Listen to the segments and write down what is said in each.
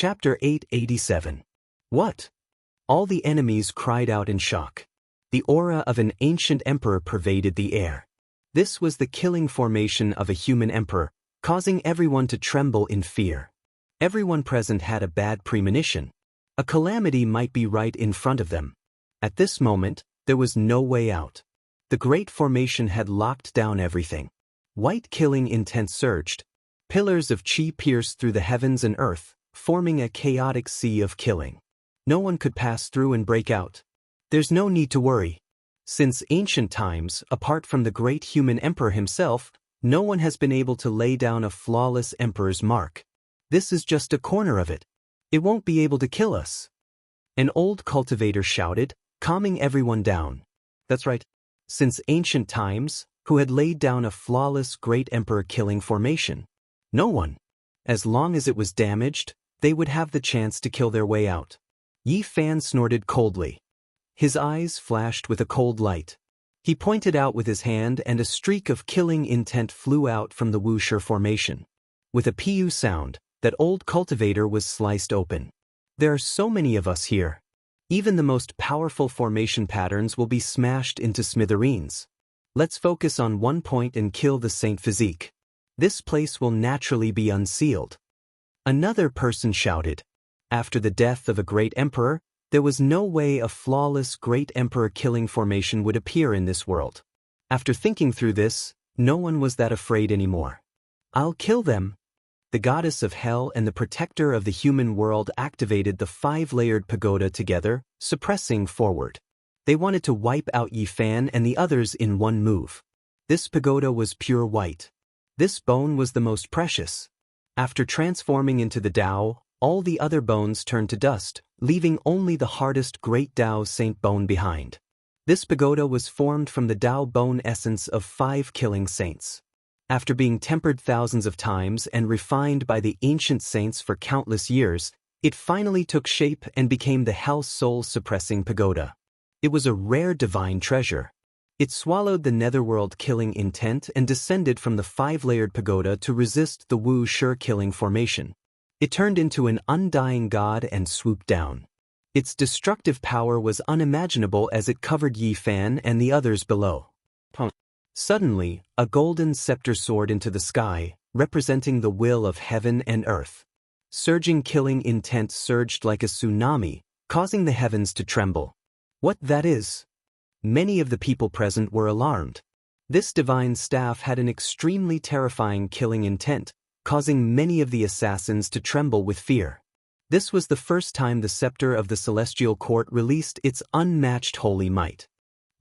Chapter 887. What? All the enemies cried out in shock. The aura of an ancient emperor pervaded the air. This was the killing formation of a human emperor, causing everyone to tremble in fear. Everyone present had a bad premonition. A calamity might be right in front of them. At this moment, there was no way out. The great formation had locked down everything. White killing intent surged. Pillars of chi pierced through the heavens and earth, forming a chaotic sea of killing. No one could pass through and break out. There's no need to worry. Since ancient times, apart from the great human emperor himself, no one has been able to lay down a flawless emperor's mark. This is just a corner of it. It won't be able to kill us. An old cultivator shouted, calming everyone down. That's right. Since ancient times, who had laid down a flawless great emperor killing formation? No one. As long as it was damaged, they would have the chance to kill their way out. Yi Fan snorted coldly. His eyes flashed with a cold light. He pointed out with his hand and a streak of killing intent flew out from the Wuxia formation. With a pu sound, that old cultivator was sliced open. There are so many of us here. Even the most powerful formation patterns will be smashed into smithereens. Let's focus on one point and kill the Saint Physique. This place will naturally be unsealed. Another person shouted. After the death of a great emperor, there was no way a flawless great emperor killing formation would appear in this world. After thinking through this, no one was that afraid anymore. I'll kill them. The goddess of hell and the protector of the human world activated the 5-layered pagoda together, suppressing forward. They wanted to wipe out Yi Fan and the others in one move. This pagoda was pure white. This bone was the most precious. After transforming into the Tao, all the other bones turned to dust, leaving only the hardest great Tao Saint bone behind. This pagoda was formed from the Tao bone essence of 5 killing saints. After being tempered thousands of times and refined by the ancient saints for countless years, it finally took shape and became the hell soul-suppressing pagoda. It was a rare divine treasure. It swallowed the netherworld killing intent and descended from the 5-layered pagoda to resist the Wuxia killing formation. It turned into an undying god and swooped down. Its destructive power was unimaginable as it covered Yi Fan and the others below. Suddenly, a golden scepter soared into the sky, representing the will of heaven and earth. Surging killing intent surged like a tsunami, causing the heavens to tremble. What that is? Many of the people present were alarmed. This divine staff had an extremely terrifying killing intent, causing many of the assassins to tremble with fear. This was the first time the scepter of the celestial court released its unmatched holy might.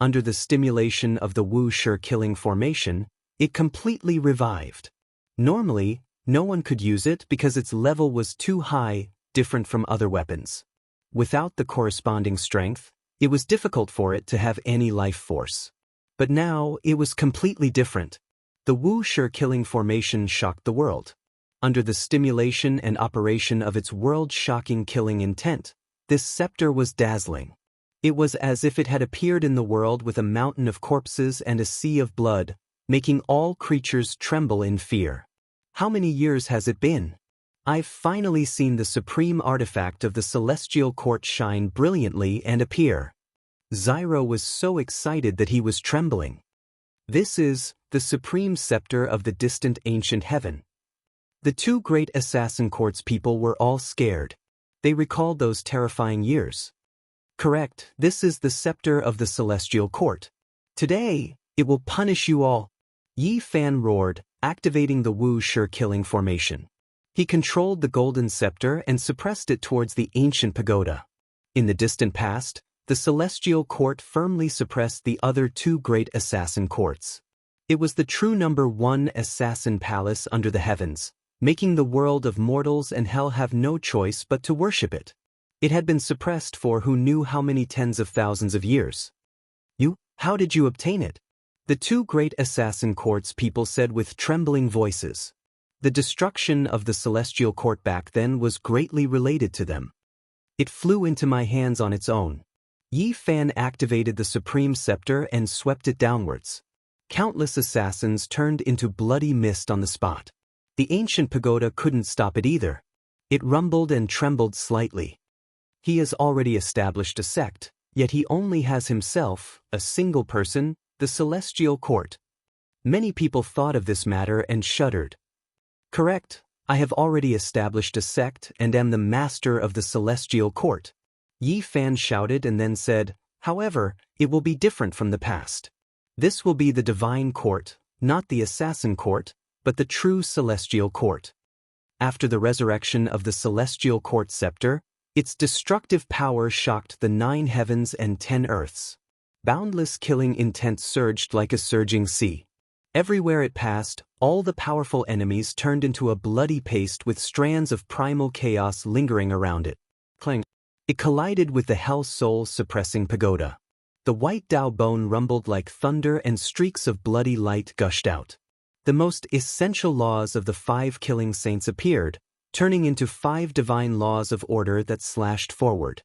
Under the stimulation of the Wuxia killing formation, it completely revived. Normally, no one could use it because its level was too high, different from other weapons. Without the corresponding strength, it was difficult for it to have any life force. But now, it was completely different. The Wuxia killing formation shocked the world. Under the stimulation and operation of its world-shocking killing intent, this scepter was dazzling. It was as if it had appeared in the world with a mountain of corpses and a sea of blood, making all creatures tremble in fear. How many years has it been? I've finally seen the supreme artifact of the celestial court shine brilliantly and appear. Zyro was so excited that he was trembling. This is the supreme scepter of the distant ancient heaven. The 2 great assassin courts people were all scared. They recalled those terrifying years. Correct, this is the scepter of the celestial court. Today, it will punish you all. Yi Fan roared, activating the Wuxia killing formation. He controlled the golden scepter and suppressed it towards the ancient pagoda. In the distant past, the celestial court firmly suppressed the other 2 great assassin courts. It was the true number 1 assassin palace under the heavens, making the world of mortals and hell have no choice but to worship it. It had been suppressed for who knew how many tens of thousands of years. How did you obtain it? The 2 great assassin courts people said with trembling voices. The destruction of the celestial court back then was greatly related to them. It flew into my hands on its own. Yi Fan activated the supreme scepter and swept it downwards. Countless assassins turned into bloody mist on the spot. The ancient pagoda couldn't stop it either. It rumbled and trembled slightly. He has already established a sect, yet he only has himself, a single person, the celestial court. Many people thought of this matter and shuddered. Correct, I have already established a sect and am the master of the celestial court. Yi Fan shouted and then said, however, it will be different from the past. This will be the divine court, not the assassin court, but the true celestial court. After the resurrection of the celestial court scepter, its destructive power shocked the 9 heavens and 10 earths. Boundless killing intent surged like a surging sea. Everywhere it passed, all the powerful enemies turned into a bloody paste with strands of primal chaos lingering around it. Clang! It collided with the Hell Soul suppressing pagoda. The white Dao bone rumbled like thunder and streaks of bloody light gushed out. The most essential laws of the 5 killing saints appeared, turning into 5 divine laws of order that slashed forward.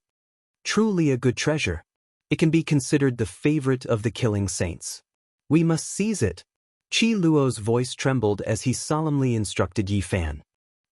Truly a good treasure. It can be considered the favorite of the killing saints. We must seize it. Qi Luo's voice trembled as he solemnly instructed Yi Fan.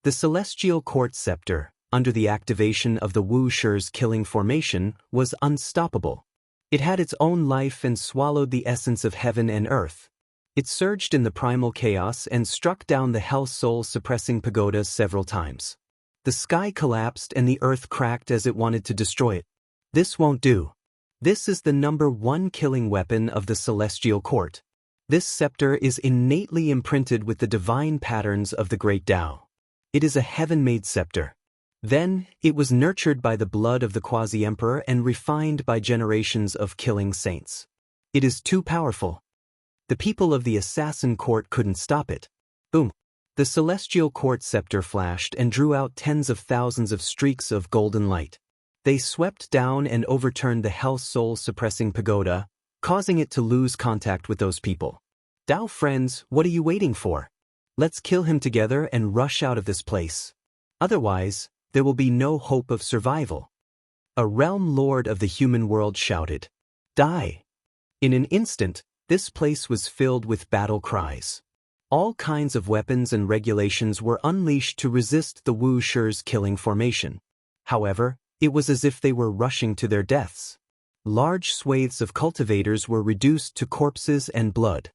The celestial court scepter, under the activation of the Wuxia's killing formation, was unstoppable. It had its own life and swallowed the essence of heaven and earth. It surged in the primal chaos and struck down the Hell Soul suppressing pagoda several times. The sky collapsed and the earth cracked as it wanted to destroy it. This won't do. This is the #1 killing weapon of the celestial court. This scepter is innately imprinted with the divine patterns of the great Tao. It is a heaven-made scepter. Then, it was nurtured by the blood of the quasi-emperor and refined by generations of killing saints. It is too powerful. The people of the assassin court couldn't stop it. Boom! The celestial court scepter flashed and drew out tens of thousands of streaks of golden light. They swept down and overturned the Hell Soul suppressing pagoda, causing it to lose contact with those people. Tao friends, what are you waiting for? Let's kill him together and rush out of this place. Otherwise, there will be no hope of survival. A realm lord of the human world shouted. Die! In an instant, this place was filled with battle cries. All kinds of weapons and regulations were unleashed to resist the Wuxia's killing formation. However, it was as if they were rushing to their deaths. Large swathes of cultivators were reduced to corpses and blood.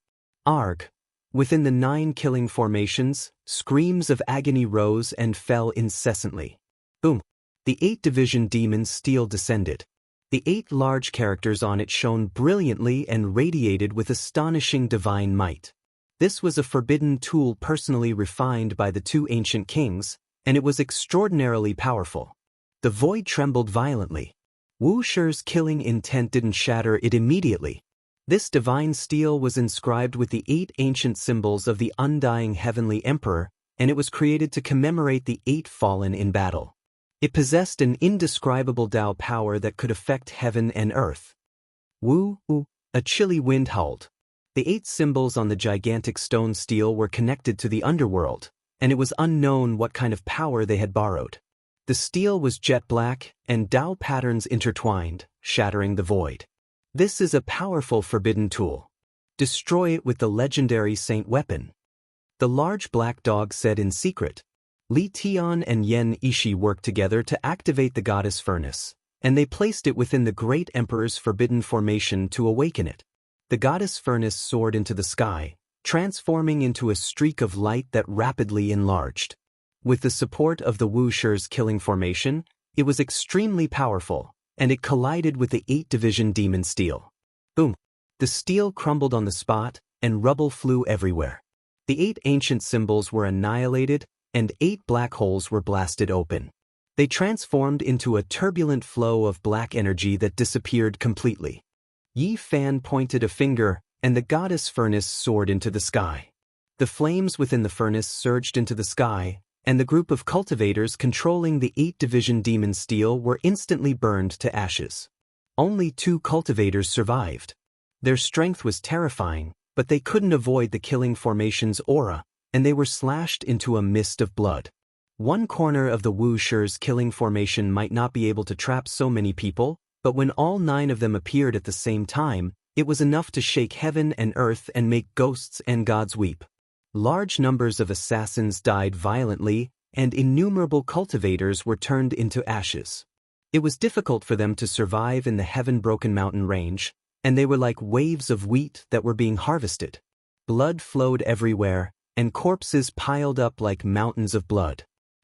Arg! Within the 9 killing formations, screams of agony rose and fell incessantly. Boom! The 8-division demon steel descended. The 8 large characters on it shone brilliantly and radiated with astonishing divine might. This was a forbidden tool personally refined by the 2 ancient kings, and it was extraordinarily powerful. The void trembled violently. Wuxia's killing intent didn't shatter it immediately. This divine steel was inscribed with the 8 ancient symbols of the undying heavenly emperor, and it was created to commemorate the 8 fallen in battle. It possessed an indescribable Tao power that could affect heaven and earth. A chilly wind howled. The 8 symbols on the gigantic stone steel were connected to the underworld, and it was unknown what kind of power they had borrowed. The steel was jet black, and Tao patterns intertwined, shattering the void. This is a powerful forbidden tool. Destroy it with the legendary saint weapon. The large black dog said in secret. Li Tian and Yen Ishi worked together to activate the goddess furnace, and they placed it within the great emperor's forbidden formation to awaken it. The goddess furnace soared into the sky, transforming into a streak of light that rapidly enlarged. With the support of the Wuxia's killing formation, it was extremely powerful, and it collided with the 8-division demon steel. Boom! The steel crumbled on the spot, and rubble flew everywhere. The 8 ancient symbols were annihilated, and 8 black holes were blasted open. They transformed into a turbulent flow of black energy that disappeared completely. Yi Fan pointed a finger, and the goddess furnace soared into the sky. The flames within the furnace surged into the sky, and the group of cultivators controlling the 8-division demon steel were instantly burned to ashes. Only 2 cultivators survived. Their strength was terrifying, but they couldn't avoid the killing formation's aura, and they were slashed into a mist of blood. One corner of the Wuxia's killing formation might not be able to trap so many people, but when all 9 of them appeared at the same time, it was enough to shake heaven and earth and make ghosts and gods weep. Large numbers of assassins died violently, and innumerable cultivators were turned into ashes. It was difficult for them to survive in the heaven-broken mountain range, and they were like waves of wheat that were being harvested. Blood flowed everywhere, and corpses piled up like mountains of blood.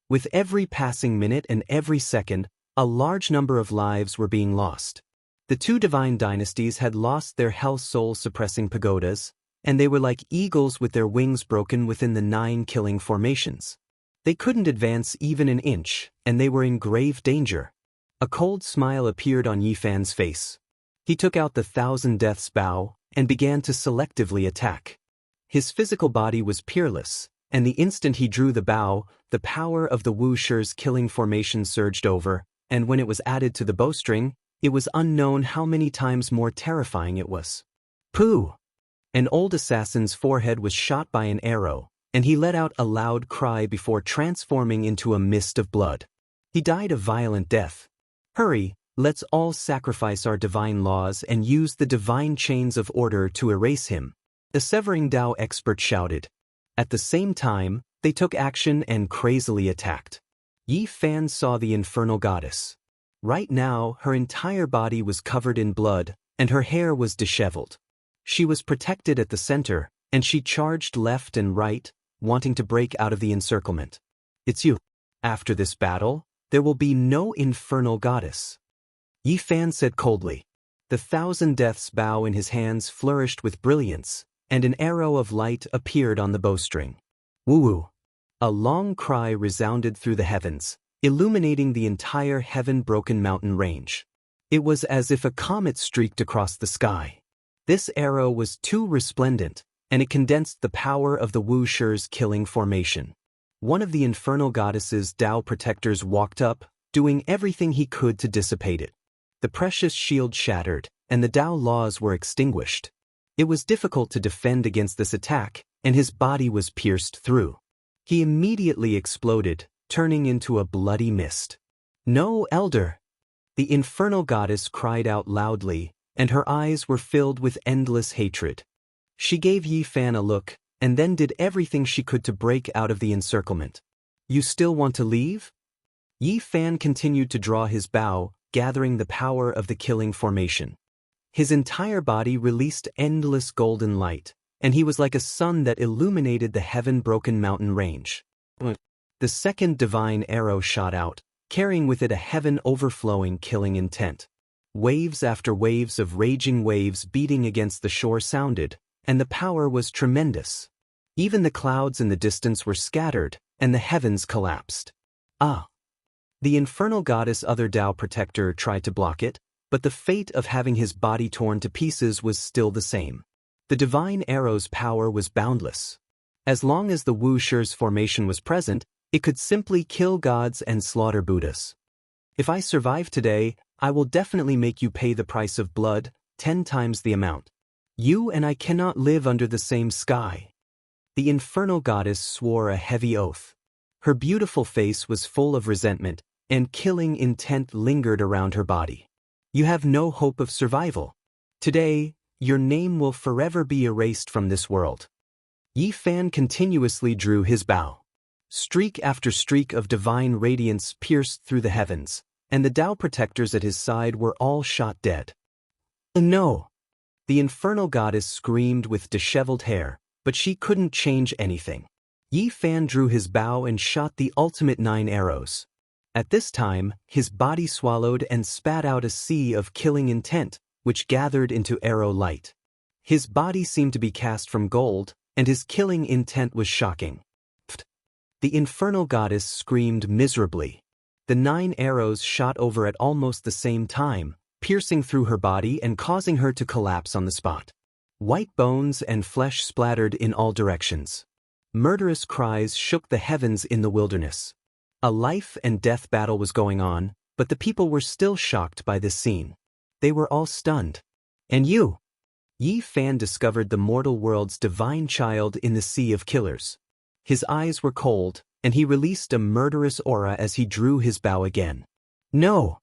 With every passing minute and every second, a large number of lives were being lost. The two divine dynasties had lost their hell soul-suppressing pagodas, and they were like eagles with their wings broken within the 9 killing formations. They couldn't advance even an inch, and they were in grave danger. A cold smile appeared on Yifan's face. He took out the 1,000 Deaths bow and began to selectively attack. His physical body was peerless, and the instant he drew the bow, the power of the Wuxia's killing formation surged over, and when it was added to the bowstring, it was unknown how many times more terrifying it was. Pooh! An old assassin's forehead was shot by an arrow, and he let out a loud cry before transforming into a mist of blood. He died a violent death. Hurry, let's all sacrifice our divine laws and use the divine chains of order to erase him, the Severing Dao expert shouted. At the same time, they took action and crazily attacked. Yifan saw the infernal goddess. Right now, her entire body was covered in blood, and her hair was disheveled. She was protected at the center, and she charged left and right, wanting to break out of the encirclement. It's you. After this battle, there will be no infernal goddess. Yifan said coldly. The 1,000 Deaths bow in his hands flourished with brilliance, and an arrow of light appeared on the bowstring. Woo-woo! A long cry resounded through the heavens, illuminating the entire heaven-broken mountain range. It was as if a comet streaked across the sky. This arrow was too resplendent, and it condensed the power of the Wuxia's killing formation. One of the infernal goddess's Dao protectors walked up, doing everything he could to dissipate it. The precious shield shattered, and the Dao laws were extinguished. It was difficult to defend against this attack, and his body was pierced through. He immediately exploded, turning into a bloody mist. No, Elder! The infernal goddess cried out loudly, and her eyes were filled with endless hatred. She gave Yifan a look, and then did everything she could to break out of the encirclement. You still want to leave? Yifan continued to draw his bow, gathering the power of the killing formation. His entire body released endless golden light, and he was like a sun that illuminated the heaven-broken mountain range. The second divine arrow shot out, carrying with it a heaven-overflowing killing intent. Waves after waves of raging waves beating against the shore sounded, and the power was tremendous. Even the clouds in the distance were scattered, and the heavens collapsed. Ah! The infernal goddess other Dao protector tried to block it, but the fate of having his body torn to pieces was still the same. The divine arrow's power was boundless. As long as the Wuxia's formation was present, it could simply kill gods and slaughter Buddhas. If I survive today, I will definitely make you pay the price of blood, 10 times the amount. You and I cannot live under the same sky. The infernal goddess swore a heavy oath. Her beautiful face was full of resentment, and killing intent lingered around her body. You have no hope of survival. Today, your name will forever be erased from this world. Yifan continuously drew his bow. Streak after streak of divine radiance pierced through the heavens, and the Dao protectors at his side were all shot dead. No! The infernal goddess screamed with disheveled hair, but she couldn't change anything. Yifan drew his bow and shot the ultimate 9 arrows. At this time, his body swallowed and spat out a sea of killing intent, which gathered into arrow light. His body seemed to be cast from gold, and his killing intent was shocking. The infernal goddess screamed miserably. The 9 arrows shot over at almost the same time, piercing through her body and causing her to collapse on the spot. White bones and flesh splattered in all directions. Murderous cries shook the heavens in the wilderness. A life and death battle was going on, but the people were still shocked by this scene. They were all stunned. And you? Yifan discovered the mortal world's divine child in the sea of killers. His eyes were cold, and he released a murderous aura as he drew his bow again. No!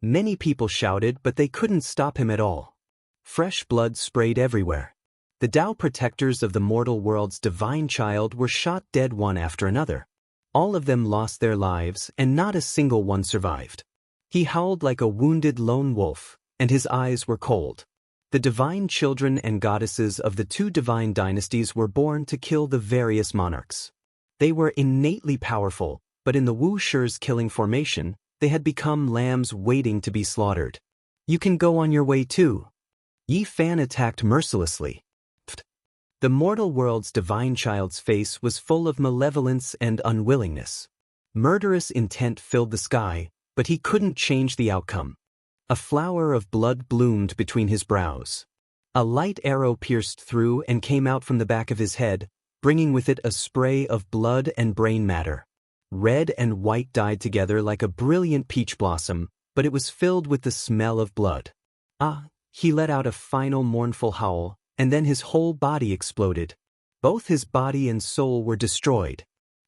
Many people shouted, but they couldn't stop him at all. Fresh blood sprayed everywhere. The Dao protectors of the mortal world's divine child were shot dead one after another. All of them lost their lives and not a single one survived. He howled like a wounded lone wolf, and his eyes were cold. The divine children and goddesses of the two divine dynasties were born to kill the various monarchs. They were innately powerful, but in the Wuxia's killing formation, they had become lambs waiting to be slaughtered. You can go on your way too. Yi Fan attacked mercilessly. The mortal world's divine child's face was full of malevolence and unwillingness. Murderous intent filled the sky, but he couldn't change the outcome. A flower of blood bloomed between his brows. A light arrow pierced through and came out from the back of his head, bringing with it a spray of blood and brain matter. Red and white dyed together like a brilliant peach blossom, but it was filled with the smell of blood. He let out a final mournful howl, and then his whole body exploded. Both his body and soul were destroyed.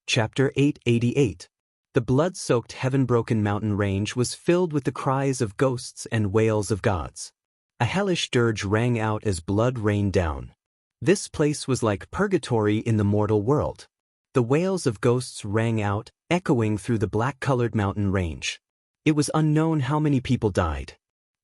Chapter 888. The blood-soaked heaven-broken mountain range was filled with the cries of ghosts and wails of gods. A hellish dirge rang out as blood rained down. This place was like purgatory in the mortal world. The wails of ghosts rang out, echoing through the black-colored mountain range. It was unknown how many people died.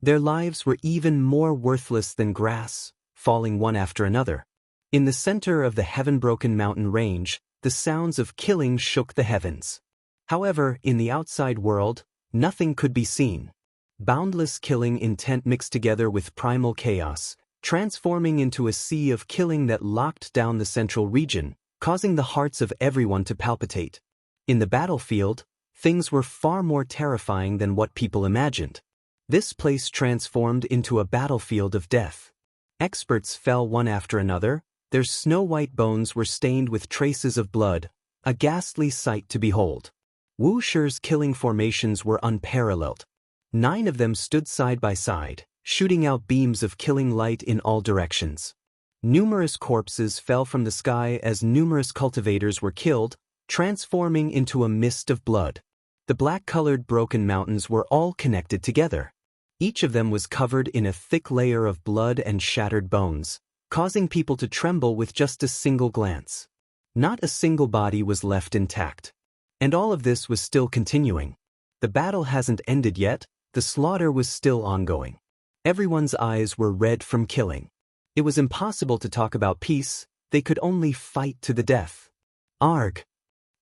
Their lives were even more worthless than grass, falling one after another. In the center of the heaven-broken mountain range, the sounds of killing shook the heavens. However, in the outside world, nothing could be seen. Boundless killing intent mixed together with primal chaos, transforming into a sea of killing that locked down the central region, causing the hearts of everyone to palpitate. In the battlefield, things were far more terrifying than what people imagined. This place transformed into a battlefield of death. Experts fell one after another, their snow-white bones were stained with traces of blood, a ghastly sight to behold. Wuxia's killing formations were unparalleled. 9 of them stood side by side, shooting out beams of killing light in all directions. Numerous corpses fell from the sky as numerous cultivators were killed, transforming into a mist of blood. The black-colored broken mountains were all connected together. Each of them was covered in a thick layer of blood and shattered bones, causing people to tremble with just a single glance. Not a single body was left intact. And all of this was still continuing. The battle hasn't ended yet, the slaughter was still ongoing. Everyone's eyes were red from killing. It was impossible to talk about peace, they could only fight to the death. Arg!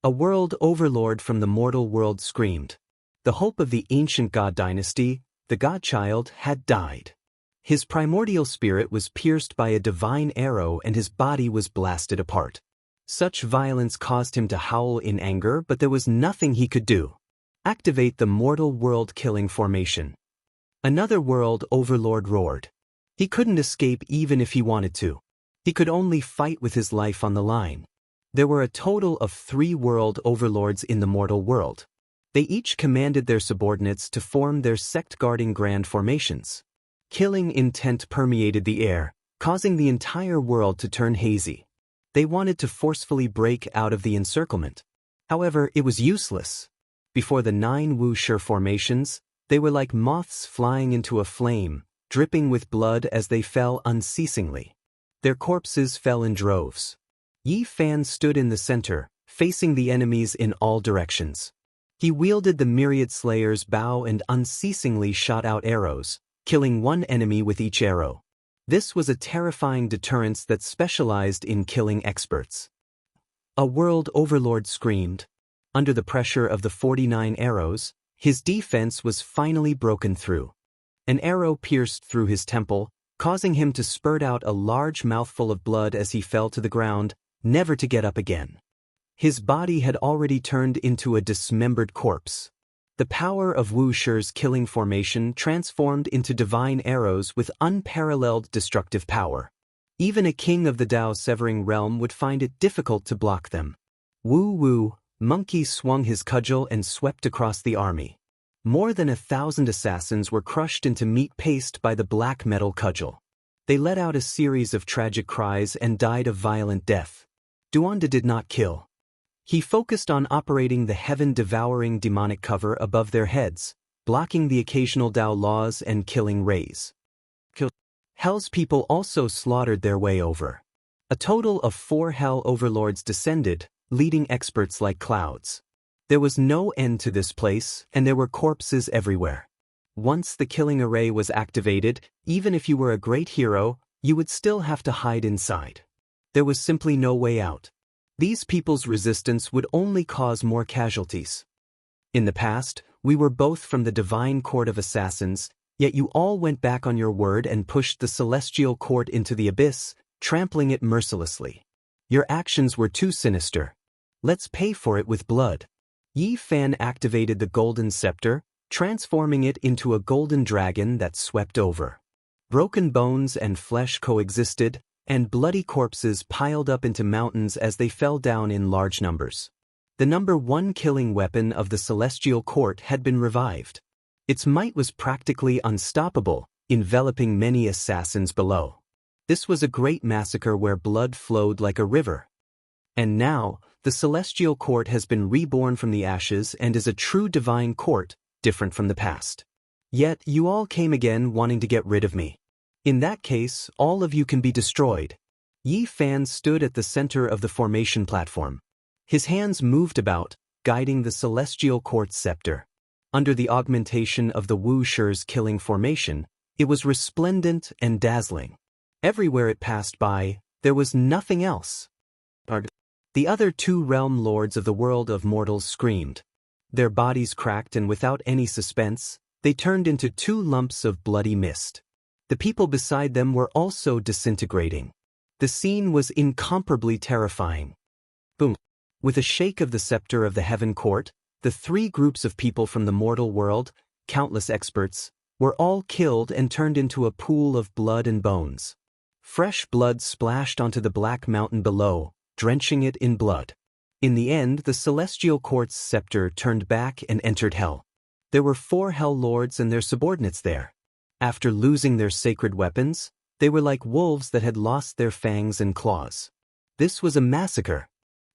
A world overlord from the mortal world screamed. The hope of the ancient god dynasty, the godchild, had died. His primordial spirit was pierced by a divine arrow and his body was blasted apart. Such violence caused him to howl in anger, but there was nothing he could do. Activate the mortal world killing formation. Another world overlord roared. He couldn't escape even if he wanted to. He could only fight with his life on the line. There were a total of 3 world overlords in the mortal world. They each commanded their subordinates to form their sect-guarding grand formations. Killing intent permeated the air, causing the entire world to turn hazy. They wanted to forcefully break out of the encirclement. However, it was useless. Before the 9 Wuxia formations, they were like moths flying into a flame, dripping with blood as they fell unceasingly. Their corpses fell in droves. Yi Fan stood in the center, facing the enemies in all directions. He wielded the myriad slayer's bow and unceasingly shot out arrows, killing one enemy with each arrow. This was a terrifying deterrence that specialized in killing experts. A world overlord screamed. Under the pressure of the 49 arrows, his defense was finally broken through. An arrow pierced through his temple, causing him to spurt out a large mouthful of blood as he fell to the ground, never to get up again. His body had already turned into a dismembered corpse. The power of Wuxia's killing formation transformed into divine arrows with unparalleled destructive power. Even a king of the Dao-severing realm would find it difficult to block them. Wu, Monkey swung his cudgel and swept across the army. More than 1,000 assassins were crushed into meat paste by the black metal cudgel. They let out a series of tragic cries and died a violent death. Duanda did not kill. He focused on operating the heaven-devouring demonic cover above their heads, blocking the occasional Dao laws and killing rays. Hell's people also slaughtered their way over. A total of 4 Hell overlords descended, leading experts like clouds. There was no end to this place, and there were corpses everywhere. Once the killing array was activated, even if you were a great hero, you would still have to hide inside. There was simply no way out. These people's resistance would only cause more casualties. In the past, we were both from the divine court of assassins, yet you all went back on your word and pushed the celestial court into the abyss, trampling it mercilessly. Your actions were too sinister. Let's pay for it with blood. Yi Fan activated the golden scepter, transforming it into a golden dragon that swept over. Broken bones and flesh coexisted, and bloody corpses piled up into mountains as they fell down in large numbers. The number 1 killing weapon of the celestial court had been revived. Its might was practically unstoppable, enveloping many assassins below. This was a great massacre where blood flowed like a river. And now, the celestial court has been reborn from the ashes and is a true divine court, different from the past. Yet you all came again wanting to get rid of me. In that case, all of you can be destroyed. Yi Fan stood at the center of the formation platform. His hands moved about, guiding the celestial court's scepter. Under the augmentation of the Wuxia's killing formation, it was resplendent and dazzling. Everywhere it passed by, there was nothing else. The other 2 realm lords of the world of mortals screamed. Their bodies cracked, and without any suspense, they turned into 2 lumps of bloody mist. The people beside them were also disintegrating. The scene was incomparably terrifying. Boom! With a shake of the scepter of the heaven court, the 3 groups of people from the mortal world, countless experts, were all killed and turned into a pool of blood and bones. Fresh blood splashed onto the black mountain below, drenching it in blood. In the end, the celestial court's scepter turned back and entered hell. There were 4 hell lords and their subordinates there. After losing their sacred weapons, they were like wolves that had lost their fangs and claws. This was a massacre.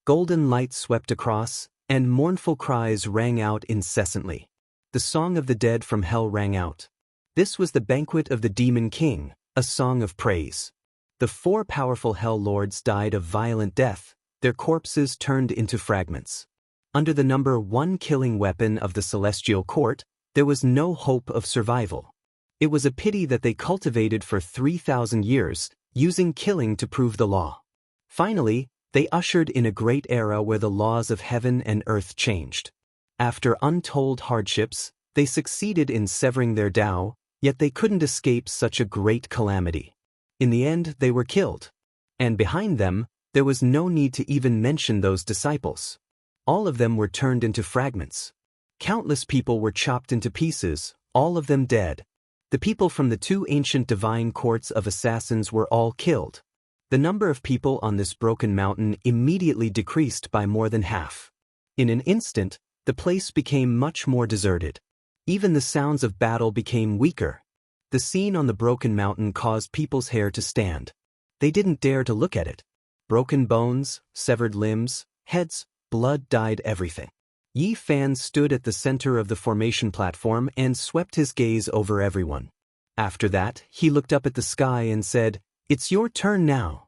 Golden light swept across, and mournful cries rang out incessantly. The song of the dead from hell rang out. This was the banquet of the demon king, a song of praise. The 4 powerful hell lords died of violent death, their corpses turned into fragments. Under the number 1 killing weapon of the celestial court, there was no hope of survival. It was a pity that they cultivated for 3,000 years, using killing to prove the law. Finally, they ushered in a great era where the laws of heaven and earth changed. After untold hardships, they succeeded in severing their Tao, yet they couldn't escape such a great calamity. In the end, they were killed. And behind them, there was no need to even mention those disciples. All of them were turned into fragments. Countless people were chopped into pieces, all of them dead. The people from the 2 ancient divine courts of assassins were all killed. The number of people on this broken mountain immediately decreased by more than half. In an instant, the place became much more deserted. Even the sounds of battle became weaker. The scene on the broken mountain caused people's hair to stand. They didn't dare to look at it. Broken bones, severed limbs, heads, blood dyed everything. Yi Fan stood at the center of the formation platform and swept his gaze over everyone. After that, he looked up at the sky and said, "It's your turn now."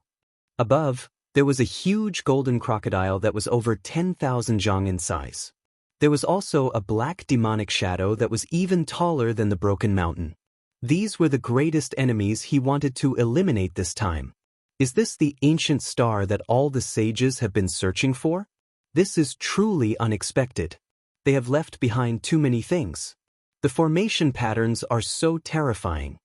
Above, there was a huge golden crocodile that was over 10,000 zhang in size. There was also a black demonic shadow that was even taller than the broken mountain. These were the greatest enemies he wanted to eliminate this time. Is this the ancient star that all the sages have been searching for? This is truly unexpected. They have left behind too many things. The formation patterns are so terrifying.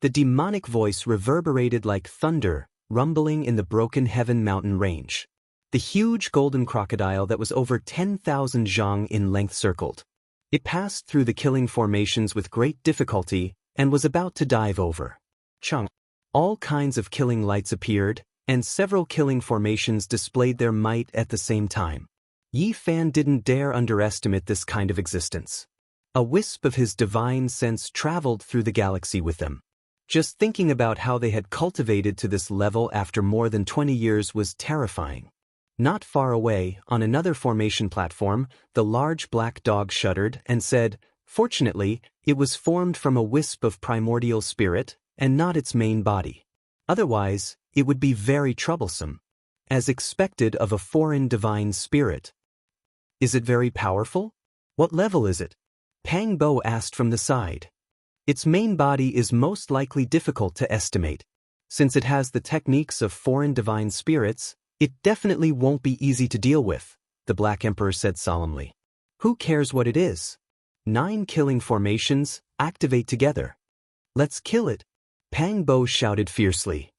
The demonic voice reverberated like thunder, rumbling in the broken heaven mountain range. The huge golden crocodile that was over 10,000 zhang in length circled. It passed through the killing formations with great difficulty and was about to dive over. Chung. All kinds of killing lights appeared, and several killing formations displayed their might at the same time. Yi Fan didn't dare underestimate this kind of existence. A wisp of his divine sense traveled through the galaxy with them. Just thinking about how they had cultivated to this level after more than 20 years was terrifying. Not far away, on another formation platform, the large black dog shuddered and said, "Fortunately, it was formed from a wisp of primordial spirit, and not its main body. Otherwise, it would be very troublesome. As expected of a foreign divine spirit." Is it very powerful? What level is it? Pang Bo asked from the side. Its main body is most likely difficult to estimate. Since it has the techniques of foreign divine spirits, it definitely won't be easy to deal with, the Black Emperor said solemnly. Who cares what it is? 9 killing formations, activate together. Let's kill it, Pang Bo shouted fiercely.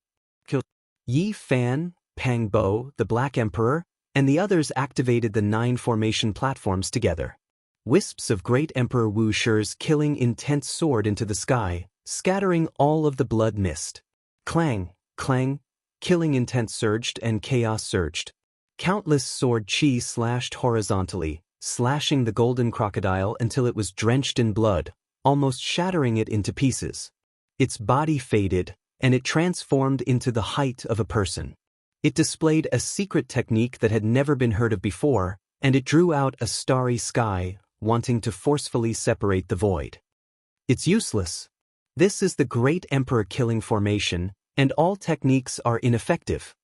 Kill. Yi Fan, Pang Bo, the Black Emperor, and the others activated the 9 formation platforms together. Wisps of Great Emperor Wuxia's killing intense soared into the sky, scattering all of the blood mist. Clang, clang, killing intent surged and chaos surged. Countless sword chi slashed horizontally, slashing the golden crocodile until it was drenched in blood, almost shattering it into pieces. Its body faded, and it transformed into the height of a person. It displayed a secret technique that had never been heard of before, and it drew out a starry sky, wanting to forcefully separate the void. It's useless. This is the Great Emperor killing formation, and all techniques are ineffective.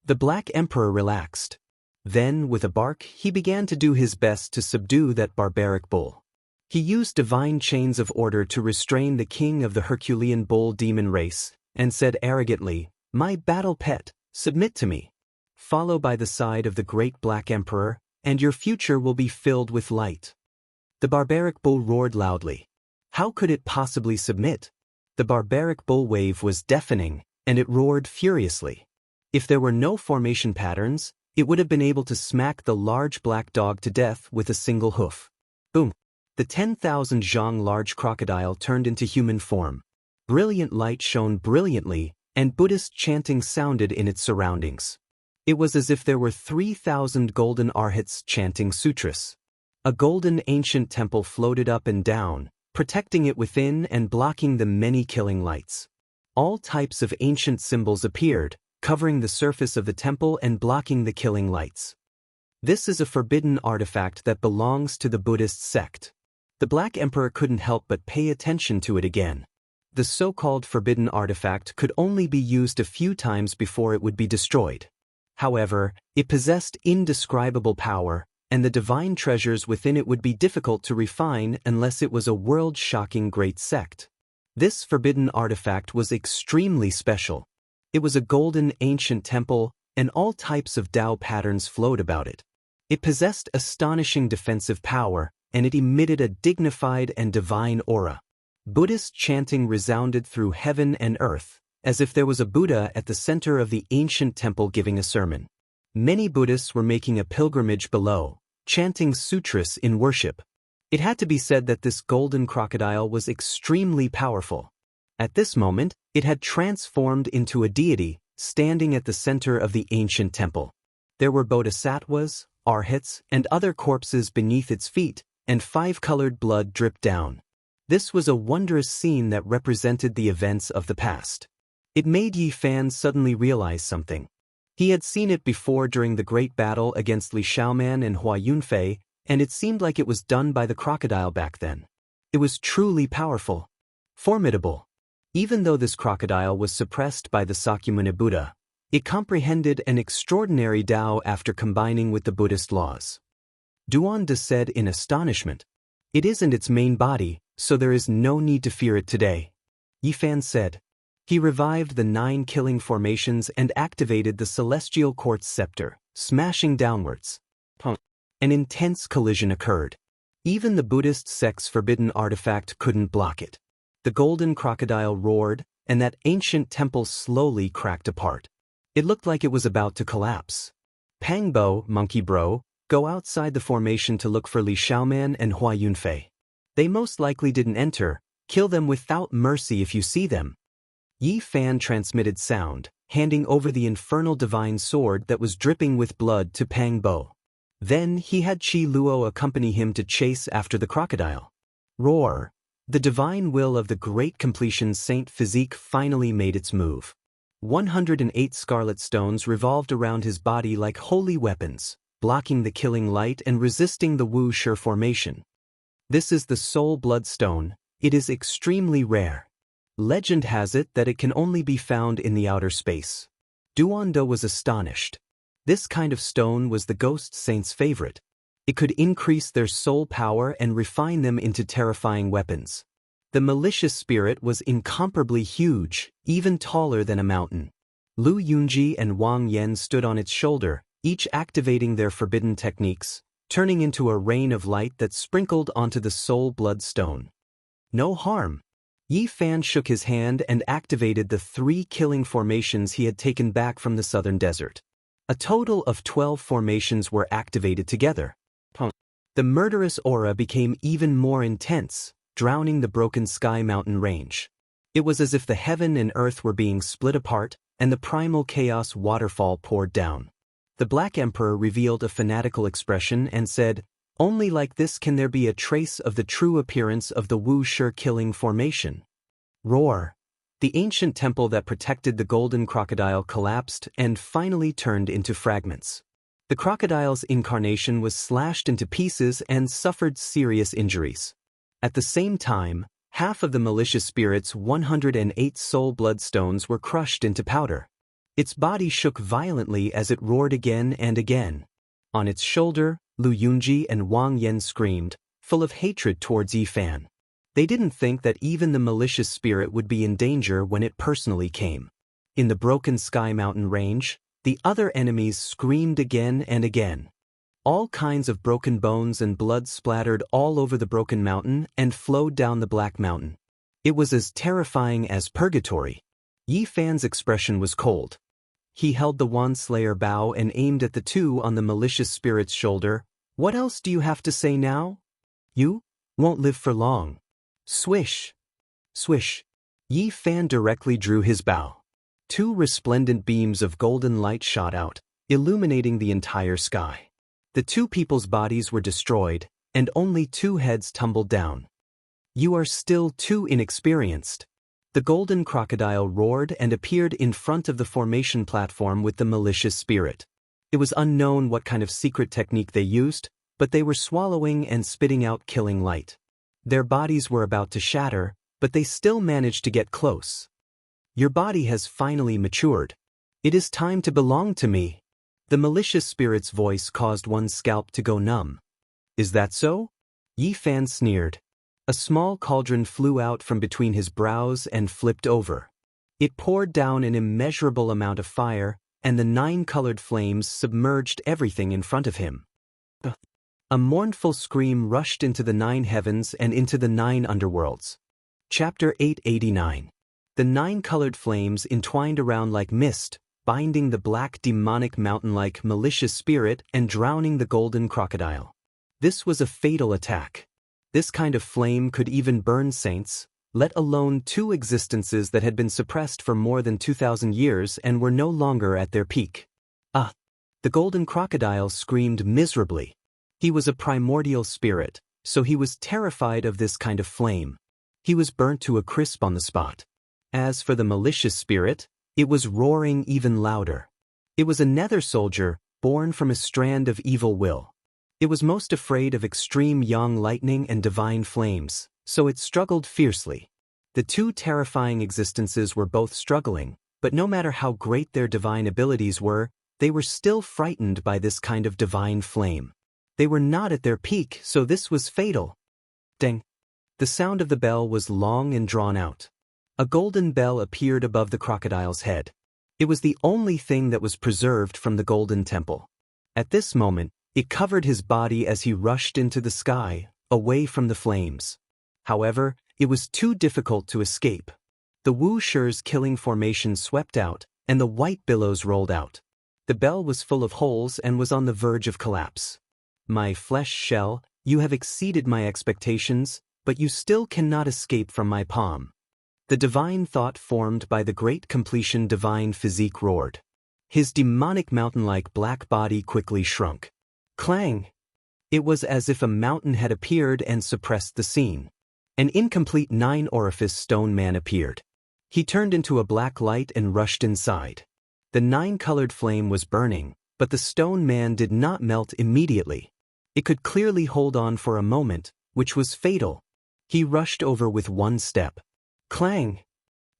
The Black Emperor relaxed. Then, with a bark, he began to do his best to subdue that barbaric bull. He used divine chains of order to restrain the king of the Herculean bull demon race, and said arrogantly, "My battle pet, submit to me. Follow by the side of the great Black Emperor, and your future will be filled with light." The barbaric bull roared loudly. How could it possibly submit? The barbaric bull wave was deafening, and it roared furiously. If there were no formation patterns, it would have been able to smack the large black dog to death with a single hoof. Boom! The 10,000 Jianghu large crocodile turned into human form. Brilliant light shone brilliantly, and Buddhist chanting sounded in its surroundings. It was as if there were 3,000 golden arhats chanting sutras. A golden ancient temple floated up and down, protecting it within and blocking the many killing lights. All types of ancient symbols appeared, covering the surface of the temple and blocking the killing lights. This is a forbidden artifact that belongs to the Buddhist sect. The Black Emperor couldn't help but pay attention to it again. The so-called forbidden artifact could only be used a few times before it would be destroyed. However, it possessed indescribable power, and the divine treasures within it would be difficult to refine unless it was a world-shocking great sect. This forbidden artifact was extremely special. It was a golden ancient temple, and all types of Tao patterns flowed about it. It possessed astonishing defensive power, and it emitted a dignified and divine aura. Buddhist chanting resounded through heaven and earth, as if there was a Buddha at the center of the ancient temple giving a sermon. Many Buddhists were making a pilgrimage below, chanting sutras in worship. It had to be said that this golden crocodile was extremely powerful. At this moment, it had transformed into a deity, standing at the center of the ancient temple. There were bodhisattvas, arhats, and other corpses beneath its feet, and 5-colored blood dripped down. This was a wondrous scene that represented the events of the past. It made Yi Fan suddenly realize something. He had seen it before during the great battle against Li Xiaoman and Hua Yunfei, and it seemed like it was done by the crocodile back then. It was truly powerful. Formidable. Even though this crocodile was suppressed by the Sakyamuni Buddha, it comprehended an extraordinary Tao after combining with the Buddhist laws. Duan De said in astonishment, "It isn't its main body, so there is no need to fear it today." Yi Fan said. He revived the 9 killing formations and activated the celestial quartz scepter, smashing downwards. An intense collision occurred. Even the Buddhist sect's forbidden artifact couldn't block it. The golden crocodile roared, and that ancient temple slowly cracked apart. It looked like it was about to collapse. Pang Bo, Monkey Bro, go outside the formation to look for Li Xiaoman and Hua Yunfei. They most likely didn't enter. Kill them without mercy if you see them. Yi Fan transmitted sound, handing over the infernal divine sword that was dripping with blood to Pang Bo. Then he had Qi Luo accompany him to chase after the crocodile. Roar! The divine will of the great completion Saint Physique finally made its move. 108 scarlet stones revolved around his body like holy weapons, blocking the killing light and resisting the Wuxia formation. This is the soul bloodstone. It is extremely rare. Legend has it that it can only be found in the outer space. Duan De was astonished. This kind of stone was the ghost saint's favorite. It could increase their soul power and refine them into terrifying weapons. The malicious spirit was incomparably huge, even taller than a mountain. Lu Yunji and Wang Yan stood on its shoulder, each activating their forbidden techniques, turning into a rain of light that sprinkled onto the soul blood stone. No harm. Yi Fan shook his hand and activated the 3 killing formations he had taken back from the southern desert. A total of 12 formations were activated together. The murderous aura became even more intense, drowning the broken sky mountain range. It was as if the heaven and earth were being split apart, and the primal chaos waterfall poured down. The Black Emperor revealed a fanatical expression and said, "Only like this can there be a trace of the true appearance of the Wuxia killing formation." Roar! The ancient temple that protected the golden crocodile collapsed and finally turned into fragments. The crocodile's incarnation was slashed into pieces and suffered serious injuries. At the same time, half of the malicious spirit's 108 soul bloodstones were crushed into powder. Its body shook violently as it roared again and again. On its shoulder, Lu Yunji and Wang Yan screamed, full of hatred towards Yi Fan. They didn't think that even the malicious spirit would be in danger when it personally came. In the broken Sky Mountain range, the other enemies screamed again and again. All kinds of broken bones and blood splattered all over the broken mountain and flowed down the Black Mountain. It was as terrifying as purgatory. Yi Fan's expression was cold. He held the Wand Slayer bow and aimed at the 2 on the malicious spirit's shoulder. "What else do you have to say now? You won't live for long." Swish! Swish! Yi Fan directly drew his bow. 2 resplendent beams of golden light shot out, illuminating the entire sky. The 2 people's bodies were destroyed, and only 2 heads tumbled down. "You are still too inexperienced." The golden crocodile roared and appeared in front of the formation platform with the malicious spirit. It was unknown what kind of secret technique they used, but they were swallowing and spitting out killing light. Their bodies were about to shatter, but they still managed to get close. "Your body has finally matured. It is time to belong to me." The malicious spirit's voice caused one's scalp to go numb. "Is that so?" Yi Fan sneered. A small cauldron flew out from between his brows and flipped over. It poured down an immeasurable amount of fire, and the 9-colored flames submerged everything in front of him. A mournful scream rushed into the 9 heavens and into the 9 underworlds. Chapter 889. The 9-colored flames entwined around like mist, binding the black demonic mountain-like malicious spirit and drowning the golden crocodile. This was a fatal attack. This kind of flame could even burn saints, let alone 2 existences that had been suppressed for more than 2,000 years and were no longer at their peak. "Ah!" The golden crocodile screamed miserably. He was a primordial spirit, so he was terrified of this kind of flame. He was burnt to a crisp on the spot. As for the malicious spirit, it was roaring even louder. It was a nether soldier, born from a strand of evil will. It was most afraid of extreme yang lightning and divine flames, so it struggled fiercely. The 2 terrifying existences were both struggling, but no matter how great their divine abilities were, they were still frightened by this kind of divine flame. They were not at their peak, so this was fatal. Ding! The sound of the bell was long and drawn out. A golden bell appeared above the crocodile's head. It was the only thing that was preserved from the golden temple. At this moment, it covered his body as he rushed into the sky, away from the flames. However, it was too difficult to escape. The Wuxia's killing formation swept out, and the white billows rolled out. The bell was full of holes and was on the verge of collapse. "My flesh shell, you have exceeded my expectations, but you still cannot escape from my palm." The divine thought formed by the great completion divine physique roared. His demonic mountain-like black body quickly shrunk. Clang! It was as if a mountain had appeared and suppressed the scene. An incomplete 9-orifice stone man appeared. He turned into a black light and rushed inside. The 9-colored flame was burning, but the stone man did not melt immediately. It could clearly hold on for a moment, which was fatal. He rushed over with 1 step. Clang!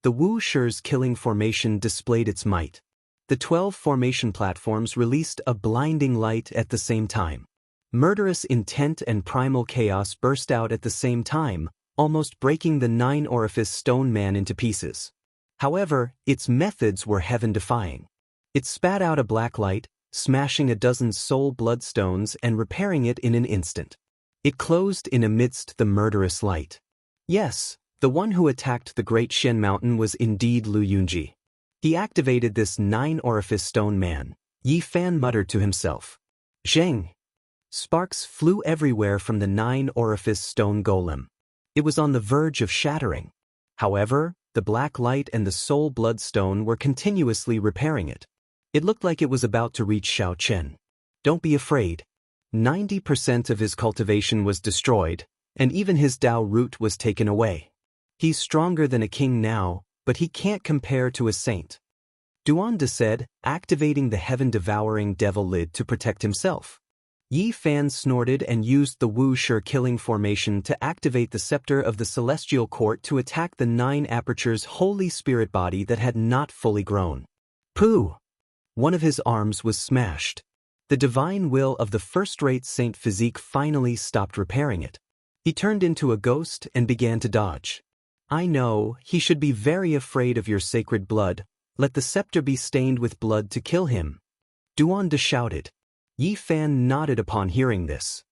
The Wuxia's killing formation displayed its might. The 12 formation platforms released a blinding light at the same time. Murderous intent and primal chaos burst out at the same time, almost breaking the nine-orifice stone man into pieces. However, its methods were heaven-defying. It spat out a black light, smashing a dozen soul bloodstones and repairing it in an instant. It closed in amidst the murderous light. Yes, the one who attacked the great Shen mountain was indeed Lu Yunji. He activated this nine-orifice stone man. Yi Fan muttered to himself. Zheng! Sparks flew everywhere from the nine-orifice stone golem. It was on the verge of shattering. However, the black light and the soul bloodstone were continuously repairing it. It looked like it was about to reach Xiao Chen. Don't be afraid. 90% of his cultivation was destroyed, and even his Dao root was taken away. He's stronger than a king now, but he can't compare to a saint. Duanda said, activating the heaven-devouring devil lid to protect himself. Yi Fan snorted and used the Wuxia killing formation to activate the scepter of the celestial court to attack the nine apertures holy spirit body that had not fully grown. Pooh! One of his arms was smashed. The divine will of the first-rate saint physique finally stopped repairing it. He turned into a ghost and began to dodge. I know, he should be very afraid of your sacred blood. Let the scepter be stained with blood to kill him. Duanda shouted. Yi Fan nodded upon hearing this.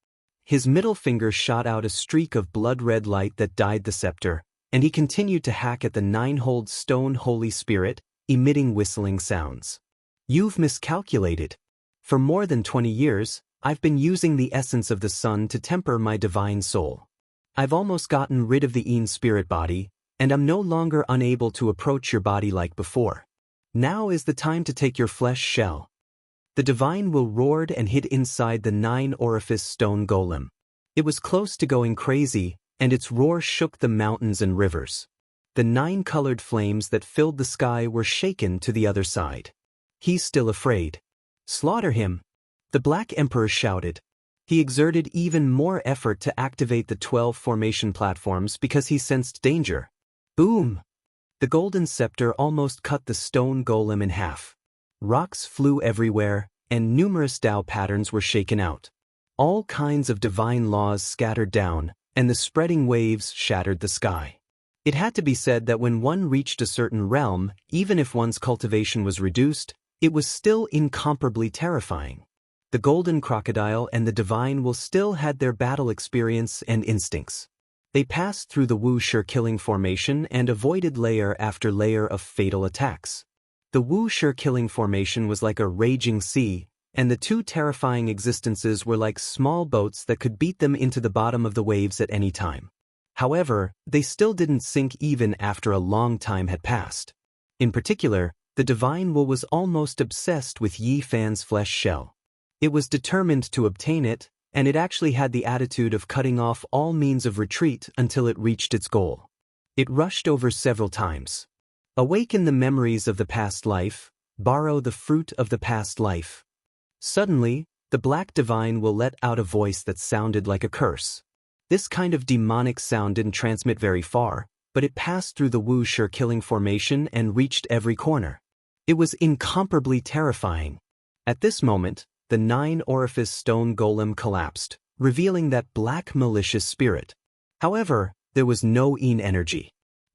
His middle finger shot out a streak of blood-red light that dyed the scepter, and he continued to hack at the nine-holed stone holy spirit, emitting whistling sounds. You've miscalculated. For more than 20 years, I've been using the essence of the sun to temper my divine soul. I've almost gotten rid of the Yin spirit body, and I'm no longer unable to approach your body like before. Now is the time to take your flesh shell. The divine will roared and hid inside the nine-orifice stone golem. It was close to going crazy, and its roar shook the mountains and rivers. The nine-colored flames that filled the sky were shaken to the other side. He's still afraid. Slaughter him! The Black Emperor shouted. He exerted even more effort to activate the 12 formation platforms because he sensed danger. Boom! The golden scepter almost cut the stone golem in half. Rocks flew everywhere, and numerous Dao patterns were shaken out. All kinds of divine laws scattered down, and the spreading waves shattered the sky. It had to be said that when one reached a certain realm, even if one's cultivation was reduced, it was still incomparably terrifying. The golden crocodile and the divine will still had their battle experience and instincts. They passed through the Wuxia killing formation and avoided layer after layer of fatal attacks. The Wuxia killing formation was like a raging sea, and the two terrifying existences were like small boats that could beat them into the bottom of the waves at any time. However, they still didn't sink even after a long time had passed. In particular, the divine will was almost obsessed with Yi Fan's flesh shell. It was determined to obtain it, and it actually had the attitude of cutting off all means of retreat until it reached its goal. It rushed over several times. Awaken the memories of the past life, borrow the fruit of the past life. Suddenly, the black divine will let out a voice that sounded like a curse. This kind of demonic sound didn't transmit very far, but it passed through the Wuxia killing formation and reached every corner. It was incomparably terrifying. At this moment, the nine-orifice stone golem collapsed, revealing that black malicious spirit. However, there was no Yin energy.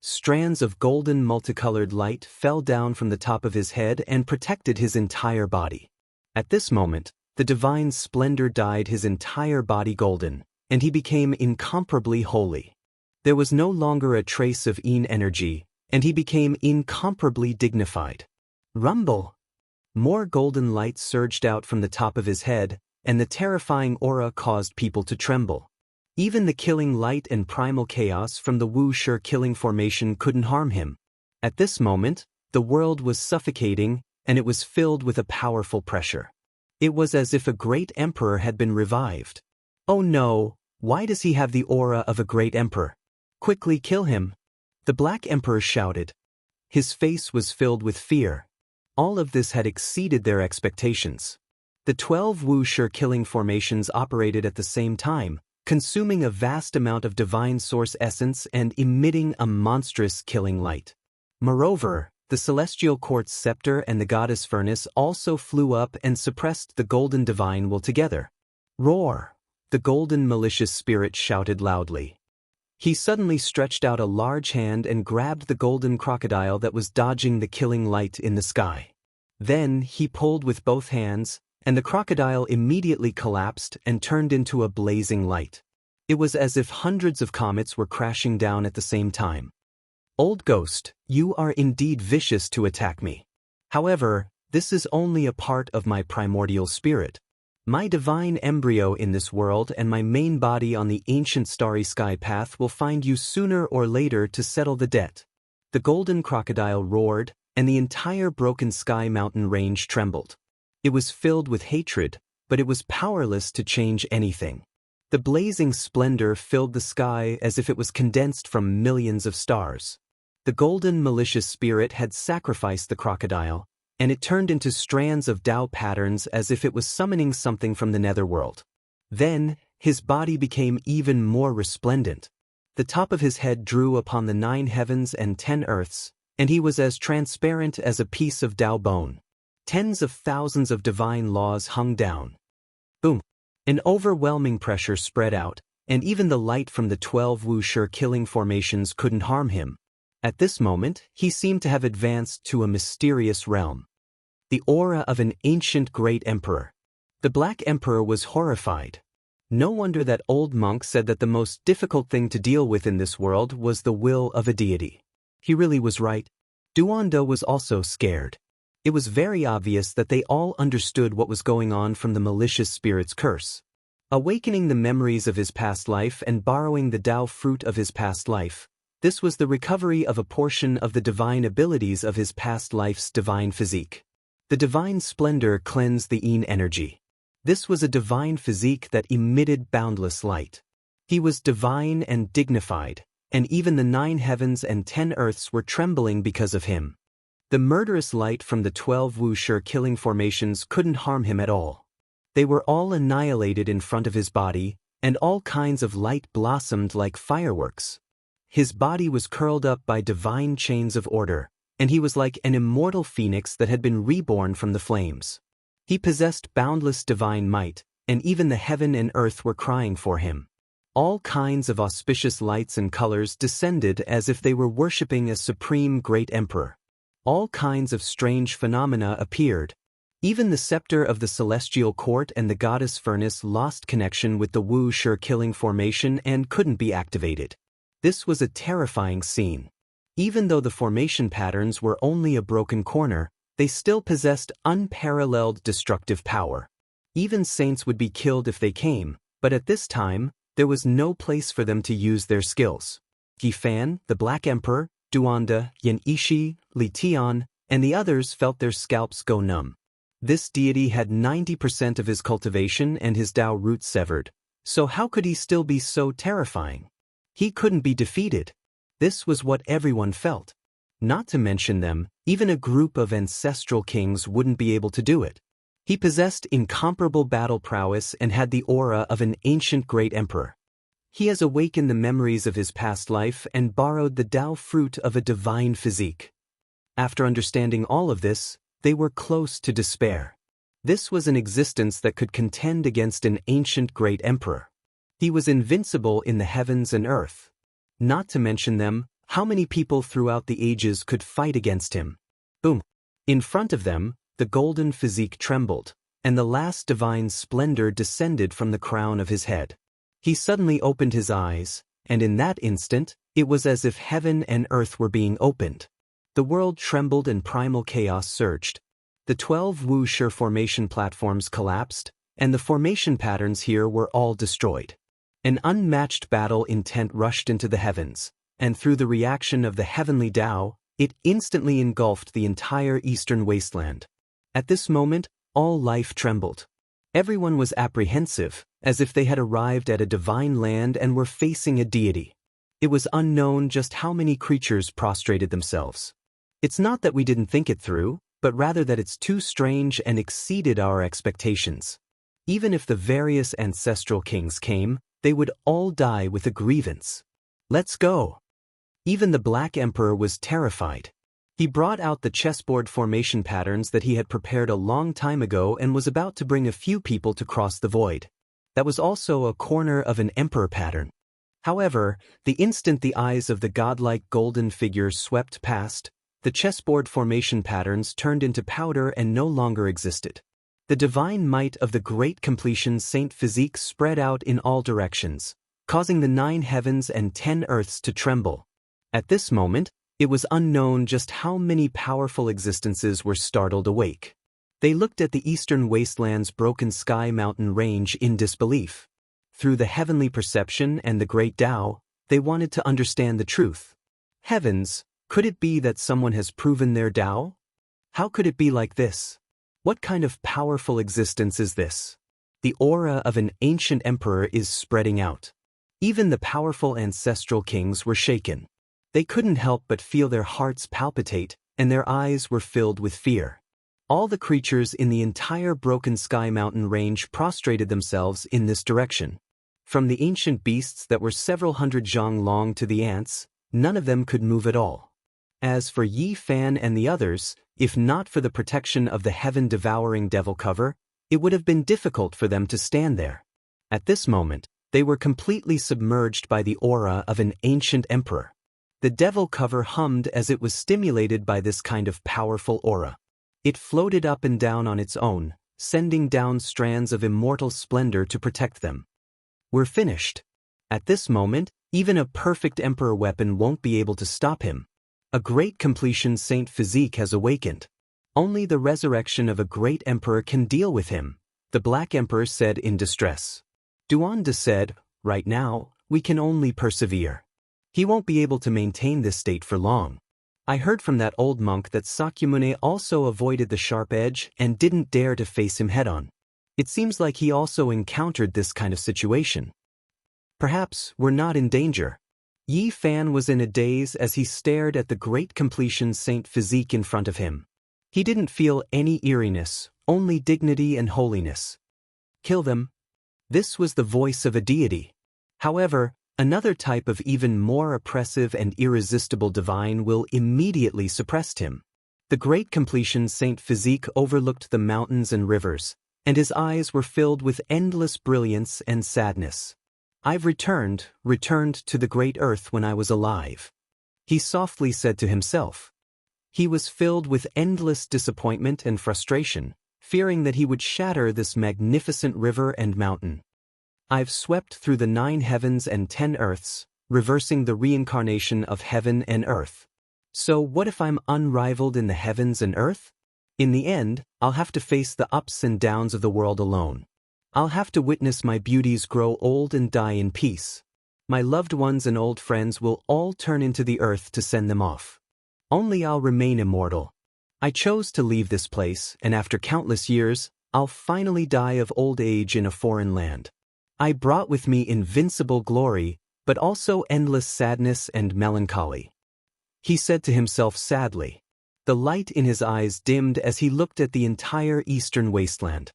Strands of golden multicolored light fell down from the top of his head and protected his entire body. At this moment, the divine splendor dyed his entire body golden, and he became incomparably holy. There was no longer a trace of Yin energy, and he became incomparably dignified. Rumble! More golden light surged out from the top of his head, and the terrifying aura caused people to tremble. Even the killing light and primal chaos from the Wuxia killing formation couldn't harm him. At this moment, the world was suffocating, and it was filled with a powerful pressure. It was as if a great emperor had been revived. Oh no, why does he have the aura of a great emperor? Quickly kill him! The Black Emperor shouted. His face was filled with fear. All of this had exceeded their expectations. The 12 Wuxia killing formations operated at the same time, consuming a vast amount of divine source essence and emitting a monstrous killing light. Moreover, the celestial quartz scepter and the goddess furnace also flew up and suppressed the golden divine will together. Roar! the golden malicious spirit shouted loudly. He suddenly stretched out a large hand and grabbed the golden crocodile that was dodging the killing light in the sky. Then he pulled with both hands, and the crocodile immediately collapsed and turned into a blazing light. It was as if hundreds of comets were crashing down at the same time. Old ghost, you are indeed vicious to attack me. However, this is only a part of my primordial spirit. My divine embryo in this world and my main body on the ancient starry sky path will find you sooner or later to settle the debt. The golden crocodile roared, and the entire broken sky mountain range trembled. It was filled with hatred, but it was powerless to change anything. The blazing splendor filled the sky as if it was condensed from millions of stars. The golden malicious spirit had sacrificed the crocodile, and it turned into strands of Tao patterns as if it was summoning something from the netherworld. Then, his body became even more resplendent. The top of his head drew upon the 9 heavens and 10 earths, and he was as transparent as a piece of Tao bone. Tens of thousands of divine laws hung down. Boom! An overwhelming pressure spread out, and even the light from the 12 Wuxia killing formations couldn't harm him. At this moment, he seemed to have advanced to a mysterious realm. The aura of an ancient great emperor. The Black Emperor was horrified. No wonder that old monk said that the most difficult thing to deal with in this world was the will of a deity. He really was right. Duanda was also scared. It was very obvious that they all understood what was going on from the malicious spirit's curse. Awakening the memories of his past life and borrowing the Tao fruit of his past life, this was the recovery of a portion of the divine abilities of his past life's divine physique. The divine splendor cleansed the Yin energy. This was a divine physique that emitted boundless light. He was divine and dignified, and even the 9 heavens and 10 earths were trembling because of him. The murderous light from the 12 Wuxia killing formations couldn't harm him at all. They were all annihilated in front of his body, and all kinds of light blossomed like fireworks. His body was curled up by divine chains of order, and he was like an immortal phoenix that had been reborn from the flames. He possessed boundless divine might, and even the heaven and earth were crying for him. All kinds of auspicious lights and colors descended as if they were worshipping a supreme great emperor. All kinds of strange phenomena appeared. Even the scepter of the celestial court and the goddess furnace lost connection with the Wuxia killing formation and couldn't be activated. This was a terrifying scene. Even though the formation patterns were only a broken corner, they still possessed unparalleled destructive power. Even saints would be killed if they came, but at this time, there was no place for them to use their skills. Yifan, the Black Emperor, Duanda, Yan Ishi, Li Tian, and the others felt their scalps go numb. This deity had 90% of his cultivation and his Tao roots severed, so how could he still be so terrifying? He couldn't be defeated. This was what everyone felt. Not to mention them, even a group of ancestral kings wouldn't be able to do it. He possessed incomparable battle prowess and had the aura of an ancient great emperor. He has awakened the memories of his past life and borrowed the Tao fruit of a divine physique. After understanding all of this, they were close to despair. This was an existence that could contend against an ancient great emperor. He was invincible in the heavens and earth. Not to mention them, how many people throughout the ages could fight against him? Boom! In front of them, the golden physique trembled, and the last divine splendor descended from the crown of his head. He suddenly opened his eyes, and in that instant, it was as if heaven and earth were being opened. The world trembled and primal chaos surged. The 12 Wuxia formation platforms collapsed, and the formation patterns here were all destroyed. An unmatched battle intent rushed into the heavens, and through the reaction of the heavenly Tao, it instantly engulfed the entire eastern wasteland. At this moment, all life trembled. Everyone was apprehensive, as if they had arrived at a divine land and were facing a deity. It was unknown just how many creatures prostrated themselves. It's not that we didn't think it through, but rather that it's too strange and exceeded our expectations. Even if the various ancestral kings came, they would all die with a grievance. Let's go. Even the Black Emperor was terrified. He brought out the chessboard formation patterns that he had prepared a long time ago and was about to bring a few people to cross the void. That was also a corner of an emperor pattern. However, the instant the eyes of the godlike golden figure swept past, the chessboard formation patterns turned into powder and no longer existed. The divine might of the great completion Saint Physique spread out in all directions, causing the 9 heavens and 10 earths to tremble. At this moment, it was unknown just how many powerful existences were startled awake. They looked at the eastern wasteland's broken sky mountain range in disbelief. Through the heavenly perception and the great Tao, they wanted to understand the truth. Heavens, could it be that someone has proven their Tao? How could it be like this? What kind of powerful existence is this? The aura of an ancient emperor is spreading out. Even the powerful ancestral kings were shaken. They couldn't help but feel their hearts palpitate, and their eyes were filled with fear. All the creatures in the entire broken sky mountain range prostrated themselves in this direction. From the ancient beasts that were several hundred zhang long to the ants, none of them could move at all. As for Yi Fan and the others, if not for the protection of the heaven-devouring devil cover, it would have been difficult for them to stand there. At this moment, they were completely submerged by the aura of an ancient emperor. The devil cover hummed as it was stimulated by this kind of powerful aura. It floated up and down on its own, sending down strands of immortal splendor to protect them. We're finished. At this moment, even a perfect emperor weapon won't be able to stop him. A great completion Saint Physique has awakened. Only the resurrection of a great emperor can deal with him, the Black Emperor said in distress. Duanda said, right now, we can only persevere. He won't be able to maintain this state for long. I heard from that old monk that Sakyamune also avoided the sharp edge and didn't dare to face him head-on. It seems like he also encountered this kind of situation. Perhaps we're not in danger. Yi Fan was in a daze as he stared at the great completion Saint Physique in front of him. He didn't feel any eeriness, only dignity and holiness. Kill them. This was the voice of a deity. However, another type of even more oppressive and irresistible divine will immediately suppress him. The great completion Saint Physique overlooked the mountains and rivers, and his eyes were filled with endless brilliance and sadness. I've returned to the great earth when I was alive, he softly said to himself. He was filled with endless disappointment and frustration, fearing that he would shatter this magnificent river and mountain. I've swept through the 9 heavens and 10 earths, reversing the reincarnation of heaven and earth. So what if I'm unrivaled in the heavens and earth? In the end, I'll have to face the ups and downs of the world alone. I'll have to witness my beauties grow old and die in peace. My loved ones and old friends will all turn into the earth to send them off. Only I'll remain immortal. I chose to leave this place, and after countless years, I'll finally die of old age in a foreign land. I brought with me invincible glory, but also endless sadness and melancholy, he said to himself sadly. The light in his eyes dimmed as he looked at the entire eastern wasteland.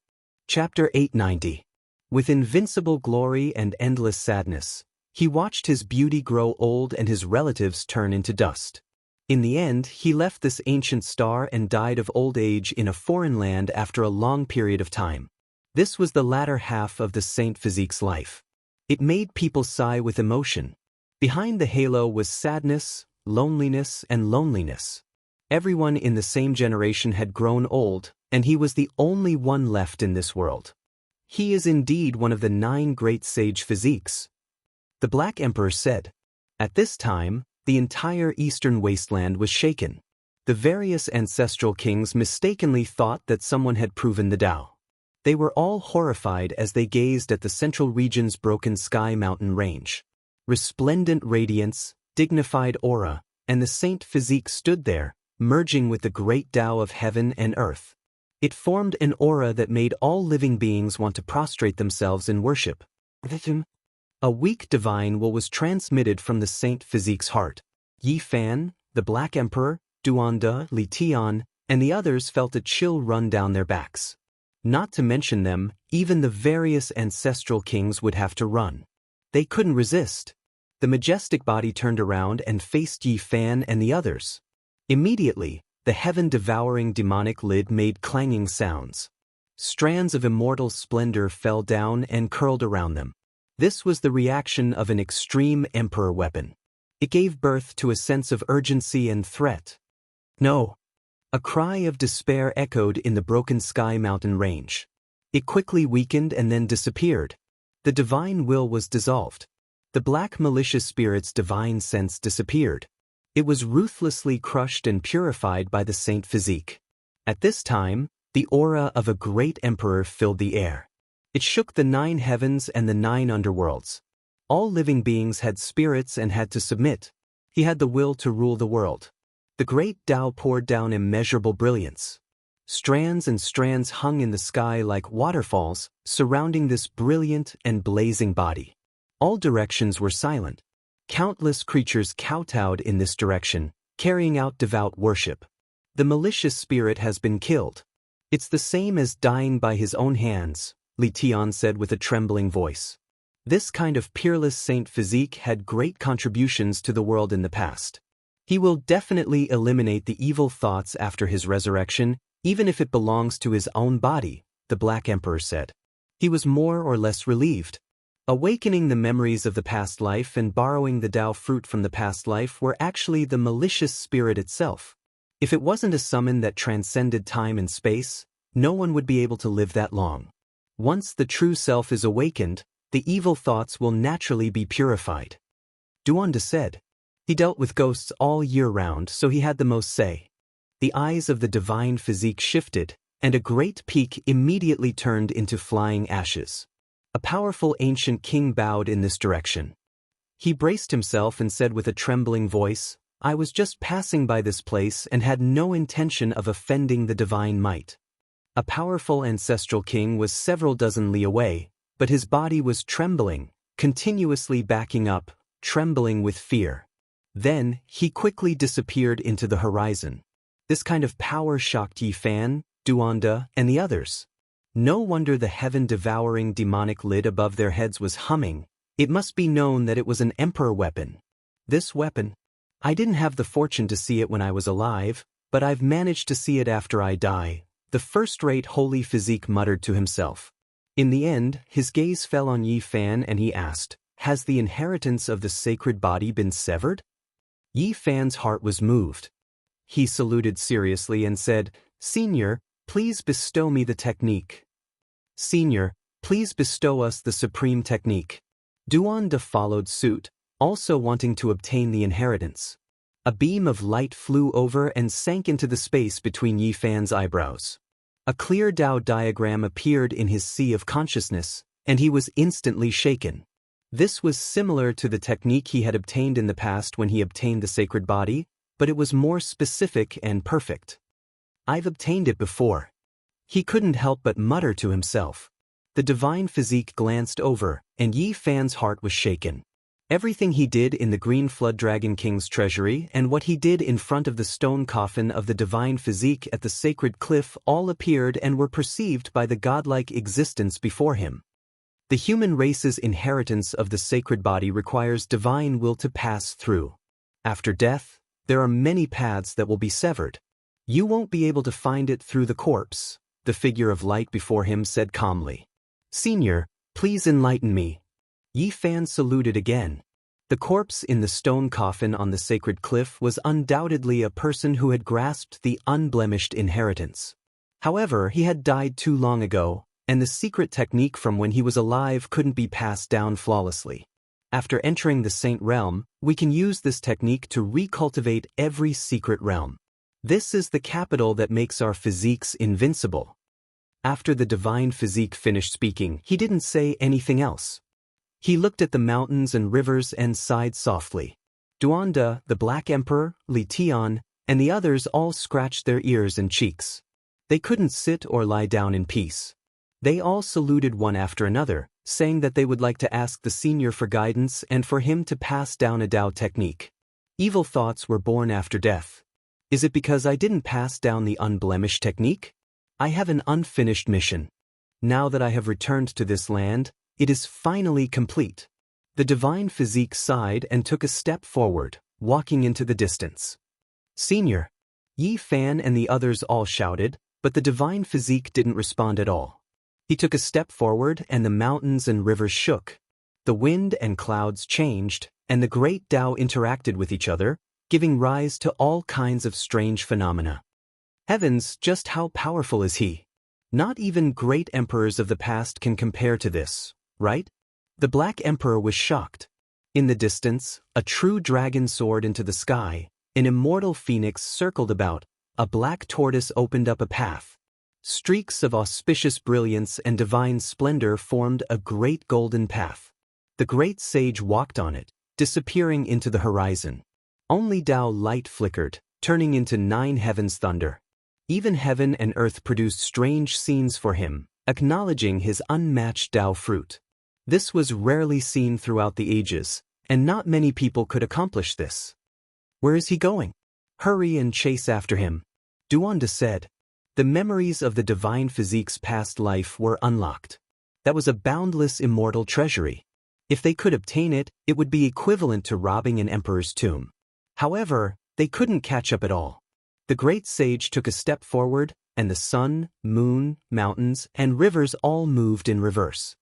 Chapter 890. With invincible glory and endless sadness, he watched his beauty grow old and his relatives turn into dust. In the end, he left this ancient star and died of old age in a foreign land after a long period of time. This was the latter half of the Saint Physique's life. It made people sigh with emotion. Behind the halo was sadness, loneliness, and loneliness. Everyone in the same generation had grown old, and he was the only one left in this world. He is indeed one of the 9 great sage physiques, the Black Emperor said. At this time, the entire eastern wasteland was shaken. The various ancestral kings mistakenly thought that someone had proven the Tao. They were all horrified as they gazed at the central region's broken sky mountain range. Resplendent radiance, dignified aura, and the Saint Physique stood there, merging with the great Tao of heaven and earth. It formed an aura that made all living beings want to prostrate themselves in worship. A weak divine will was transmitted from the Saint Physique's heart. Yi Fan, the Black Emperor, Duanda, Li Tian, and the others felt a chill run down their backs. Not to mention them, even the various ancestral kings would have to run. They couldn't resist. The majestic body turned around and faced Yi Fan and the others. Immediately, the heaven-devouring demonic lid made clanging sounds. Strands of immortal splendor fell down and curled around them. This was the reaction of an extreme emperor weapon. It gave birth to a sense of urgency and threat. No! A cry of despair echoed in the broken sky mountain range. It quickly weakened and then disappeared. The divine will was dissolved. The black malicious spirit's divine sense disappeared. It was ruthlessly crushed and purified by the saint physique. At this time, the aura of a great emperor filled the air. It shook the 9 heavens and the 9 underworlds. All living beings had spirits and had to submit. He had the will to rule the world. The great Tao poured down immeasurable brilliance. Strands and strands hung in the sky like waterfalls, surrounding this brilliant and blazing body. All directions were silent. Countless creatures kowtowed in this direction, carrying out devout worship. The malicious spirit has been killed. It's the same as dying by his own hands, Li Tian said with a trembling voice. This kind of peerless saint physique had great contributions to the world in the past. He will definitely eliminate the evil thoughts after his resurrection, even if it belongs to his own body, the Black Emperor said. He was more or less relieved. Awakening the memories of the past life and borrowing the Tao fruit from the past life were actually the malicious spirit itself. If it wasn't a summon that transcended time and space, no one would be able to live that long. Once the true self is awakened, the evil thoughts will naturally be purified. Duanda said. He dealt with ghosts all year round, so he had the most say. The eyes of the divine physique shifted, and a great peak immediately turned into flying ashes. A powerful ancient king bowed in this direction. He braced himself and said with a trembling voice, I was just passing by this place and had no intention of offending the divine might. A powerful ancestral king was several dozen li away, but his body was trembling, continuously backing up, trembling with fear. Then, he quickly disappeared into the horizon. This kind of power shocked Yi Fan, Duanda, and the others. No wonder the heaven-devouring demonic lid above their heads was humming. It must be known that it was an emperor weapon. This weapon? I didn't have the fortune to see it when I was alive, but I've managed to see it after I die, the first-rate holy physique muttered to himself. In the end, his gaze fell on Yi Fan and he asked, Has the inheritance of the sacred body been severed? Yi Fan's heart was moved. He saluted seriously and said, Senior, please bestow me the technique. Senior, please bestow us the supreme technique. Duanda followed suit, also wanting to obtain the inheritance. A beam of light flew over and sank into the space between Yi Fan's eyebrows. A clear Tao diagram appeared in his sea of consciousness, and he was instantly shaken. This was similar to the technique he had obtained in the past when he obtained the sacred body, but it was more specific and perfect. I've obtained it before. He couldn't help but mutter to himself. The divine physique glanced over, and Yi Fan's heart was shaken. Everything he did in the Green Flood Dragon King's treasury and what he did in front of the stone coffin of the divine physique at the sacred cliff all appeared and were perceived by the godlike existence before him. The human race's inheritance of the sacred body requires divine will to pass through. After death, there are many paths that will be severed. You won't be able to find it through the corpse, the figure of light before him said calmly. Senior, please enlighten me. Yi Fan saluted again. The corpse in the stone coffin on the sacred cliff was undoubtedly a person who had grasped the unblemished inheritance. However, he had died too long ago, and the secret technique from when he was alive couldn't be passed down flawlessly. After entering the Saint Realm, we can use this technique to recultivate every secret realm. This is the capital that makes our physiques invincible. After the divine physique finished speaking, he didn't say anything else. He looked at the mountains and rivers and sighed softly. Duanda, the Black Emperor, Li Tian, and the others all scratched their ears and cheeks. They couldn't sit or lie down in peace. They all saluted one after another, saying that they would like to ask the senior for guidance and for him to pass down a Tao technique. Evil thoughts were born after death. Is it because I didn't pass down the unblemished technique? I have an unfinished mission. Now that I have returned to this land, it is finally complete. The divine physique sighed and took a step forward, walking into the distance. Senior! Yi Fan and the others all shouted, But the divine physique didn't respond at all. He took a step forward and the mountains and rivers shook. The wind and clouds changed, and the great Tao interacted with each other, giving rise to all kinds of strange phenomena. Heavens, just how powerful is he? Not even great emperors of the past can compare to this, right? The Black Emperor was shocked. In the distance, a true dragon soared into the sky, an immortal phoenix circled about, a black tortoise opened up a path. Streaks of auspicious brilliance and divine splendor formed a great golden path. The great sage walked on it, disappearing into the horizon. Only Tao light flickered, turning into 9 heavens thunder. Even heaven and earth produced strange scenes for him, acknowledging his unmatched Tao fruit. This was rarely seen throughout the ages, and not many people could accomplish this. Where is he going? Hurry and chase after him. Duanda said. The memories of the divine physique's past life were unlocked. That was a boundless immortal treasury. If they could obtain it, it would be equivalent to robbing an emperor's tomb. However, they couldn't catch up at all. The great sage took a step forward, and the sun, moon, mountains, and rivers all moved in reverse.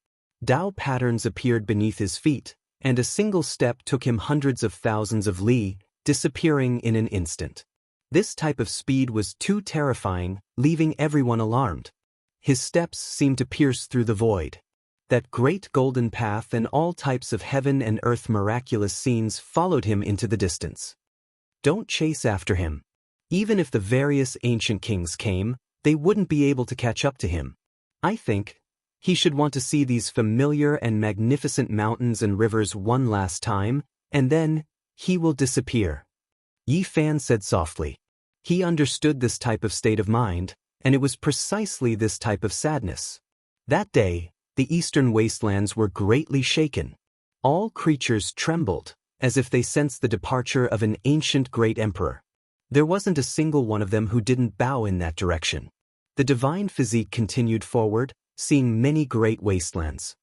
Tao patterns appeared beneath his feet, and a single step took him hundreds of thousands of li, disappearing in an instant. This type of speed was too terrifying, leaving everyone alarmed. His steps seemed to pierce through the void. That great golden path and all types of heaven and earth miraculous scenes followed him into the distance. Don't chase after him. Even if the various ancient kings came, they wouldn't be able to catch up to him. I think he should want to see these familiar and magnificent mountains and rivers one last time, and then he will disappear. Yi Fan said softly. He understood this type of state of mind, and it was precisely this type of sadness. That day, the eastern wastelands were greatly shaken. All creatures trembled, as if they sensed the departure of an ancient great emperor. There wasn't a single one of them who didn't bow in that direction. The divine physique continued forward, seeing many great wastelands.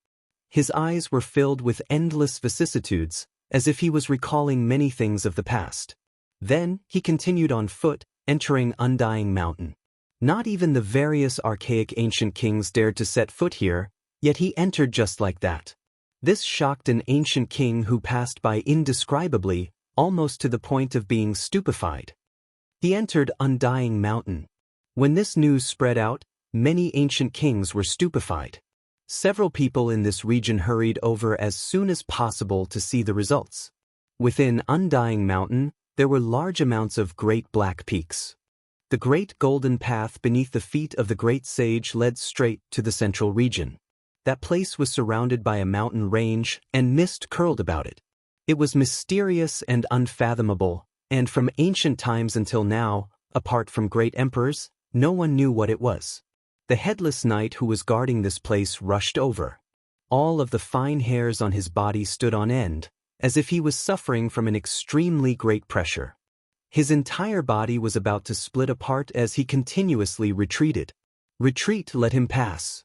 His eyes were filled with endless vicissitudes, as if he was recalling many things of the past. Then, he continued on foot, entering Undying Mountain. Not even the various archaic ancient kings dared to set foot here, yet he entered just like that. This shocked an ancient king who passed by indescribably, almost to the point of being stupefied. He entered Undying Mountain. When this news spread out, many ancient kings were stupefied. Several people in this region hurried over as soon as possible to see the results. Within Undying Mountain, there were large amounts of great black peaks. The great golden path beneath the feet of the great sage led straight to the central region. That place was surrounded by a mountain range, and mist curled about it. It was mysterious and unfathomable, and from ancient times until now, apart from great emperors, no one knew what it was. The headless knight who was guarding this place rushed over. All of the fine hairs on his body stood on end, as if he was suffering from an extremely great pressure. His entire body was about to split apart as he continuously retreated. Retreat let him pass.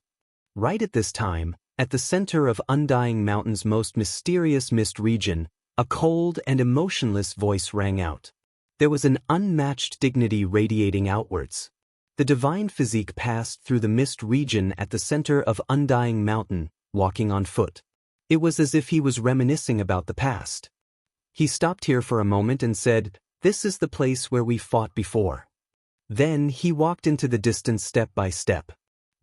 Right at this time, at the center of Undying Mountain's most mysterious mist region, a cold and emotionless voice rang out. There was an unmatched dignity radiating outwards. The divine physique passed through the mist region at the center of Undying Mountain, walking on foot. It was as if he was reminiscing about the past. He stopped here for a moment and said, "This is the place where we fought before." Then he walked into the distance step by step.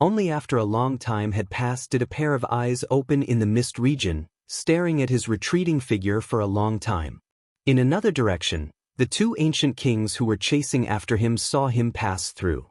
Only after a long time had passed did a pair of eyes open in the mist region, staring at his retreating figure for a long time. In another direction, the 2 ancient kings who were chasing after him saw him pass through.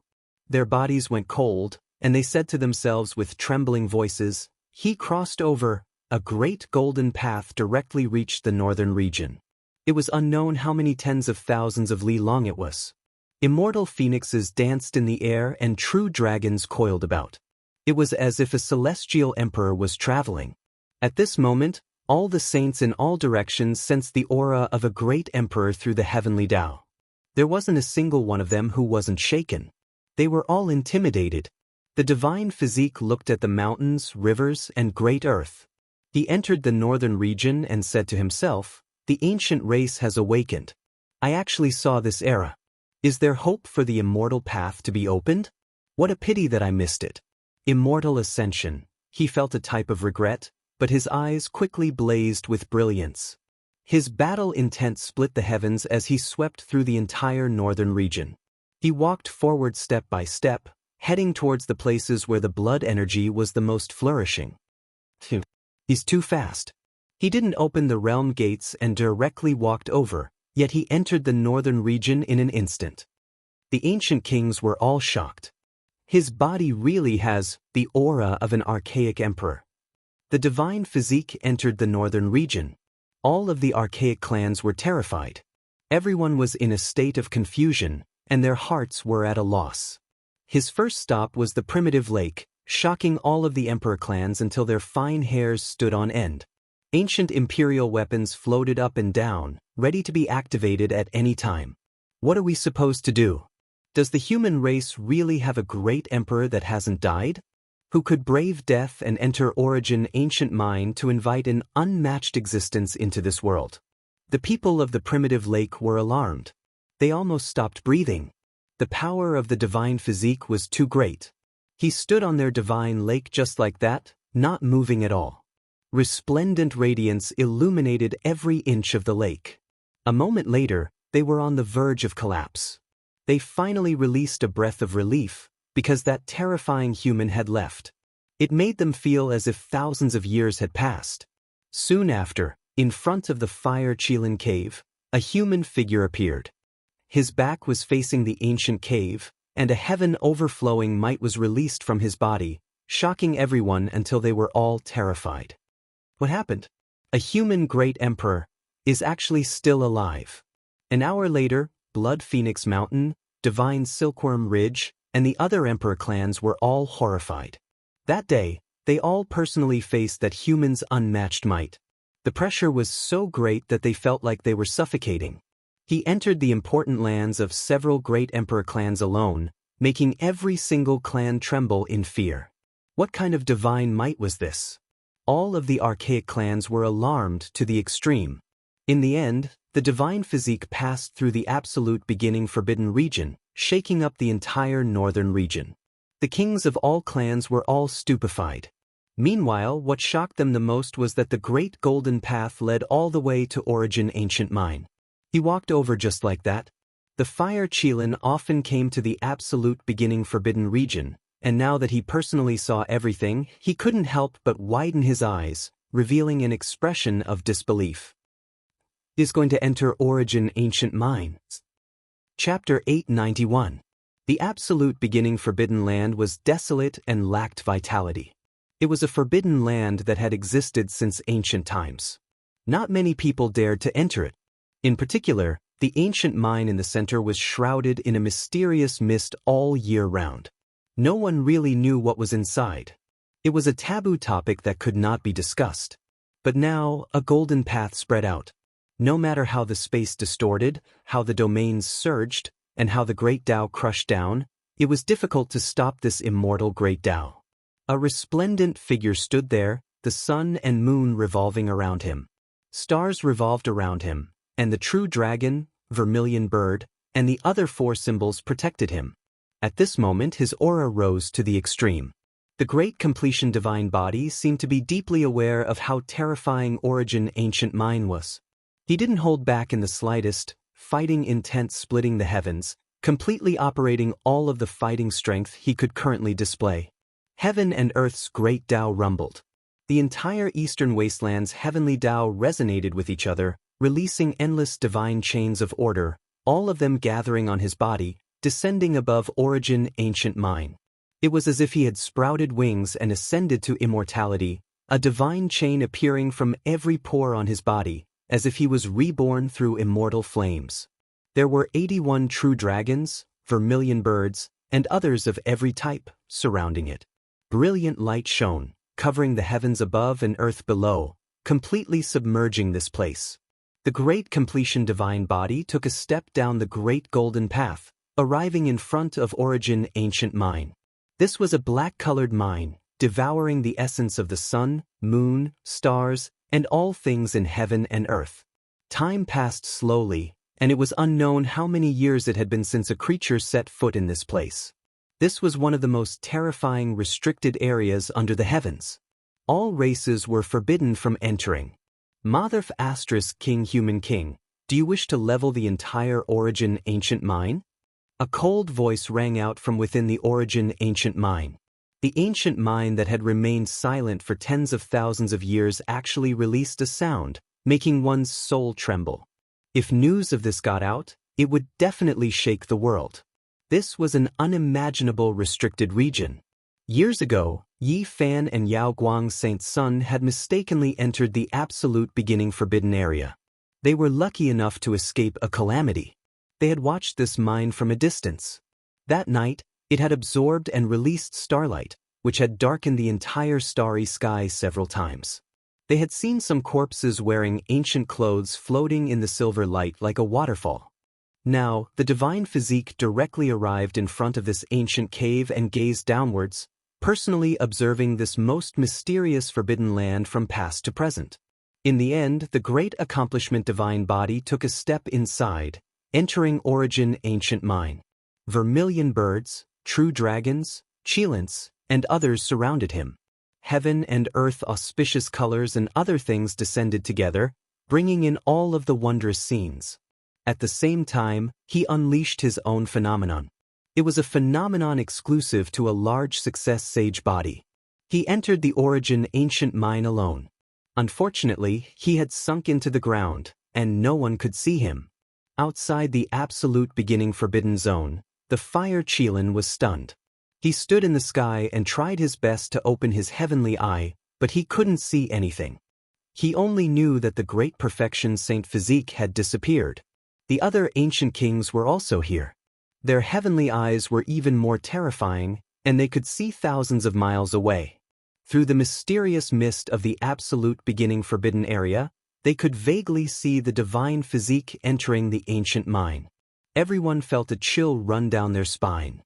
Their bodies went cold, and they said to themselves with trembling voices, "He crossed over." A great golden path directly reached the northern region. It was unknown how many tens of thousands of li long it was. Immortal phoenixes danced in the air and true dragons coiled about. It was as if a celestial emperor was traveling. At this moment, all the saints in all directions sensed the aura of a great emperor through the heavenly Tao. There wasn't a single one of them who wasn't shaken. They were all intimidated. The divine physique looked at the mountains, rivers, and great earth. He entered the northern region and said to himself, "The ancient race has awakened. I actually saw this era. Is there hope for the immortal path to be opened?" What a pity that I missed it. Immortal ascension. He felt a type of regret, but his eyes quickly blazed with brilliance. His battle intent split the heavens as he swept through the entire northern region. He walked forward step by step, heading towards the places where the blood energy was the most flourishing. He's too fast. He didn't open the realm gates and directly walked over, yet he entered the northern region in an instant. The ancient kings were all shocked. His body really has the aura of an archaic emperor. The divine physique entered the northern region. All of the archaic clans were terrified. Everyone was in a state of confusion, and their hearts were at a loss. His first stop was the primitive lake, shocking all of the emperor clans until their fine hairs stood on end. Ancient imperial weapons floated up and down, ready to be activated at any time. What are we supposed to do? Does the human race really have a great emperor that hasn't died? Who could brave death and enter Origin ancient mind to invite an unmatched existence into this world? The people of the primitive lake were alarmed. They almost stopped breathing. The power of the divine physique was too great. He stood on their divine lake just like that, not moving at all. Resplendent radiance illuminated every inch of the lake. A moment later, they were on the verge of collapse. They finally released a breath of relief, because that terrifying human had left. It made them feel as if thousands of years had passed. Soon after, in front of the Fire Qilin cave, a human figure appeared. His back was facing the ancient cave, and a heaven overflowing might was released from his body, shocking everyone until they were all terrified. What happened? A human great emperor is actually still alive. An hour later, Blood Phoenix Mountain, Divine Silkworm Ridge, and the other emperor clans were all horrified. That day, they all personally faced that human's unmatched might. The pressure was so great that they felt like they were suffocating. He entered the important lands of several great emperor clans alone, making every single clan tremble in fear. What kind of divine might was this? All of the archaic clans were alarmed to the extreme. In the end, the divine physique passed through the absolute beginning forbidden region, shaking up the entire northern region. The kings of all clans were all stupefied. Meanwhile, what shocked them the most was that the great golden path led all the way to Origin ancient mine. He walked over just like that. The Fire Qilin often came to the absolute beginning forbidden region, and now that he personally saw everything, he couldn't help but widen his eyes, revealing an expression of disbelief. Is going to enter Origin ancient mines. Chapter 891. The absolute beginning forbidden land was desolate and lacked vitality. It was a forbidden land that had existed since ancient times. Not many people dared to enter it. In particular, the ancient mine in the center was shrouded in a mysterious mist all year round. No one really knew what was inside. It was a taboo topic that could not be discussed. But now, a golden path spread out. No matter how the space distorted, how the domains surged, and how the great Tao crushed down, it was difficult to stop this immortal great Tao. A resplendent figure stood there, the sun and moon revolving around him. Stars revolved around him, and the true dragon, vermilion bird, and the other four symbols protected him. At this moment his aura rose to the extreme. The great completion divine body seemed to be deeply aware of how terrifying Origin ancient mine was. He didn't hold back in the slightest, fighting intent splitting the heavens, completely operating all of the fighting strength he could currently display. Heaven and earth's great Tao rumbled. The entire eastern wasteland's heavenly Tao resonated with each other, releasing endless divine chains of order, all of them gathering on his body, descending above Origin ancient mine. It was as if he had sprouted wings and ascended to immortality, a divine chain appearing from every pore on his body, as if he was reborn through immortal flames. There were 81 true dragons, vermilion birds, and others of every type, surrounding it. Brilliant light shone, covering the heavens above and earth below, completely submerging this place. The great completion divine body took a step down the great golden path, arriving in front of Origin ancient mine. This was a black-colored mine, devouring the essence of the sun, moon, stars, and all things in heaven and earth. Time passed slowly, and it was unknown how many years it had been since a creature set foot in this place. This was one of the most terrifying restricted areas under the heavens. All races were forbidden from entering. Motherf * King Human King, do you wish to level the entire Origin Ancient Mine? A cold voice rang out from within the Origin Ancient Mine. The ancient mine that had remained silent for tens of thousands of years actually released a sound, making one's soul tremble. If news of this got out, it would definitely shake the world. This was an unimaginable restricted region. Years ago, Yi Fan and Yao Guang Saint's son had mistakenly entered the absolute beginning forbidden area. They were lucky enough to escape a calamity. They had watched this mine from a distance. That night, it had absorbed and released starlight, which had darkened the entire starry sky several times. They had seen some corpses wearing ancient clothes floating in the silver light like a waterfall. Now, the divine physique directly arrived in front of this ancient cave and gazed downwards, personally observing this most mysterious forbidden land from past to present. In the end, the great accomplishment divine body took a step inside, entering Origin Ancient Mine. Vermilion birds, true dragons, Chilants, and others surrounded him. Heaven and earth auspicious colors and other things descended together, bringing in all of the wondrous scenes. At the same time, he unleashed his own phenomenon. It was a phenomenon exclusive to a large success sage body. He entered the Origin Ancient Mine alone. Unfortunately, he had sunk into the ground, and no one could see him. Outside the absolute beginning forbidden zone, the fire Qilin was stunned. He stood in the sky and tried his best to open his heavenly eye, but he couldn't see anything. He only knew that the great perfection Saint Physique had disappeared. The other ancient kings were also here. Their heavenly eyes were even more terrifying, and they could see thousands of miles away. Through the mysterious mist of the absolute beginning forbidden area, they could vaguely see the divine physique entering the ancient mine. Everyone felt a chill run down their spine.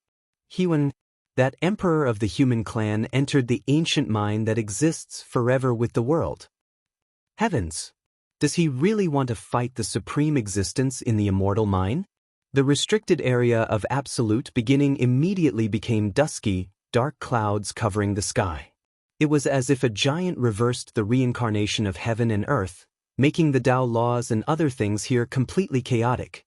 Huan, that emperor of the human clan, entered the ancient mine that exists forever with the world. Heavens! Does he really want to fight the supreme existence in the immortal mine? The restricted area of absolute beginning immediately became dusky, dark clouds covering the sky. It was as if a giant reversed the reincarnation of heaven and earth, making the Tao laws and other things here completely chaotic.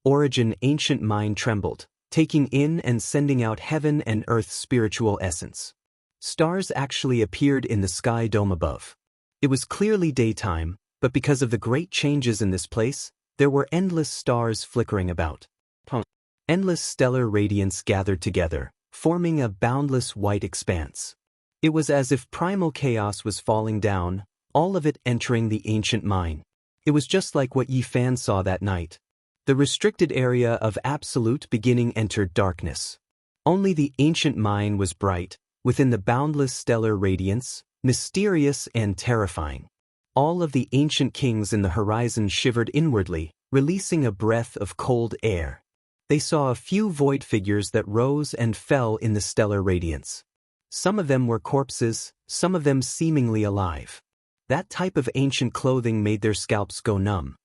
Origin Ancient Mine trembled, taking in and sending out heaven and earth's spiritual essence. Stars actually appeared in the sky dome above. It was clearly daytime, but because of the great changes in this place, there were endless stars flickering about. Endless stellar radiance gathered together, forming a boundless white expanse. It was as if primal chaos was falling down, all of it entering the ancient mine. It was just like what Yi Fan saw that night. The restricted area of absolute beginning entered darkness. Only the ancient mine was bright, within the boundless stellar radiance, mysterious and terrifying. All of the ancient kings in the horizon shivered inwardly, releasing a breath of cold air. They saw a few void figures that rose and fell in the stellar radiance. Some of them were corpses, some of them seemingly alive. That type of ancient clothing made their scalps go numb.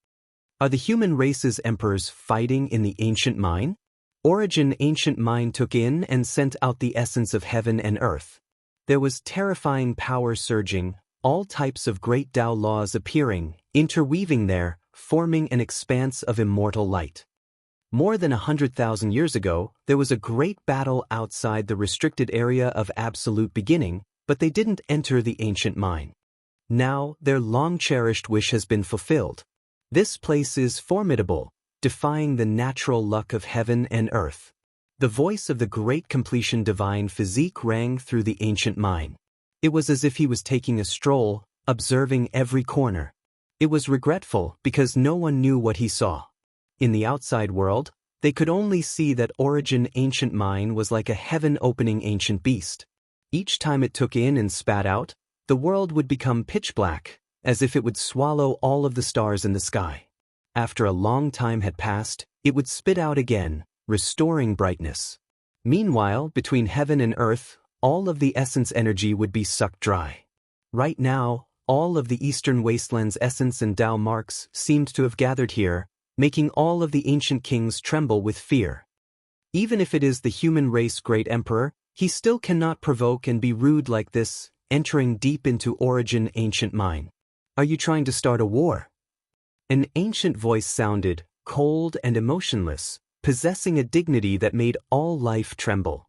Are the human race's emperors fighting in the ancient mine? Origin Ancient Mine took in and sent out the essence of heaven and earth. There was terrifying power surging, all types of great Tao laws appearing, interweaving there, forming an expanse of immortal light. More than 100,000 years ago, there was a great battle outside the restricted area of absolute beginning, but they didn't enter the ancient mine. Now, their long-cherished wish has been fulfilled. This place is formidable, defying the natural luck of heaven and earth. The voice of the great completion divine physique rang through the ancient mine. It was as if he was taking a stroll, observing every corner. It was regretful because no one knew what he saw. In the outside world, they could only see that Origin Ancient Mine was like a heaven-opening ancient beast. Each time it took in and spat out, the world would become pitch black, as if it would swallow all of the stars in the sky. After a long time had passed, it would spit out again, restoring brightness. Meanwhile, between heaven and earth, all of the essence energy would be sucked dry. Right now, all of the eastern wasteland's essence and Tao marks seemed to have gathered here, making all of the ancient kings tremble with fear. Even if it is the human race great emperor, he still cannot provoke and be rude like this, entering deep into origin ancient mine. Are you trying to start a war? An ancient voice sounded, cold and emotionless, possessing a dignity that made all life tremble.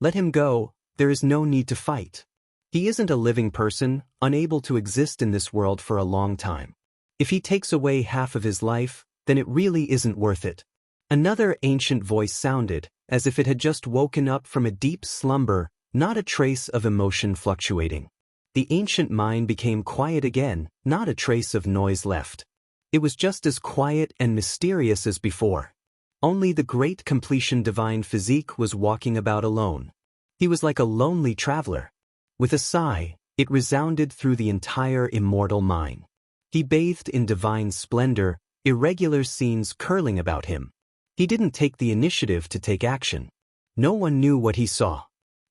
Let him go, there is no need to fight. He isn't a living person, unable to exist in this world for a long time. If he takes away half of his life, then it really isn't worth it. Another ancient voice sounded, as if it had just woken up from a deep slumber, not a trace of emotion fluctuating. The ancient mind became quiet again, not a trace of noise left. It was just as quiet and mysterious as before. Only the great completion divine physique was walking about alone. He was like a lonely traveler. With a sigh, it resounded through the entire immortal mine. He bathed in divine splendor, irregular scenes curling about him. He didn't take the initiative to take action. No one knew what he saw.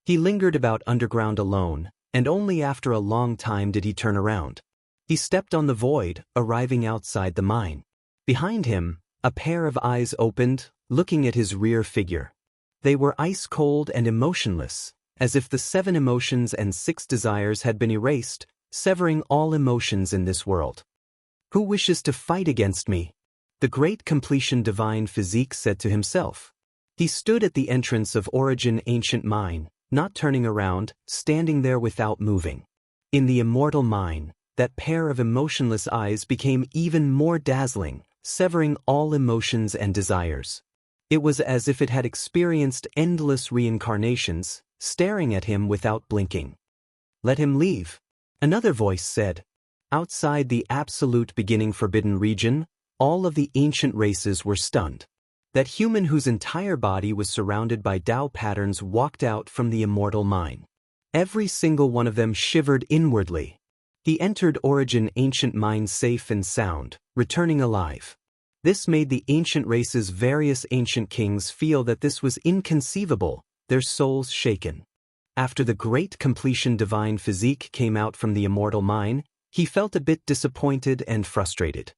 He lingered about underground alone, and only after a long time did he turn around. He stepped on the void, arriving outside the mine. Behind him, a pair of eyes opened, looking at his rear figure. They were ice-cold and emotionless, as if the 7 emotions and 6 desires had been erased, severing all emotions in this world. Who wishes to fight against me? The great completion divine physique said to himself. He stood at the entrance of origin ancient mine, not turning around, standing there without moving. In the immortal mine, that pair of emotionless eyes became even more dazzling, severing all emotions and desires. It was as if it had experienced endless reincarnations, staring at him without blinking. Let him leave. Another voice said. Outside the absolute beginning forbidden region, all of the ancient races were stunned. That human whose entire body was surrounded by Tao patterns walked out from the immortal mine. Every single one of them shivered inwardly. He entered origin ancient mine safe and sound, returning alive. This made the ancient race's various ancient kings feel that this was inconceivable, their souls shaken. After the great completion divine physique came out from the immortal mine, he felt a bit disappointed and frustrated.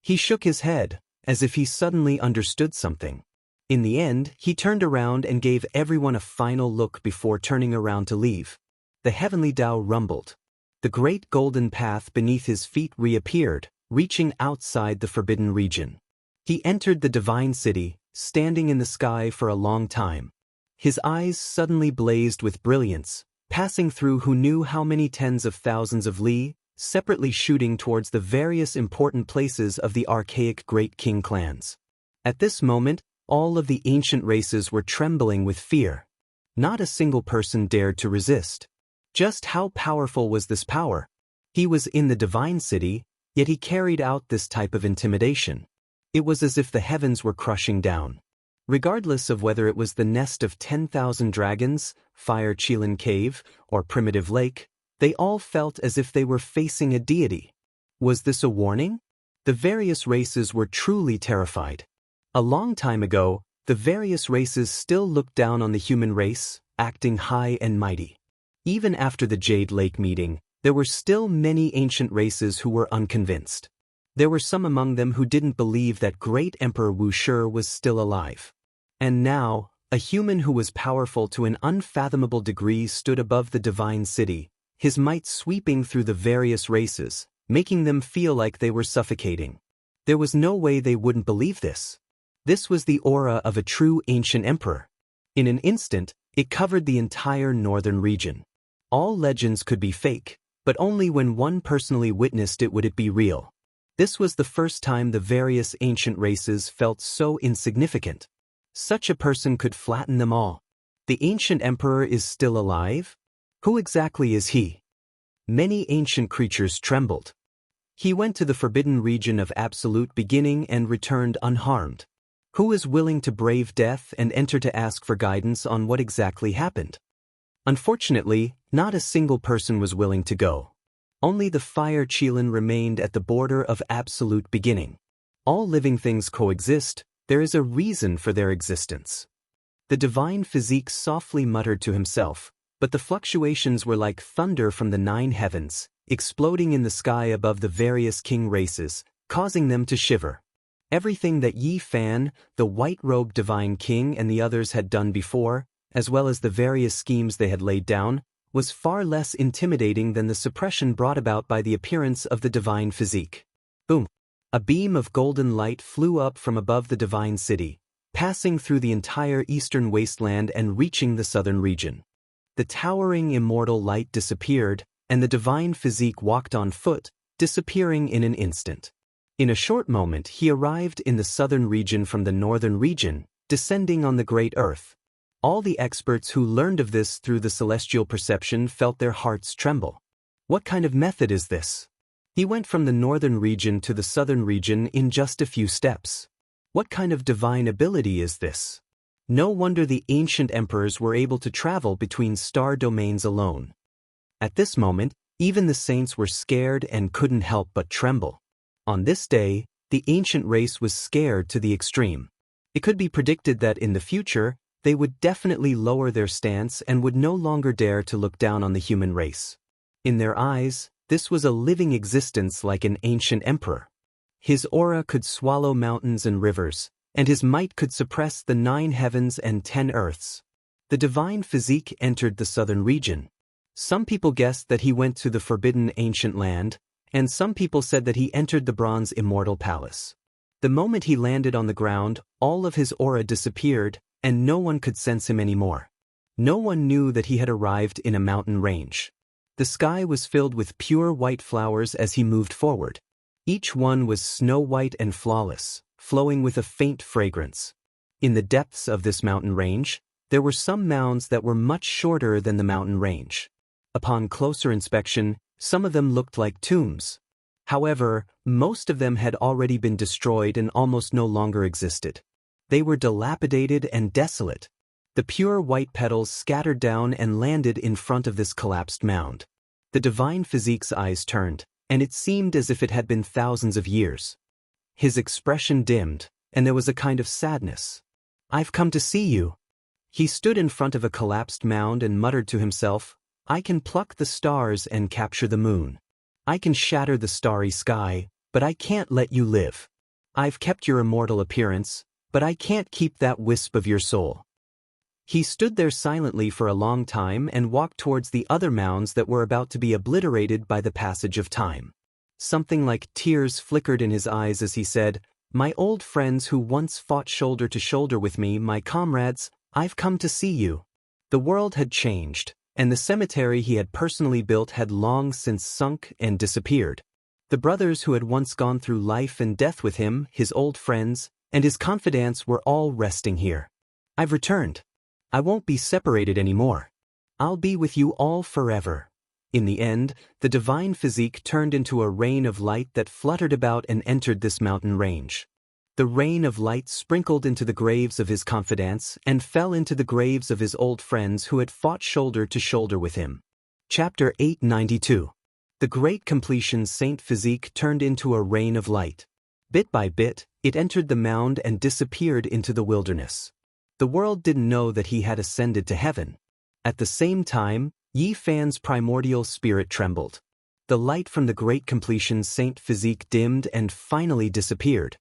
He shook his head, as if he suddenly understood something. In the end, he turned around and gave everyone a final look before turning around to leave. The heavenly Tao rumbled. The great golden path beneath his feet reappeared, reaching outside the forbidden region. He entered the divine city, standing in the sky for a long time. His eyes suddenly blazed with brilliance, passing through who knew how many tens of thousands of li, separately shooting towards the various important places of the archaic great king clans. At this moment, all of the ancient races were trembling with fear. Not a single person dared to resist. Just how powerful was this power? He was in the divine city, yet he carried out this type of intimidation. It was as if the heavens were crushing down. Regardless of whether it was the nest of 10,000 dragons, Fire Qilin Cave, or Primitive Lake, they all felt as if they were facing a deity. Was this a warning? The various races were truly terrified. A long time ago, the various races still looked down on the human race, acting high and mighty. Even after the Jade Lake meeting, there were still many ancient races who were unconvinced. There were some among them who didn't believe that great Emperor Wuxia was still alive. And now, a human who was powerful to an unfathomable degree stood above the divine city, his might sweeping through the various races, making them feel like they were suffocating. There was no way they wouldn't believe this. This was the aura of a true ancient emperor. In an instant, it covered the entire northern region. All legends could be fake, but only when one personally witnessed it would it be real. This was the first time the various ancient races felt so insignificant. Such a person could flatten them all. The ancient emperor is still alive? Who exactly is he? Many ancient creatures trembled. He went to the forbidden region of absolute beginning and returned unharmed. Who is willing to brave death and enter to ask for guidance on what exactly happened? Unfortunately, not a single person was willing to go. Only the Fire Qilin remained at the border of absolute beginning. All living things coexist, there is a reason for their existence. The divine physique softly muttered to himself, but the fluctuations were like thunder from the 9 heavens, exploding in the sky above the various king races, causing them to shiver. Everything that Yi Fan, the white-robed divine king and the others had done before, as well as the various schemes they had laid down, was far less intimidating than the suppression brought about by the appearance of the divine physique. Boom! A beam of golden light flew up from above the divine city, passing through the entire eastern wasteland and reaching the southern region. The towering immortal light disappeared, and the divine physique walked on foot, disappearing in an instant. In a short moment he arrived in the southern region from the northern region, descending on the great earth. All the experts who learned of this through the celestial perception felt their hearts tremble. What kind of method is this? He went from the northern region to the southern region in just a few steps. What kind of divine ability is this? No wonder the ancient emperors were able to travel between star domains alone. At this moment, even the saints were scared and couldn't help but tremble. On this day, the ancient race was scared to the extreme. It could be predicted that in the future, they would definitely lower their stance and would no longer dare to look down on the human race. In their eyes, this was a living existence like an ancient emperor. His aura could swallow mountains and rivers, and his might could suppress the 9 heavens and 10 earths. The divine physique entered the southern region. Some people guessed that he went to the forbidden ancient land, and some people said that he entered the bronze immortal palace. The moment he landed on the ground, all of his aura disappeared, and no one could sense him anymore. No one knew that he had arrived in a mountain range. The sky was filled with pure white flowers as he moved forward. Each one was snow-white and flawless, flowing with a faint fragrance. In the depths of this mountain range, there were some mounds that were much shorter than the mountain range. Upon closer inspection, some of them looked like tombs. However, most of them had already been destroyed and almost no longer existed. They were dilapidated and desolate. The pure white petals scattered down and landed in front of this collapsed mound. The divine physique's eyes turned, and it seemed as if it had been thousands of years. His expression dimmed, and there was a kind of sadness. "I've come to see you." He stood in front of a collapsed mound and muttered to himself, "I can pluck the stars and capture the moon. I can shatter the starry sky, but I can't let you live. I've kept your immortal appearance, but I can't keep that wisp of your soul." He stood there silently for a long time and walked towards the other mounds that were about to be obliterated by the passage of time. Something like tears flickered in his eyes as he said, "My old friends who once fought shoulder to shoulder with me, my comrades, I've come to see you." The world had changed, and the cemetery he had personally built had long since sunk and disappeared. The brothers who had once gone through life and death with him, his old friends, and his confidants were all resting here. "I've returned. I won't be separated anymore. I'll be with you all forever." In the end, the divine physique turned into a rain of light that fluttered about and entered this mountain range. The rain of light sprinkled into the graves of his confidants and fell into the graves of his old friends who had fought shoulder to shoulder with him. Chapter 892. The Great Completion Saint Physique turned into a rain of light. Bit by bit, it entered the mound and disappeared into the wilderness. The world didn't know that he had ascended to heaven. At the same time, Yi Fan's primordial spirit trembled. The light from the Great Completion Saint Physique dimmed and finally disappeared.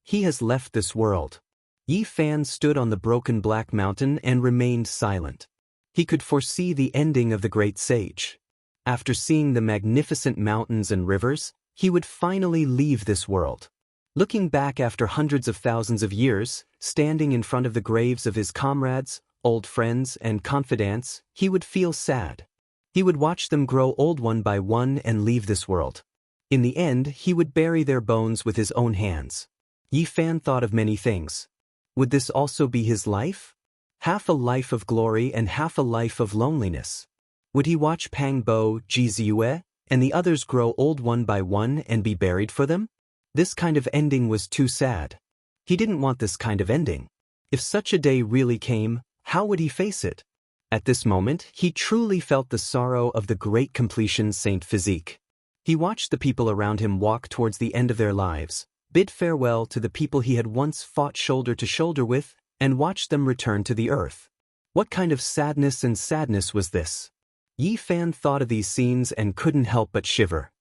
He has left this world. Yi Fan stood on the broken black mountain and remained silent. He could foresee the ending of the great sage. After seeing the magnificent mountains and rivers, he would finally leave this world. Looking back after hundreds of thousands of years, standing in front of the graves of his comrades, old friends, and confidants, he would feel sad. He would watch them grow old one by one and leave this world. In the end, he would bury their bones with his own hands. Yi Fan thought of many things. Would this also be his life? Half a life of glory and half a life of loneliness. Would he watch Pang Bo, Ji Ziyue, and the others grow old one by one and be buried for them? This kind of ending was too sad. He didn't want this kind of ending. If such a day really came, how would he face it? At this moment, he truly felt the sorrow of the Great Completion Saint Physique. He watched the people around him walk towards the end of their lives, bid farewell to the people he had once fought shoulder to shoulder with, and watched them return to the earth. What kind of sadness was this? Yi Fan thought of these scenes and couldn't help but shiver.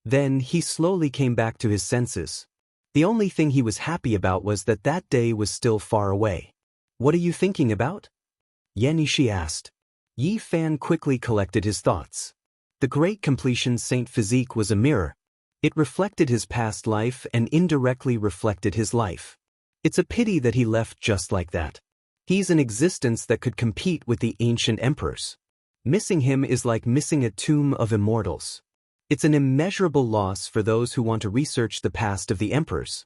Then he slowly came back to his senses. The only thing he was happy about was that that day was still far away. "What are you thinking about?" Yan Yishi asked. Yi Fan quickly collected his thoughts. The great completion Saint Physique was a mirror. It reflected his past life and indirectly reflected his life. It's a pity that he left just like that. He's an existence that could compete with the ancient emperors. Missing him is like missing a tomb of immortals. It's an immeasurable loss for those who want to research the past of the emperors.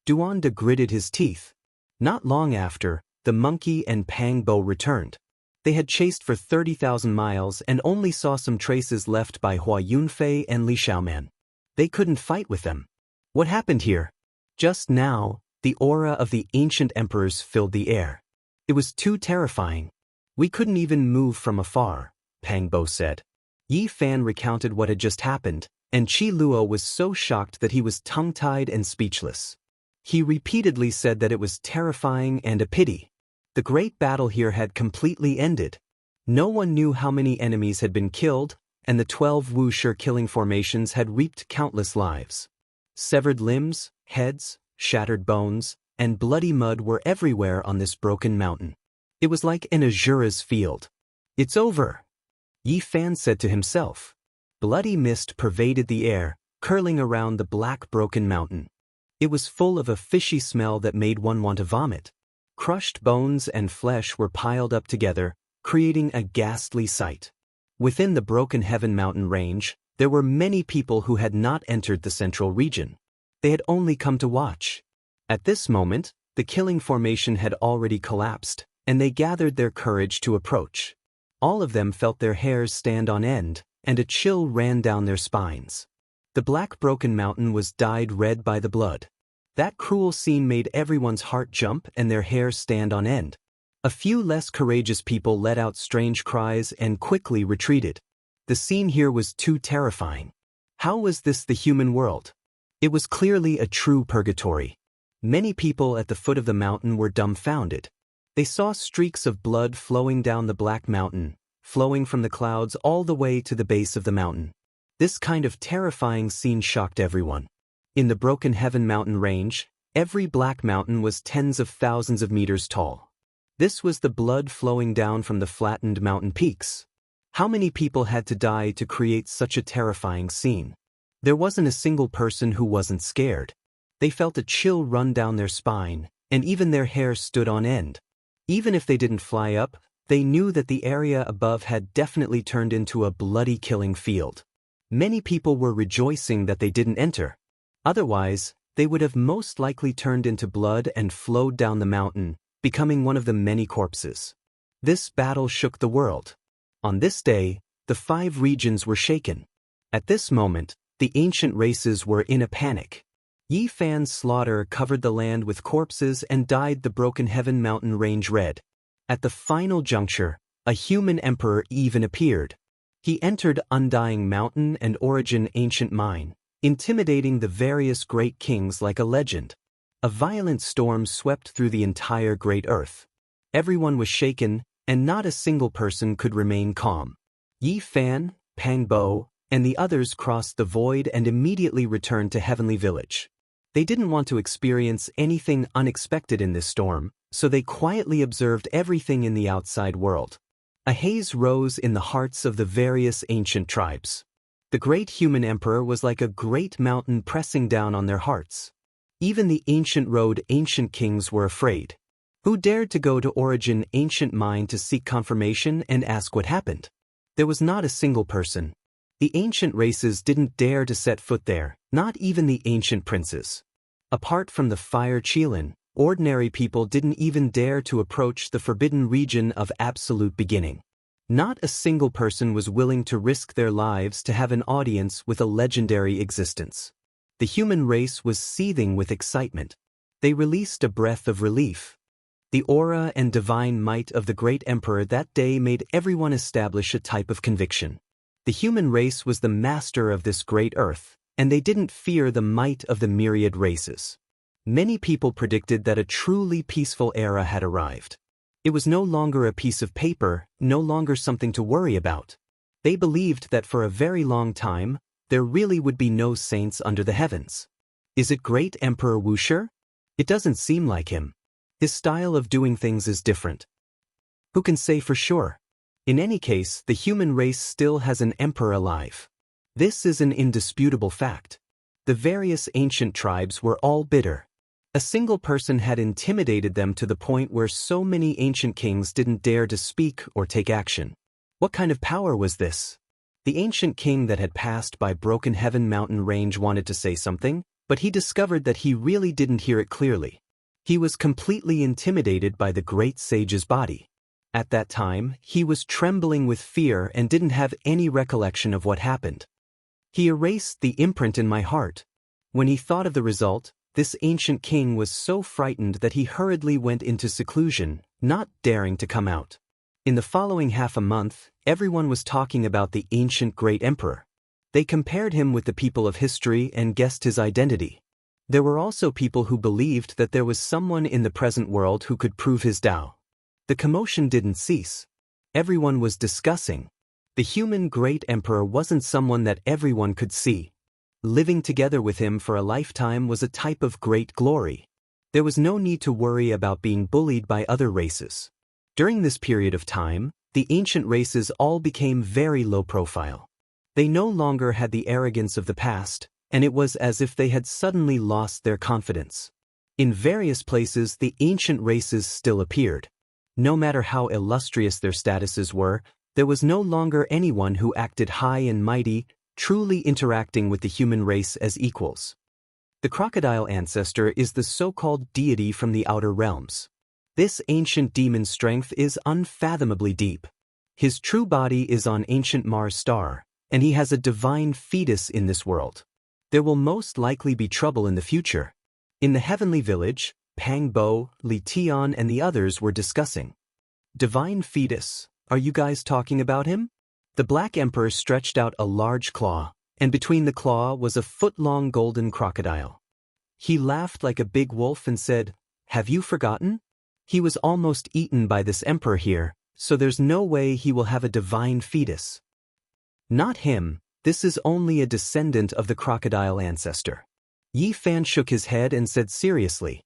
Duanda gritted his teeth. Not long after, the monkey and Pang Bo returned. They had chased for 30,000 miles and only saw some traces left by Hua Yunfei and Li Xiaoman. They couldn't fight with them. What happened here? Just now, the aura of the ancient emperors filled the air. It was too terrifying. "We couldn't even move from afar," Pang Bo said. Yi Fan recounted what had just happened, and Qi Luo was so shocked that he was tongue-tied and speechless. He repeatedly said that it was terrifying and a pity. The great battle here had completely ended. No one knew how many enemies had been killed, and the 12 Wuxia killing formations had reaped countless lives. Severed limbs, heads, shattered bones, and bloody mud were everywhere on this broken mountain. It was like an Azura's field. "It's over," Yi Fan said to himself. Bloody mist pervaded the air, curling around the black broken mountain. It was full of a fishy smell that made one want to vomit. Crushed bones and flesh were piled up together, creating a ghastly sight. Within the Broken Heaven mountain range, there were many people who had not entered the central region. They had only come to watch. At this moment, the killing formation had already collapsed, and they gathered their courage to approach. All of them felt their hairs stand on end, and a chill ran down their spines. The black broken mountain was dyed red by the blood. That cruel scene made everyone's heart jump and their hair stand on end. A few less courageous people let out strange cries and quickly retreated. The scene here was too terrifying. How was this the human world? It was clearly a true purgatory. Many people at the foot of the mountain were dumbfounded. They saw streaks of blood flowing down the black mountain, flowing from the clouds all the way to the base of the mountain. This kind of terrifying scene shocked everyone. In the Broken Heaven mountain range, every black mountain was tens of thousands of meters tall. This was the blood flowing down from the flattened mountain peaks. How many people had to die to create such a terrifying scene? There wasn't a single person who wasn't scared. They felt a chill run down their spine, and even their hair stood on end. Even if they didn't fly up, they knew that the area above had definitely turned into a bloody killing field. Many people were rejoicing that they didn't enter. Otherwise, they would have most likely turned into blood and flowed down the mountain, becoming one of the many corpses. This battle shook the world. On this day, the 5 regions were shaken. At this moment, the ancient races were in a panic. Yi Fan's slaughter covered the land with corpses and dyed the Broken Heaven mountain range red. At the final juncture, a human emperor even appeared. He entered Undying Mountain and Origin Ancient Mine, intimidating the various great kings like a legend. A violent storm swept through the entire great earth. Everyone was shaken, and not a single person could remain calm. Yi Fan, Pang Bo, and the others crossed the void and immediately returned to Heavenly Village. They didn't want to experience anything unexpected in this storm, so they quietly observed everything in the outside world. A haze rose in the hearts of the various ancient tribes. The great human emperor was like a great mountain pressing down on their hearts. Even the ancient road ancient kings were afraid. Who dared to go to Origin Ancient Mine to seek confirmation and ask what happened? There was not a single person. The ancient races didn't dare to set foot there, not even the ancient princes. Apart from the Fire Qilin, ordinary people didn't even dare to approach the forbidden region of absolute beginning. Not a single person was willing to risk their lives to have an audience with a legendary existence. The human race was seething with excitement. They released a breath of relief. The aura and divine might of the great emperor that day made everyone establish a type of conviction. The human race was the master of this great earth, and they didn't fear the might of the myriad races. Many people predicted that a truly peaceful era had arrived. It was no longer a piece of paper, no longer something to worry about. They believed that for a very long time, there really would be no saints under the heavens. Is it Great Emperor Wuxia? It doesn't seem like him. His style of doing things is different. Who can say for sure? In any case, the human race still has an emperor alive. This is an indisputable fact. The various ancient tribes were all bitter. A single person had intimidated them to the point where so many ancient kings didn't dare to speak or take action. What kind of power was this? The ancient king that had passed by Broken Heaven mountain range wanted to say something, but he discovered that he really didn't hear it clearly. He was completely intimidated by the great sage's body. At that time, he was trembling with fear and didn't have any recollection of what happened. He erased the imprint in my heart. When he thought of the result, this ancient king was so frightened that he hurriedly went into seclusion, not daring to come out. In the following half a month, everyone was talking about the ancient great emperor. They compared him with the people of history and guessed his identity. There were also people who believed that there was someone in the present world who could prove his Tao. The commotion didn't cease. Everyone was discussing. The human great emperor wasn't someone that everyone could see. Living together with him for a lifetime was a type of great glory. There was no need to worry about being bullied by other races. During this period of time, the ancient races all became very low profile. They no longer had the arrogance of the past, and it was as if they had suddenly lost their confidence. In various places, the ancient races still appeared. No matter how illustrious their statuses were, there was no longer anyone who acted high and mighty, truly interacting with the human race as equals. The crocodile ancestor is the so-called deity from the outer realms. This ancient demon's strength is unfathomably deep. His true body is on ancient Mars star, and he has a divine fetus in this world. There will most likely be trouble in the future. In the heavenly village, Pang Bo, Li Tian and the others were discussing. Divine fetus, are you guys talking about him? The Black Emperor stretched out a large claw, and between the claw was a foot-long golden crocodile. He laughed like a big wolf and said, "Have you forgotten? He was almost eaten by this emperor here, so there's no way he will have a divine fetus." Not him, this is only a descendant of the crocodile ancestor. Yi Fan shook his head and said seriously,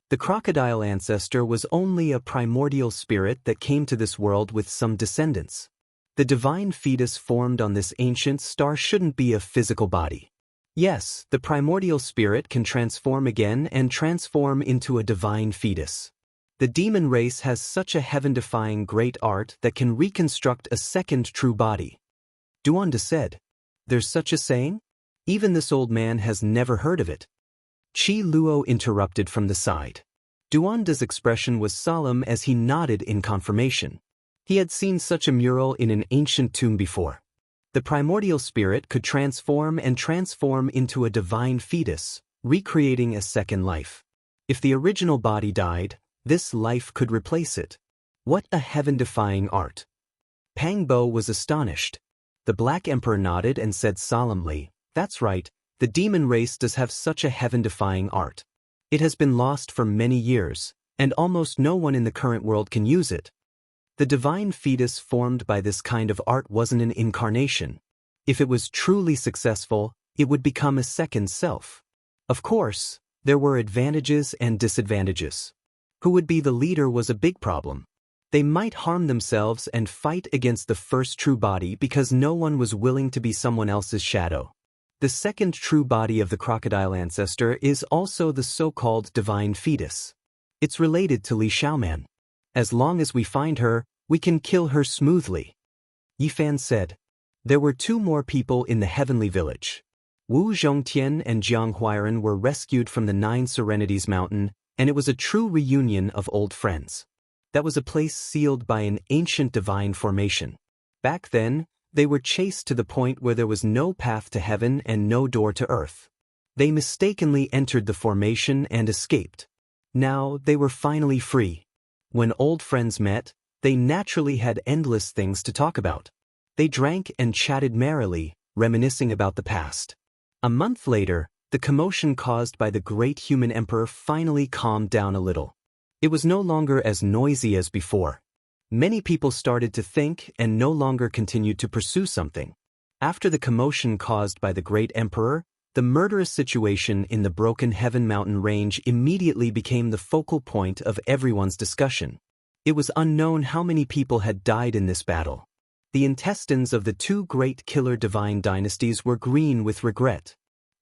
"The crocodile ancestor was only a primordial spirit that came to this world with some descendants. The divine fetus formed on this ancient star shouldn't be a physical body. Yes, the primordial spirit can transform again and transform into a divine fetus. The demon race has such a heaven-defying great art that can reconstruct a second true body." Duanda said, "There's such a saying? Even this old man has never heard of it." Chi Luo interrupted from the side. Duanda's expression was solemn as he nodded in confirmation. He had seen such a mural in an ancient tomb before. The primordial spirit could transform into a divine fetus, recreating a second life. If the original body died, this life could replace it. What a heaven-defying art! Pang Bo was astonished. The Black Emperor nodded and said solemnly, "That's right, the demon race does have such a heaven-defying art. It has been lost for many years, and almost no one in the current world can use it. The divine fetus formed by this kind of art wasn't an incarnation. If it was truly successful, it would become a second self. Of course, there were advantages and disadvantages. Who would be the leader was a big problem. They might harm themselves and fight against the first true body because no one was willing to be someone else's shadow. The second true body of the crocodile ancestor is also the so-called divine fetus. It's related to Li Xiaoman. As long as we find her, we can kill her smoothly." Yi Fan said. There were two more people in the heavenly village. Wu Zhongtian and Jiang Huairan were rescued from the Nine Serenities Mountain, and it was a true reunion of old friends. That was a place sealed by an ancient divine formation. Back then, they were chased to the point where there was no path to heaven and no door to earth. They mistakenly entered the formation and escaped. Now they were finally free. When old friends met, they naturally had endless things to talk about. They drank and chatted merrily, reminiscing about the past. A month later, the commotion caused by the great human emperor finally calmed down a little. It was no longer as noisy as before. Many people started to think and no longer continued to pursue something. After the commotion caused by the great emperor, The murderous situation in the Broken Heaven mountain range immediately became the focal point of everyone's discussion. It was unknown how many people had died in this battle. The intestines of the two great killer divine dynasties were green with regret.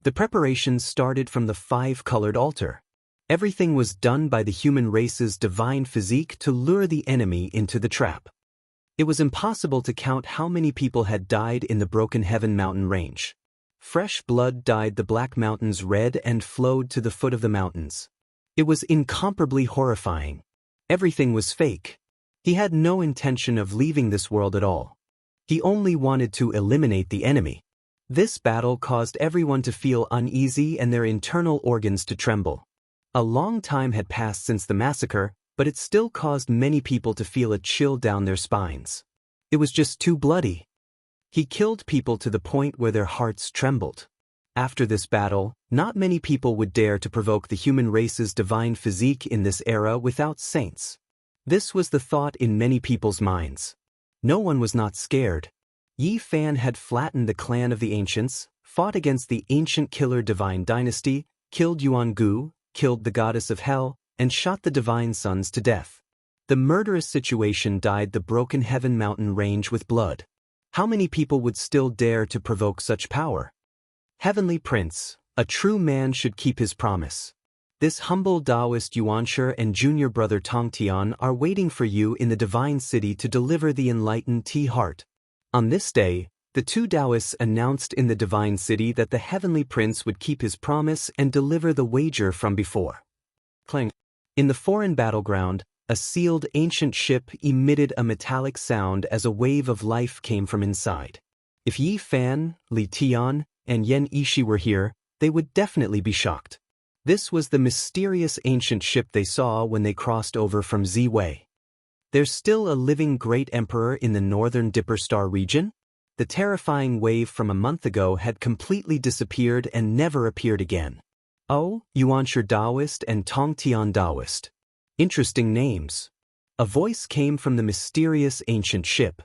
The preparations started from the five-colored altar. Everything was done by the human race's divine physique to lure the enemy into the trap. It was impossible to count how many people had died in the Broken Heaven mountain range. Fresh blood dyed the Black Mountains red and flowed to the foot of the mountains. It was incomparably horrifying. Everything was fake. He had no intention of leaving this world at all. He only wanted to eliminate the enemy. This battle caused everyone to feel uneasy and their internal organs to tremble. A long time had passed since the massacre, but it still caused many people to feel a chill down their spines. It was just too bloody. He killed people to the point where their hearts trembled. After this battle, not many people would dare to provoke the human race's divine physique in this era without saints. This was the thought in many people's minds. No one was not scared. Yi Fan had flattened the clan of the ancients, fought against the ancient killer divine dynasty, killed Jianghu, killed the goddess of hell, and shot the divine sons to death. The murderous situation dyed the Broken Heaven mountain range with blood. How many people would still dare to provoke such power? Heavenly Prince, a true man should keep his promise. This humble Taoist Yuanshi and junior brother Tongtian are waiting for you in the divine city to deliver the enlightened T-Heart. On this day, the two Taoists announced in the divine city that the Heavenly Prince would keep his promise and deliver the wager from before. Clang. In the foreign battleground, a sealed ancient ship emitted a metallic sound as a wave of life came from inside. If Yi Fan, Li Tian, and Yan Ishi were here, they would definitely be shocked. This was the mysterious ancient ship they saw when they crossed over from Z-Wei. There's still a living great emperor in the northern Dipper Star region? The terrifying wave from a month ago had completely disappeared and never appeared again. Oh, Yuanshi Taoist and Tongtian Taoist. Interesting names. A voice came from the mysterious ancient ship.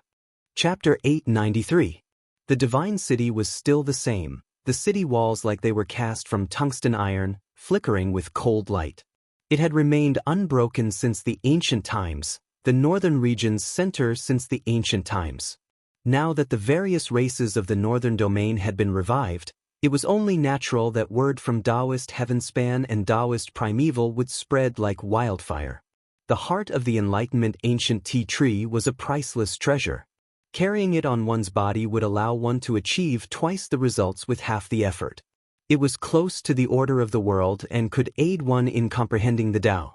Chapter 893. The divine city was still the same, the city walls like they were cast from tungsten iron, flickering with cold light. It had remained unbroken since the ancient times, the northern region's center since the ancient times. Now that the various races of the northern domain had been revived, it was only natural that word from Taoist Heavenspan and Taoist Primeval would spread like wildfire. The heart of the Enlightenment ancient tea tree was a priceless treasure. Carrying it on one's body would allow one to achieve twice the results with half the effort. It was close to the order of the world and could aid one in comprehending the Tao.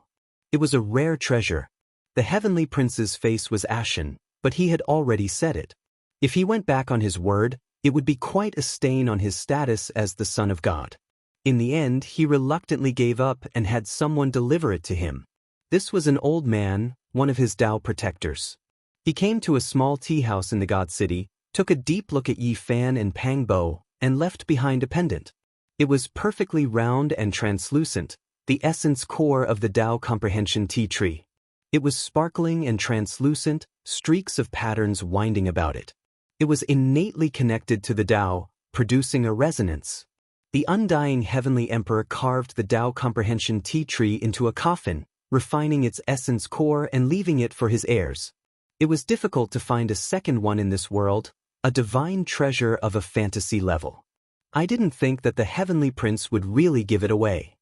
It was a rare treasure. The Heavenly Prince's face was ashen, but he had already said it. If he went back on his word, it would be quite a stain on his status as the Son of God. In the end, he reluctantly gave up and had someone deliver it to him. This was an old man, one of his Tao protectors. He came to a small tea house in the God City, took a deep look at Yi Fan and Pang Bo, and left behind a pendant. It was perfectly round and translucent, the essence core of the Tao comprehension tea tree. It was sparkling and translucent, streaks of patterns winding about it. It was innately connected to the Tao, producing a resonance. The undying Heavenly Emperor carved the Tao comprehension tea tree into a coffin, refining its essence core and leaving it for his heirs. It was difficult to find a second one in this world, a divine treasure of a fantasy level. I didn't think that the Heavenly Prince would really give it away.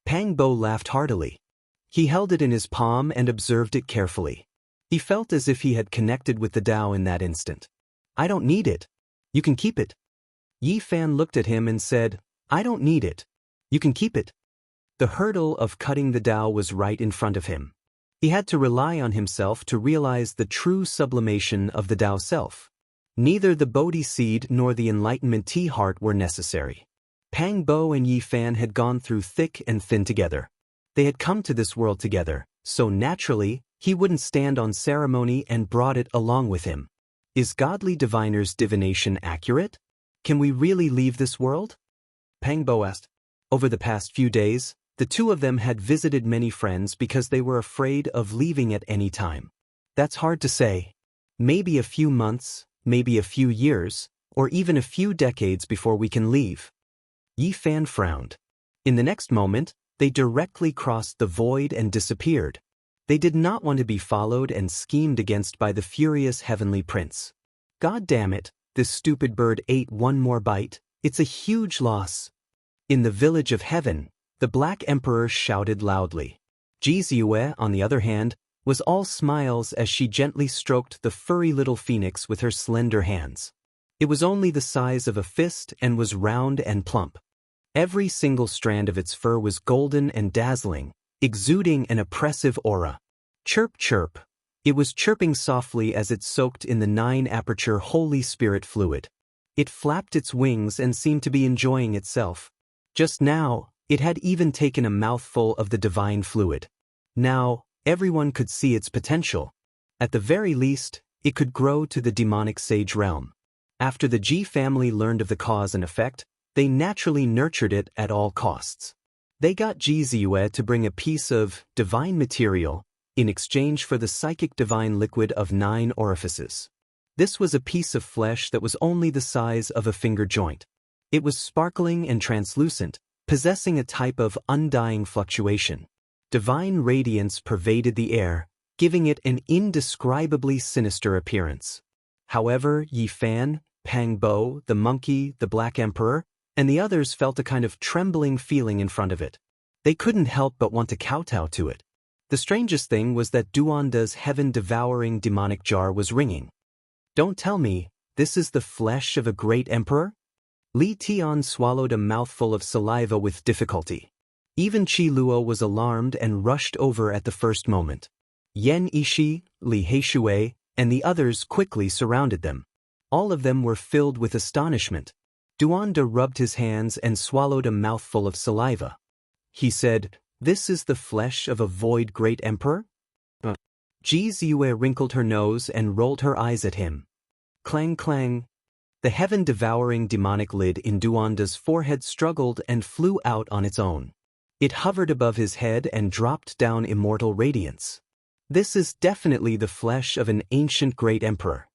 Pang Bo laughed heartily. He held it in his palm and observed it carefully. He felt as if he had connected with the Tao in that instant. I don't need it. You can keep it. Yi Fan looked at him and said, I don't need it. You can keep it. The hurdle of cutting the Tao was right in front of him. He had to rely on himself to realize the true sublimation of the Tao self. Neither the Bodhi seed nor the enlightenment tea heart were necessary. Pang Bo and Yi Fan had gone through thick and thin together. They had come to this world together, so naturally, he wouldn't stand on ceremony and brought it along with him. Is godly diviner's divination accurate? Can we really leave this world? Pang Bo asked. Over the past few days, the two of them had visited many friends because they were afraid of leaving at any time. That's hard to say. Maybe a few months, maybe a few years, or even a few decades before we can leave. Yi Fan frowned. In the next moment, they directly crossed the void and disappeared. They did not want to be followed and schemed against by the furious heavenly prince. God damn it, this stupid bird ate one more bite, it's a huge loss. In the village of heaven, the Black Emperor shouted loudly. Ji Ziyue, on the other hand, was all smiles as she gently stroked the furry little phoenix with her slender hands. It was only the size of a fist and was round and plump. Every single strand of its fur was golden and dazzling, exuding an oppressive aura. Chirp chirp. It was chirping softly as it soaked in the 9-aperture Holy Spirit fluid. It flapped its wings and seemed to be enjoying itself. Just now, it had even taken a mouthful of the divine fluid. Now, everyone could see its potential. At the very least, it could grow to the demonic sage realm. After the Ji family learned of the cause and effect, they naturally nurtured it at all costs. They got Ji Ziyue to bring a piece of divine material in exchange for the psychic divine liquid of 9 orifices. This was a piece of flesh that was only the size of a finger joint. It was sparkling and translucent, possessing a type of undying fluctuation. Divine radiance pervaded the air, giving it an indescribably sinister appearance. However, Yi Fan, Pang Bo, the monkey, the Black Emperor, and the others felt a kind of trembling feeling in front of it. They couldn't help but want to kowtow to it. The strangest thing was that Duanda's heaven-devouring demonic jar was ringing. Don't tell me, this is the flesh of a great emperor? Li Tian swallowed a mouthful of saliva with difficulty. Even Qi Luo was alarmed and rushed over at the first moment. Yan Yishi, Li Heishui, and the others quickly surrounded them. All of them were filled with astonishment. Duanda rubbed his hands and swallowed a mouthful of saliva. He said, "This is the flesh of a void great emperor?" Ji Ziyue wrinkled her nose and rolled her eyes at him. Clang clang. The heaven-devouring demonic lid in Duanda's forehead struggled and flew out on its own. It hovered above his head and dropped down immortal radiance. This is definitely the flesh of an ancient great emperor.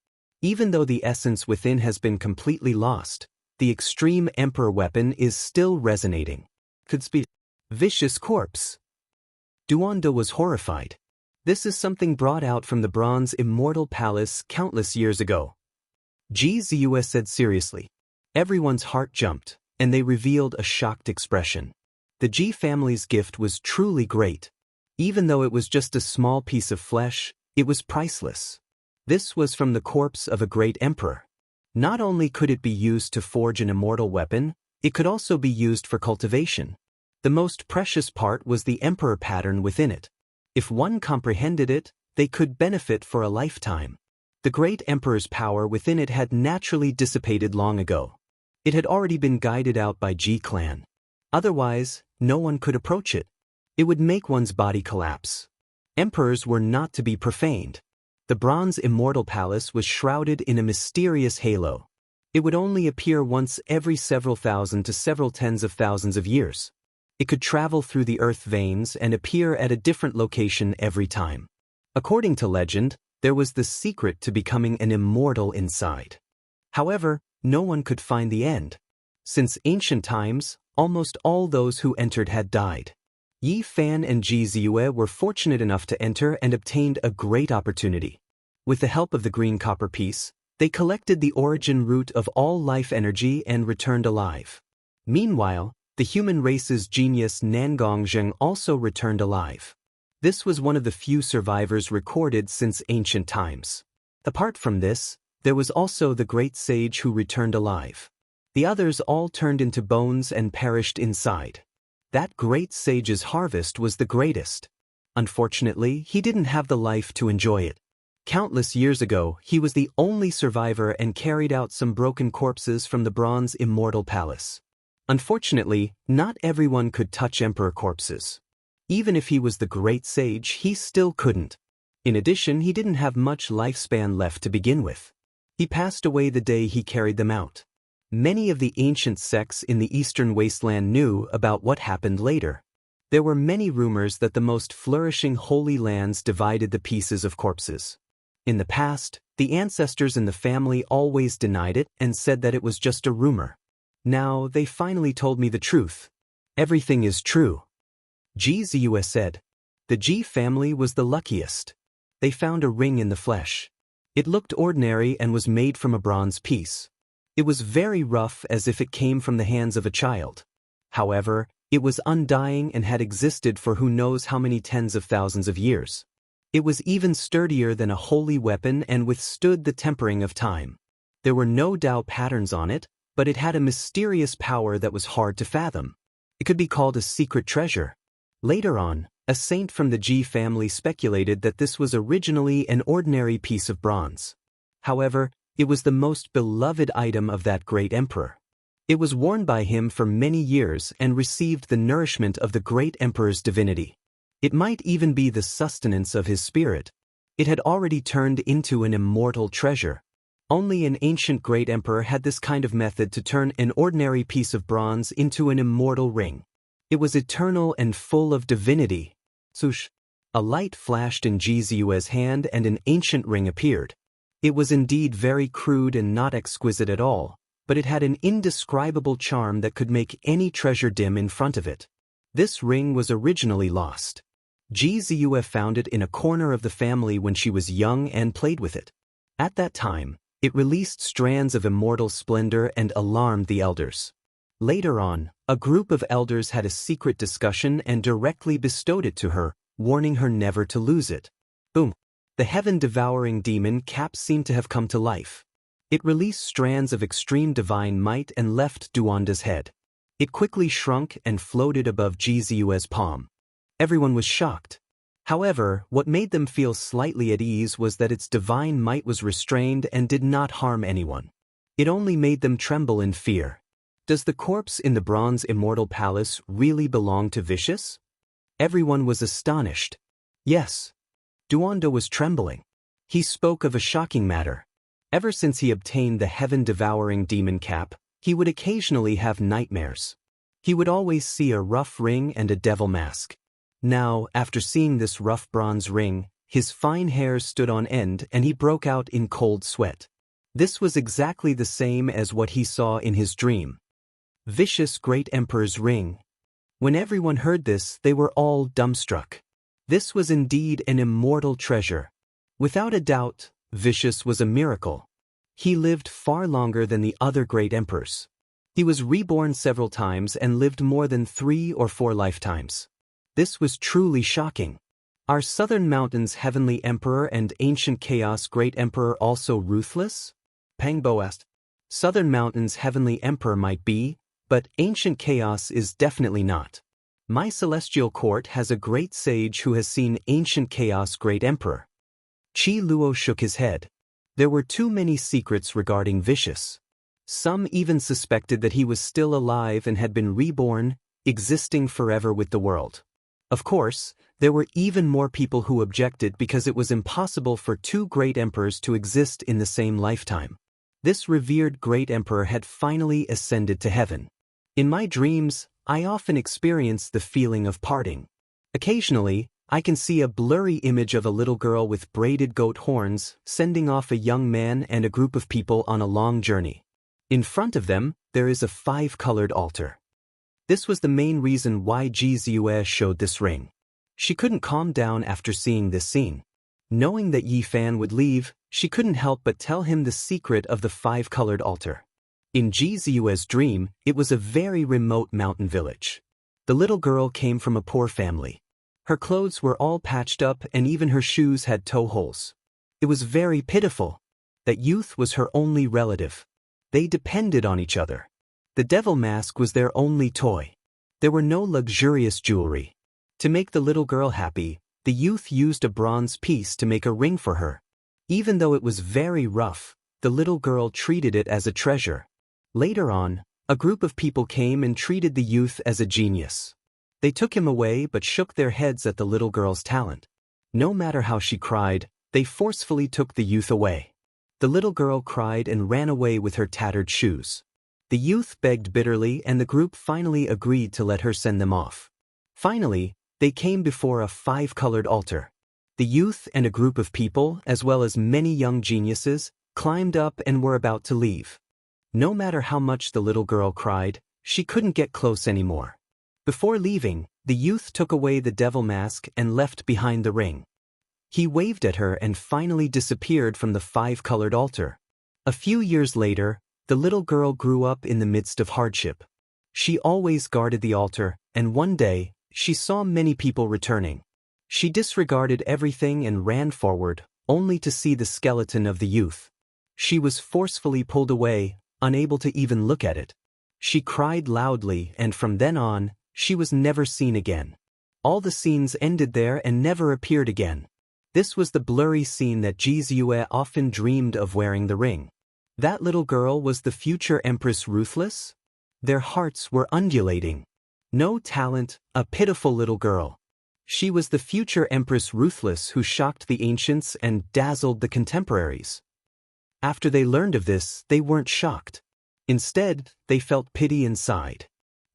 Even though the essence within has been completely lost, the extreme emperor weapon is still resonating. Could be vicious corpse. Duanda was horrified. This is something brought out from the bronze Immortal Palace countless years ago. Ji Ziyue said seriously. Everyone's heart jumped, and they revealed a shocked expression. The Ji family's gift was truly great. Even though it was just a small piece of flesh, it was priceless. This was from the corpse of a great emperor. Not only could it be used to forge an immortal weapon, it could also be used for cultivation. The most precious part was the emperor pattern within it. If one comprehended it, they could benefit for a lifetime. The great emperor's power within it had naturally dissipated long ago. It had already been guided out by Ji clan. Otherwise, no one could approach it. It would make one's body collapse. Emperors were not to be profaned. The bronze Immortal Palace was shrouded in a mysterious halo. It would only appear once every several thousand to several tens of thousands of years. It could travel through the earth veins and appear at a different location every time. According to legend, there was the secret to becoming an immortal inside. However, no one could find the end. Since ancient times, almost all those who entered had died. Yi Fan and Ji Ziyue were fortunate enough to enter and obtained a great opportunity. With the help of the green copper piece, they collected the origin root of all life energy and returned alive. Meanwhile, the human race's genius Nangong Zheng also returned alive. This was one of the few survivors recorded since ancient times. Apart from this, there was also the great sage who returned alive. The others all turned into bones and perished inside. That great sage's harvest was the greatest. Unfortunately, he didn't have the life to enjoy it. Countless years ago, he was the only survivor and carried out some broken corpses from the bronze Immortal Palace. Unfortunately, not everyone could touch emperor corpses. Even if he was the great sage, he still couldn't. In addition, he didn't have much lifespan left to begin with. He passed away the day he carried them out. Many of the ancient sects in the eastern wasteland knew about what happened later. There were many rumors that the most flourishing holy lands divided the pieces of corpses. In the past, the ancestors in the family always denied it and said that it was just a rumor. Now they finally told me the truth. Everything is true. Jianghu said. The Ji family was the luckiest. They found a ring in the flesh. It looked ordinary and was made from a bronze piece. It was very rough, as if it came from the hands of a child. However, it was undying and had existed for who knows how many tens of thousands of years. It was even sturdier than a holy weapon and withstood the tempering of time. There were no Tao patterns on it, but it had a mysterious power that was hard to fathom. It could be called a secret treasure. Later on, a saint from the Ji family speculated that this was originally an ordinary piece of bronze. However, it was the most beloved item of that great emperor. It was worn by him for many years and received the nourishment of the great emperor's divinity. It might even be the sustenance of his spirit. It had already turned into an immortal treasure. Only an ancient great emperor had this kind of method to turn an ordinary piece of bronze into an immortal ring. It was eternal and full of divinity. Swoosh! A light flashed in Jianghu's hand and an ancient ring appeared. It was indeed very crude and not exquisite at all, but it had an indescribable charm that could make any treasure dim in front of it. This ring was originally lost. Jianghu found it in a corner of the family when she was young and played with it. At that time, it released strands of immortal splendor and alarmed the elders. Later on, a group of elders had a secret discussion and directly bestowed it to her, warning her never to lose it. Boom! The heaven-devouring demon cap seemed to have come to life. It released strands of extreme divine might and left Duanda's head. It quickly shrunk and floated above Jianghu's palm. Everyone was shocked. However, what made them feel slightly at ease was that its divine might was restrained and did not harm anyone. It only made them tremble in fear. Does the corpse in the bronze immortal palace really belong to Vicious? Everyone was astonished. Yes. Duanda was trembling. He spoke of a shocking matter. Ever since he obtained the heaven-devouring demon cap, he would occasionally have nightmares. He would always see a rough ring and a devil mask. Now, after seeing this rough bronze ring, his fine hairs stood on end and he broke out in cold sweat. This was exactly the same as what he saw in his dream. Vicious Great Emperor's ring. When everyone heard this, they were all dumbstruck. This was indeed an immortal treasure. Without a doubt, Vicious was a miracle. He lived far longer than the other great emperors. He was reborn several times and lived more than 3 or 4 lifetimes. This was truly shocking. Are Southern Mountain's Heavenly Emperor and Ancient Chaos Great Emperor also ruthless? Pangbo asked. Southern Mountain's Heavenly Emperor might be, but Ancient Chaos is definitely not. My celestial court has a great sage who has seen Ancient Chaos Great Emperor. Qi Luo shook his head. There were too many secrets regarding Vicious. Some even suspected that he was still alive and had been reborn, existing forever with the world. Of course, there were even more people who objected because it was impossible for 2 great emperors to exist in the same lifetime. This revered great emperor had finally ascended to heaven. In my dreams, I often experience the feeling of parting. Occasionally, I can see a blurry image of a little girl with braided goat horns sending off a young man and a group of people on a long journey. In front of them, there is a 5-colored altar. This was the main reason why Jianghu showed this ring. She couldn't calm down after seeing this scene. Knowing that Yi Fan would leave, she couldn't help but tell him the secret of the 5-colored altar. In Jianghu's dream, it was a very remote mountain village. The little girl came from a poor family. Her clothes were all patched up and even her shoes had toe holes. It was very pitiful. That youth was her only relative. They depended on each other. The devil mask was their only toy. There were no luxurious jewelry. To make the little girl happy, the youth used a bronze piece to make a ring for her. Even though it was very rough, the little girl treated it as a treasure. Later on, a group of people came and treated the youth as a genius. They took him away but shook their heads at the little girl's talent. No matter how she cried, they forcefully took the youth away. The little girl cried and ran away with her tattered shoes. The youth begged bitterly and the group finally agreed to let her send them off. Finally, they came before a 5-colored altar. The youth and a group of people, as well as many young geniuses, climbed up and were about to leave. No matter how much the little girl cried, she couldn't get close anymore. Before leaving, the youth took away the devil mask and left behind the ring. He waved at her and finally disappeared from the five-colored altar. A few years later, the little girl grew up in the midst of hardship. She always guarded the altar, and one day, she saw many people returning. She disregarded everything and ran forward, only to see the skeleton of the youth. She was forcefully pulled away, unable to even look at it. She cried loudly, and from then on, she was never seen again. All the scenes ended there and never appeared again. This was the blurry scene that Jianghu often dreamed of wearing the ring. That little girl was the future Empress Ruthless? Their hearts were undulating. No talent, a pitiful little girl. She was the future Empress Ruthless who shocked the ancients and dazzled the contemporaries. After they learned of this, they weren't shocked. Instead, they felt pity inside.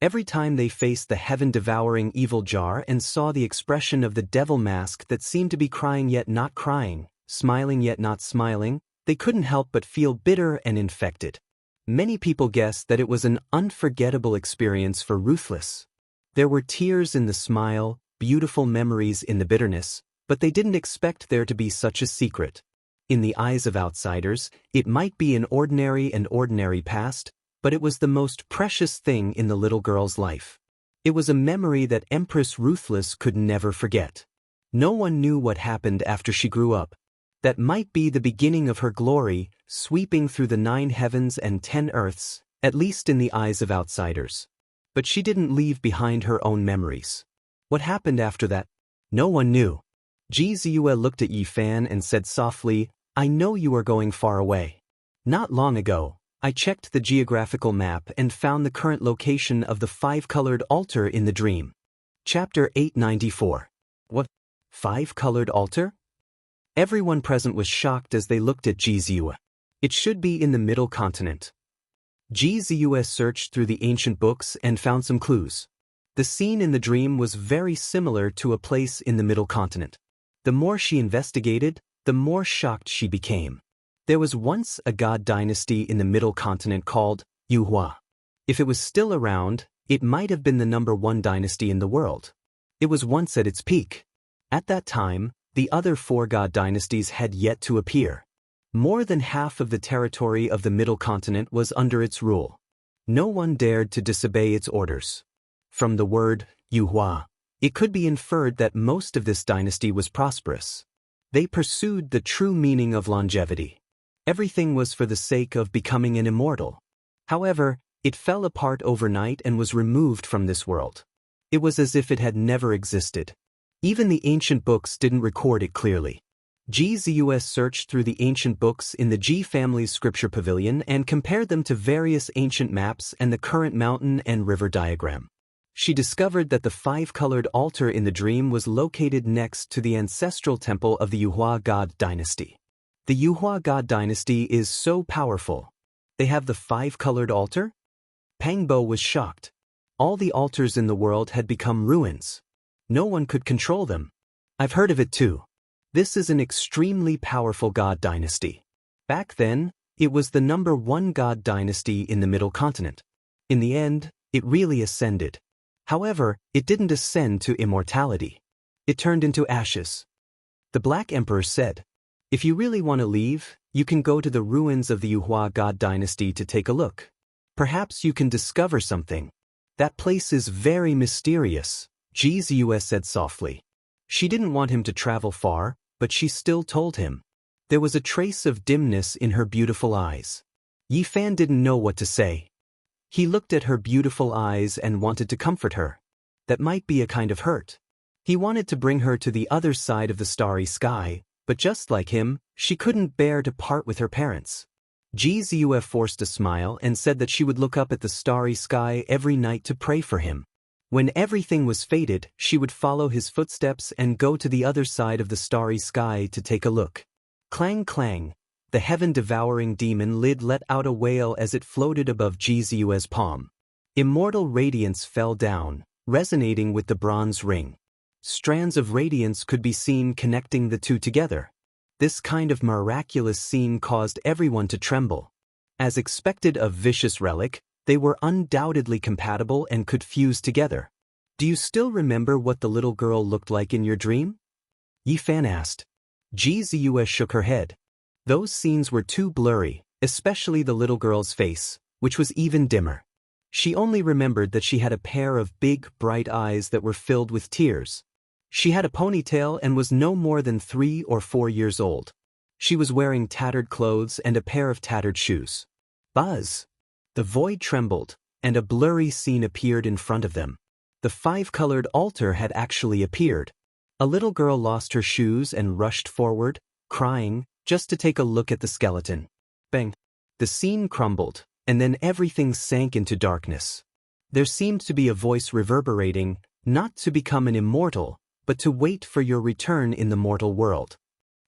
Every time they faced the heaven-devouring evil jar and saw the expression of the devil mask that seemed to be crying yet not crying, smiling yet not smiling, they couldn't help but feel bitter and infected. Many people guessed that it was an unforgettable experience for Ruthless. There were tears in the smile, beautiful memories in the bitterness, but they didn't expect there to be such a secret. In the eyes of outsiders, it might be an ordinary past, but it was the most precious thing in the little girl's life. It was a memory that Empress Ruthless could never forget. No one knew what happened after she grew up. That might be the beginning of her glory, sweeping through the 9 heavens and 10 earths, at least in the eyes of outsiders. But she didn't leave behind her own memories. What happened after that? No one knew. Jianghu looked at Yifan and said softly, "I know you are going far away. Not long ago, I checked the geographical map and found the current location of the 5-colored altar in the dream." Chapter 894. What? 5-colored altar? Everyone present was shocked as they looked at Jianghu. It should be in the middle continent. Jianghu searched through the ancient books and found some clues. The scene in the dream was very similar to a place in the middle continent. The more she investigated, the more shocked she became. There was once a god dynasty in the middle continent called Yuhua. If it was still around, it might have been the #1 dynasty in the world. It was once at its peak. At that time, the other 4 god dynasties had yet to appear. More than half of the territory of the middle continent was under its rule. No one dared to disobey its orders. From the word Yuhua, it could be inferred that most of this dynasty was prosperous. They pursued the true meaning of longevity. Everything was for the sake of becoming an immortal. However, it fell apart overnight and was removed from this world. It was as if it had never existed. Even the ancient books didn't record it clearly. Jianghu searched through the ancient books in the Ji family's scripture pavilion and compared them to various ancient maps and the current mountain and river diagram. She discovered that the 5-colored altar in the dream was located next to the ancestral temple of the Yuhua god dynasty. The Yuhua god dynasty is so powerful. They have the 5-colored altar? Pangbo was shocked. All the altars in the world had become ruins. No one could control them. I've heard of it too. This is an extremely powerful god dynasty. Back then, it was the #1 god dynasty in the middle continent. In the end, it really ascended. However, it didn't ascend to immortality. It turned into ashes. The Black Emperor said, "If you really want to leave, you can go to the ruins of the Yuhua god dynasty to take a look. Perhaps you can discover something. That place is very mysterious," Jianghu said softly. She didn't want him to travel far, but she still told him. There was a trace of dimness in her beautiful eyes. Yifan didn't know what to say. He looked at her beautiful eyes and wanted to comfort her. That might be a kind of hurt. He wanted to bring her to the other side of the starry sky, but just like him, she couldn't bear to part with her parents. Jianghu forced a smile and said that she would look up at the starry sky every night to pray for him. When everything was faded, she would follow his footsteps and go to the other side of the starry sky to take a look. Clang clang. The heaven-devouring demon lid let out a wail as it floated above Jianghu's palm. Immortal radiance fell down, resonating with the bronze ring. Strands of radiance could be seen connecting the two together. This kind of miraculous scene caused everyone to tremble. As expected of vicious relic, they were undoubtedly compatible and could fuse together. Do you still remember what the little girl looked like in your dream? Yi Fan asked. Ji Ziyue shook her head. Those scenes were too blurry, especially the little girl's face, which was even dimmer. She only remembered that she had a pair of big, bright eyes that were filled with tears. She had a ponytail and was no more than 3 or 4 years old. She was wearing tattered clothes and a pair of tattered shoes. Buzz! The void trembled, and a blurry scene appeared in front of them. The 5-colored altar had actually appeared. A little girl lost her shoes and rushed forward, crying, just to take a look at the skeleton. Bang! The scene crumbled, and then everything sank into darkness. There seemed to be a voice reverberating, not to become an immortal, but to wait for your return in the mortal world.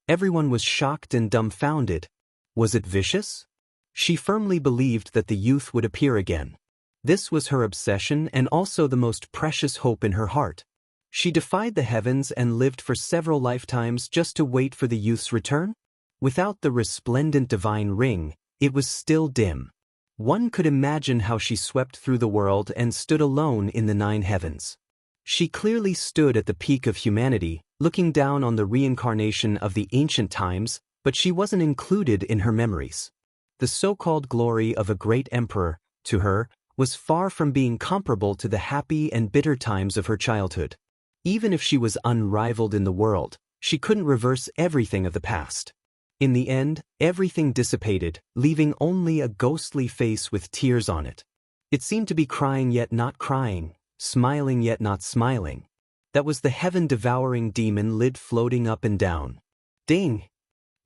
Everyone was shocked and dumbfounded. Was it vicious? She firmly believed that the youth would appear again. This was her obsession and also the most precious hope in her heart. She defied the heavens and lived for several lifetimes just to wait for the youth's return? Without the resplendent divine ring, it was still dim. One could imagine how she swept through the world and stood alone in the 9 heavens. She clearly stood at the peak of humanity, looking down on the reincarnation of the ancient times, but she wasn't included in her memories. The so-called glory of a great emperor, to her, was far from being comparable to the happy and bitter times of her childhood. Even if she was unrivaled in the world, she couldn't reverse everything of the past. In the end, everything dissipated, leaving only a ghostly face with tears on it. It seemed to be crying yet not crying, smiling yet not smiling. That was the heaven-devouring demon lid floating up and down. Ding!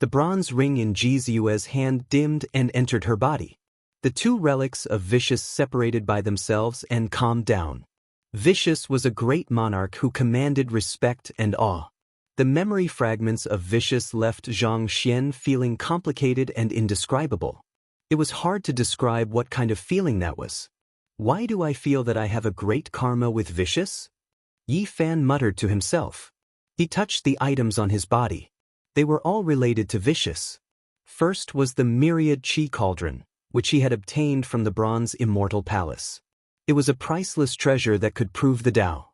The bronze ring in Ji Ziyue's hand dimmed and entered her body. The 2 relics of Vicious separated by themselves and calmed down. Vicious was a great monarch who commanded respect and awe. The memory fragments of Vicious left Zhang Xian feeling complicated and indescribable. It was hard to describe what kind of feeling that was. Why do I feel that I have a great karma with Vicious? Yi Fan muttered to himself. He touched the items on his body. They were all related to Vicious. First was the myriad Qi cauldron, which he had obtained from the bronze Immortal Palace. It was a priceless treasure that could prove the Tao.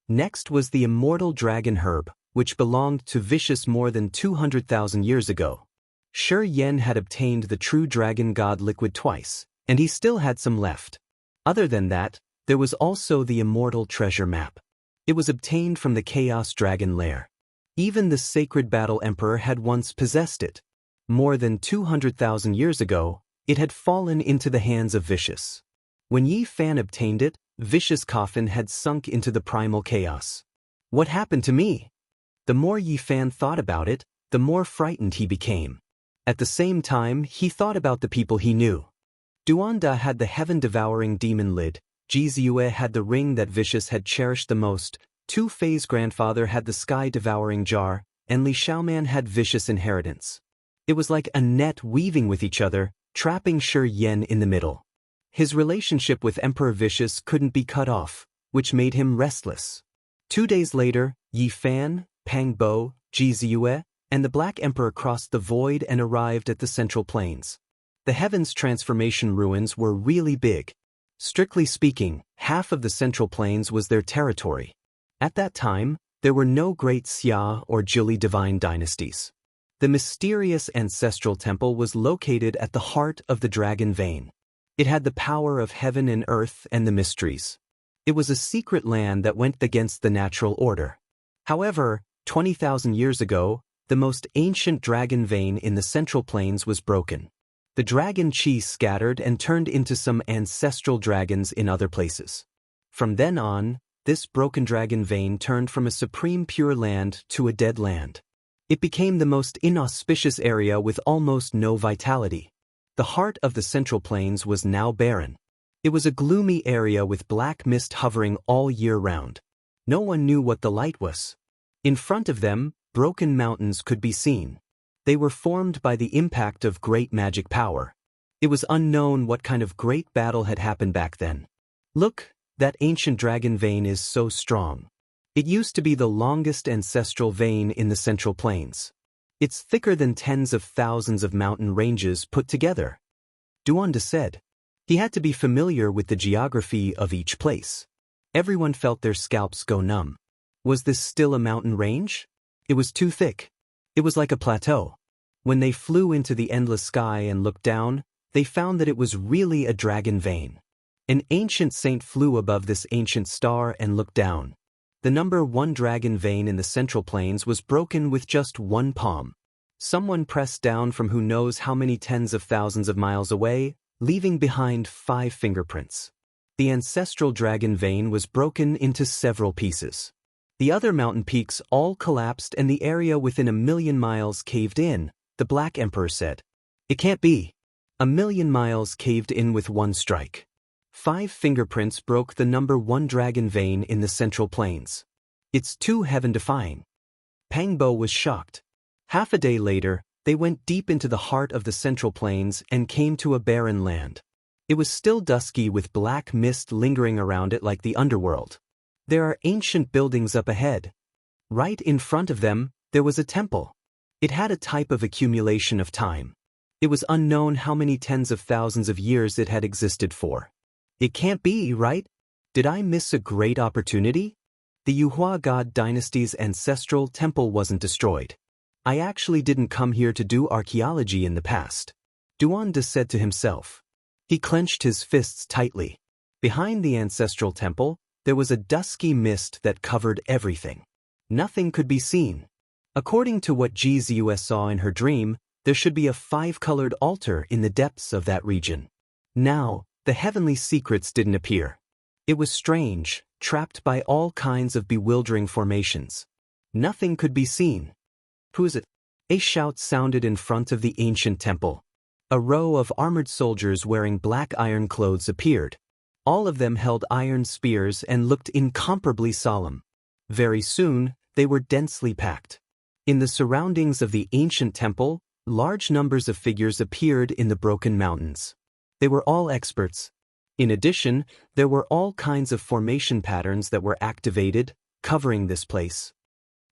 Next was the immortal dragon herb, which belonged to Vicious more than 200,000 years ago. Shi Yen had obtained the true dragon god liquid twice, and he still had some left. Other than that, there was also the immortal treasure map. It was obtained from the Chaos Dragon Lair. Even the Sacred Battle Emperor had once possessed it. More than 200,000 years ago, it had fallen into the hands of Vicious. When Yi Fan obtained it, Vicious' coffin had sunk into the primal chaos. What happened to me? The more Yi Fan thought about it, the more frightened he became. At the same time, he thought about the people he knew. Duanda had the heaven-devouring demon lid, Ji Ziyue had the ring that Vicious had cherished the most, Tu Fei's grandfather had the sky-devouring jar, and Li Xiaoman had Vicious' inheritance. It was like a net weaving with each other, trapping Shi Yen in the middle. His relationship with Emperor Vicious couldn't be cut off, which made him restless. 2 days later, Yi Fan, Pang Bo, Ji Ziyue, and the Black Emperor crossed the void and arrived at the Central Plains. The Heavens Transformation ruins were really big. Strictly speaking, half of the Central Plains was their territory. At that time, there were no great Xia or Zhili divine dynasties. The mysterious ancestral temple was located at the heart of the Dragon Vein. It had the power of heaven and earth and the mysteries. It was a secret land that went against the natural order. However, 20,000 years ago, the most ancient dragon vein in the Central Plains was broken. The dragon chi scattered and turned into some ancestral dragons in other places. From then on, this broken dragon vein turned from a supreme pure land to a dead land. It became the most inauspicious area with almost no vitality. The heart of the Central Plains was now barren. It was a gloomy area with black mist hovering all year round. No one knew what the light was. In front of them, broken mountains could be seen. They were formed by the impact of great magic power. It was unknown what kind of great battle had happened back then. Look, that ancient dragon vein is so strong. It used to be the longest ancestral vein in the Central Plains. It's thicker than tens of thousands of mountain ranges put together. Duanda said. He had to be familiar with the geography of each place. Everyone felt their scalps go numb. Was this still a mountain range? It was too thick. It was like a plateau. When they flew into the endless sky and looked down, they found that it was really a dragon vein. An ancient saint flew above this ancient star and looked down. The number 1 dragon vein in the central plains was broken with just one palm. Someone pressed down from who knows how many tens of thousands of miles away, leaving behind 5 fingerprints. The ancestral dragon vein was broken into several pieces. The other mountain peaks all collapsed and the area within 1,000,000 miles caved in, the Black Emperor said. It can't be. 1,000,000 miles caved in with one strike. 5 fingerprints broke the number 1 dragon vein in the central plains. It's too heaven-defying. Pangbo was shocked. Half a day later, they went deep into the heart of the central plains and came to a barren land. It was still dusky with black mist lingering around it like the underworld. There are ancient buildings up ahead. Right in front of them, there was a temple. It had a type of accumulation of time. It was unknown how many tens of thousands of years it had existed for. It can't be, right? Did I miss a great opportunity? The Yuhua God dynasty's ancestral temple wasn't destroyed. I actually didn't come here to do archaeology in the past. Duanda said to himself. He clenched his fists tightly. Behind the ancestral temple, there was a dusky mist that covered everything. Nothing could be seen. According to what Jianghu saw in her dream, there should be a 5-colored altar in the depths of that region. Now, the heavenly secrets didn't appear. It was strange, trapped by all kinds of bewildering formations. Nothing could be seen. Who is it? A shout sounded in front of the ancient temple. A row of armored soldiers wearing black iron clothes appeared. All of them held iron spears and looked incomparably solemn. Very soon, they were densely packed. In the surroundings of the ancient temple, large numbers of figures appeared in the broken mountains. They were all experts. In addition, there were all kinds of formation patterns that were activated, covering this place.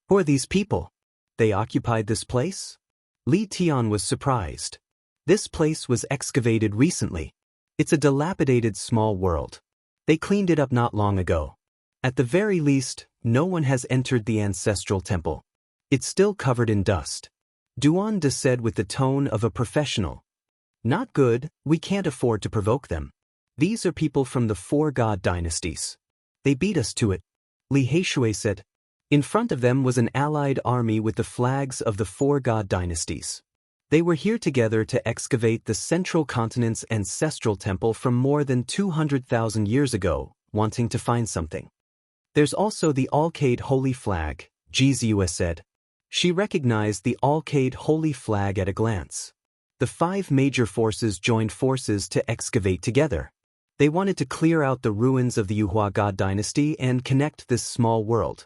Who are these people? They occupied this place? Li Tian was surprised. This place was excavated recently. It's a dilapidated small world. They cleaned it up not long ago. At the very least, no one has entered the ancestral temple. It's still covered in dust. Duanda said with the tone of a professional. Not good, we can't afford to provoke them. These are people from the 4 god dynasties. They beat us to it. Li Heishui said. In front of them was an allied army with the flags of the 4 god dynasties. They were here together to excavate the central continent's ancestral temple from more than 200,000 years ago, wanting to find something. There's also the Alcade Holy Flag, Jianghu said. She recognized the Alcade Holy Flag at a glance. The 5 major forces joined forces to excavate together. They wanted to clear out the ruins of the Yuhua God dynasty and connect this small world.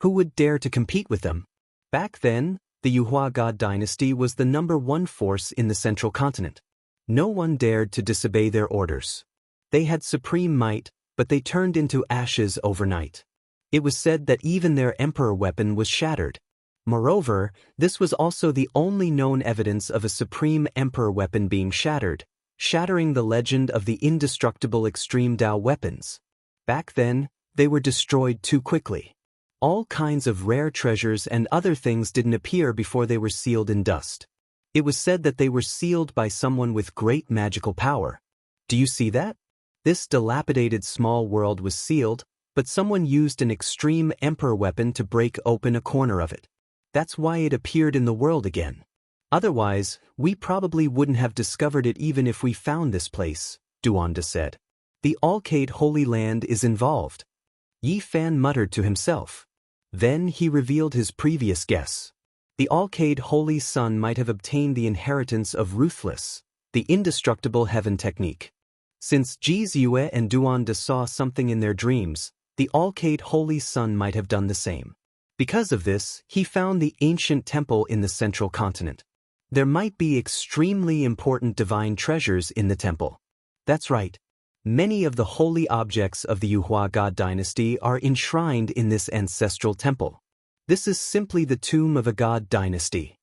Who would dare to compete with them? Back then, the Yuhua God dynasty was the number 1 force in the central continent. No one dared to disobey their orders. They had supreme might, but they turned into ashes overnight. It was said that even their emperor weapon was shattered. Moreover, this was also the only known evidence of a supreme emperor weapon being shattered, shattering the legend of the indestructible extreme Dao weapons. Back then, they were destroyed too quickly. All kinds of rare treasures and other things didn't appear before they were sealed in dust. It was said that they were sealed by someone with great magical power. Do you see that? This dilapidated small world was sealed, but someone used an extreme emperor weapon to break open a corner of it. That's why it appeared in the world again. Otherwise, we probably wouldn't have discovered it even if we found this place, Duanda said. The Alcade Holy Land is involved. Yi Fan muttered to himself. Then he revealed his previous guess. The Alcade Holy Sun might have obtained the inheritance of Ruthless, the indestructible heaven technique. Since Jianghu and Duanda saw something in their dreams, the Alcade Holy Sun might have done the same. Because of this, he found the ancient temple in the central continent. There might be extremely important divine treasures in the temple. That's right. Many of the holy objects of the Yuhua God dynasty are enshrined in this ancestral temple. This is simply the tomb of a god dynasty.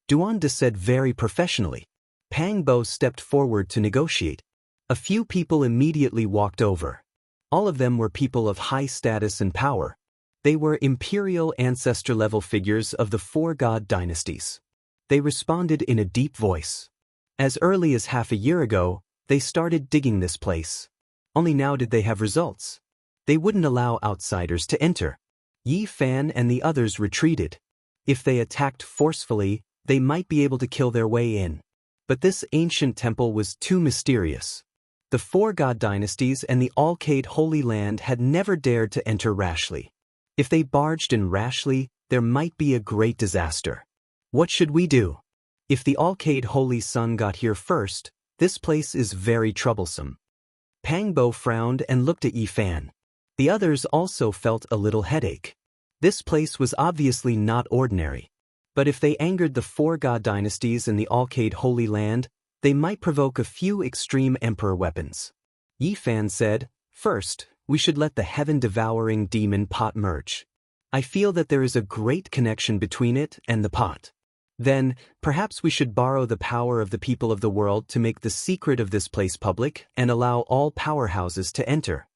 Duanda said very professionally. Pang Bo stepped forward to negotiate. A few people immediately walked over. All of them were people of high status and power. They were imperial ancestor-level figures of the four god dynasties. They responded in a deep voice. As early as half a year ago, they started digging this place. Only now did they have results. They wouldn't allow outsiders to enter. Yi Fan and the others retreated. If they attacked forcefully, they might be able to kill their way in. But this ancient temple was too mysterious. The four god dynasties and the Alcade Holy Land had never dared to enter rashly. If they barged in rashly, there might be a great disaster. What should we do? If the Alcade Holy Sun got here first, this place is very troublesome. Pang Bo frowned and looked at Yi Fan. The others also felt a little headache. This place was obviously not ordinary. But if they angered the four god dynasties and the Alcade Holy Land, they might provoke a few extreme emperor weapons. Yi Fan said, "First, we should let the heaven-devouring demon pot merge. I feel that there is a great connection between it and the pot. Then, perhaps we should borrow the power of the people of the world to make the secret of this place public and allow all powerhouses to enter."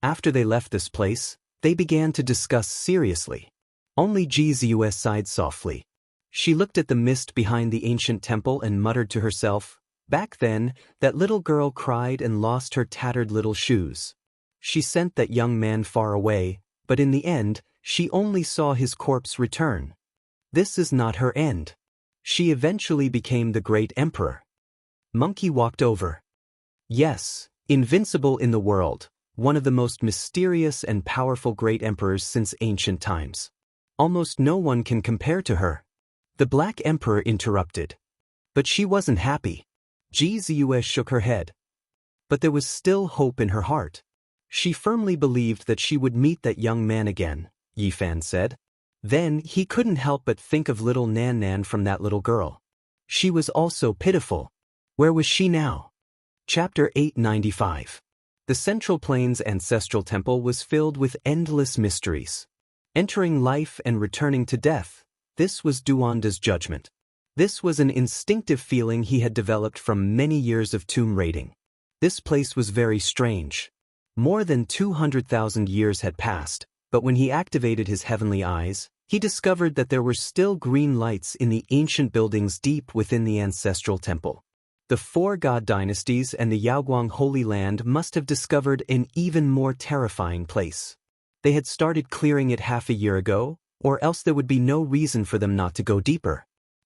After they left this place, they began to discuss seriously. Only Jianghu sighed softly. She looked at the mist behind the ancient temple and muttered to herself, "Back then, that little girl cried and lost her tattered little shoes. She sent that young man far away, but in the end, she only saw his corpse return. This is not her end. She eventually became the great emperor." Monkey walked over. "Yes, invincible in the world, one of the most mysterious and powerful great emperors since ancient times. Almost no one can compare to her." The Black Emperor interrupted. But she wasn't happy. Jianghu shook her head. But there was still hope in her heart. She firmly believed that she would meet that young man again, Yi Fan said. Then he couldn't help but think of little Nan Nan from that little girl. She was also pitiful. Where was she now? Chapter 895. The Central Plains Ancestral Temple was filled with endless mysteries. Entering life and returning to death, this was Duanda's judgment. This was an instinctive feeling he had developed from many years of tomb raiding. This place was very strange. More than 200,000 years had passed, but when he activated his heavenly eyes, he discovered that there were still green lights in the ancient buildings deep within the ancestral temple. The four god dynasties and the Yaoguang Holy Land must have discovered an even more terrifying place. They had started clearing it half a year ago, or else there would be no reason for them not to go deeper.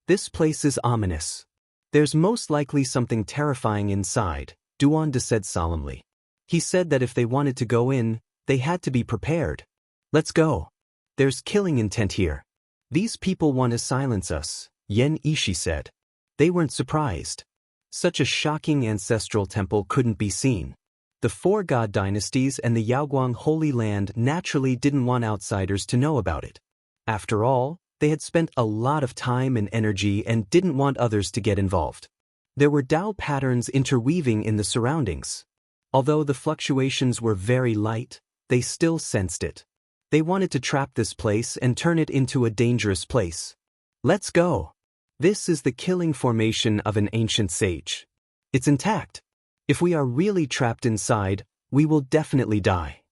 This place is ominous. There's most likely something terrifying inside, Duanda said solemnly. He said that if they wanted to go in, they had to be prepared. Let's go. There's killing intent here. These people want to silence us, Yen Ishi said. They weren't surprised. Such a shocking ancestral temple couldn't be seen. The four god dynasties and the Yaoguang Holy Land naturally didn't want outsiders to know about it. After all, they had spent a lot of time and energy and didn't want others to get involved. There were Tao patterns interweaving in the surroundings. Although the fluctuations were very light, they still sensed it. They wanted to trap this place and turn it into a dangerous place. Let's go. This is the killing formation of an ancient sage. It's intact. If we are really trapped inside, we will definitely die.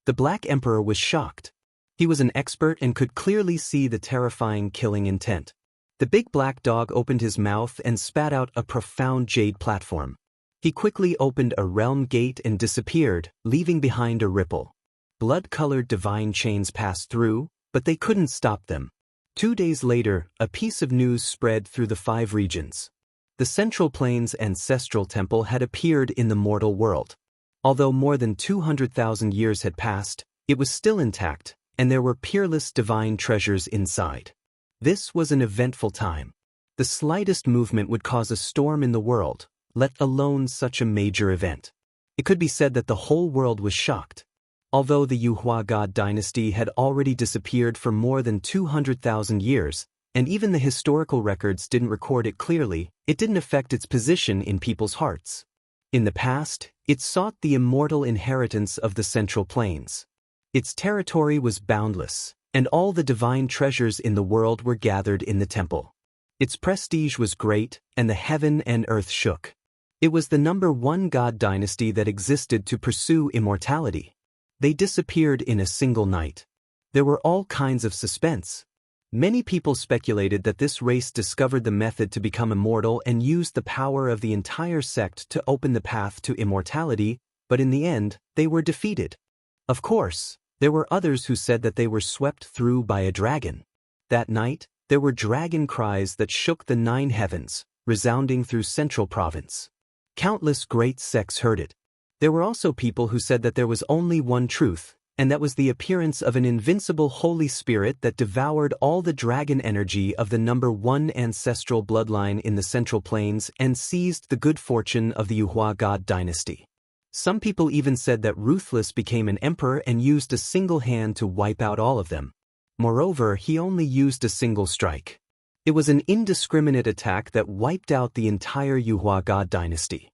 The Black Emperor was shocked. He was an expert and could clearly see the terrifying killing intent. The big black dog opened his mouth and spat out a profound jade platform. He quickly opened a realm gate and disappeared, leaving behind a ripple. Blood-colored divine chains passed through, but they couldn't stop them. 2 days later, a piece of news spread through the 5 regions. The Central Plains Ancestral Temple had appeared in the mortal world. Although more than 200,000 years had passed, it was still intact, and there were peerless divine treasures inside. This was an eventful time. The slightest movement would cause a storm in the world, let alone such a major event. It could be said that the whole world was shocked. Although the Yuhua God dynasty had already disappeared for more than 200,000 years, and even the historical records didn't record it clearly, it didn't affect its position in people's hearts. In the past, it sought the immortal inheritance of the Central Plains. Its territory was boundless, and all the divine treasures in the world were gathered in the temple. Its prestige was great, and the heaven and earth shook. It was the #1 god dynasty that existed to pursue immortality. They disappeared in a single night. There were all kinds of suspense. Many people speculated that this race discovered the method to become immortal and used the power of the entire sect to open the path to immortality, but in the end, they were defeated. Of course, there were others who said that they were swept through by a dragon. That night, there were dragon cries that shook the 9 heavens, resounding through Central Province. Countless great sects heard it. There were also people who said that there was only one truth, and that was the appearance of an invincible Holy Spirit that devoured all the dragon energy of the #1 ancestral bloodline in the Central Plains and seized the good fortune of the Yuhua god dynasty. Some people even said that Ruthless became an emperor and used a single hand to wipe out all of them. Moreover, he only used a single strike. It was an indiscriminate attack that wiped out the entire Yuhua god dynasty.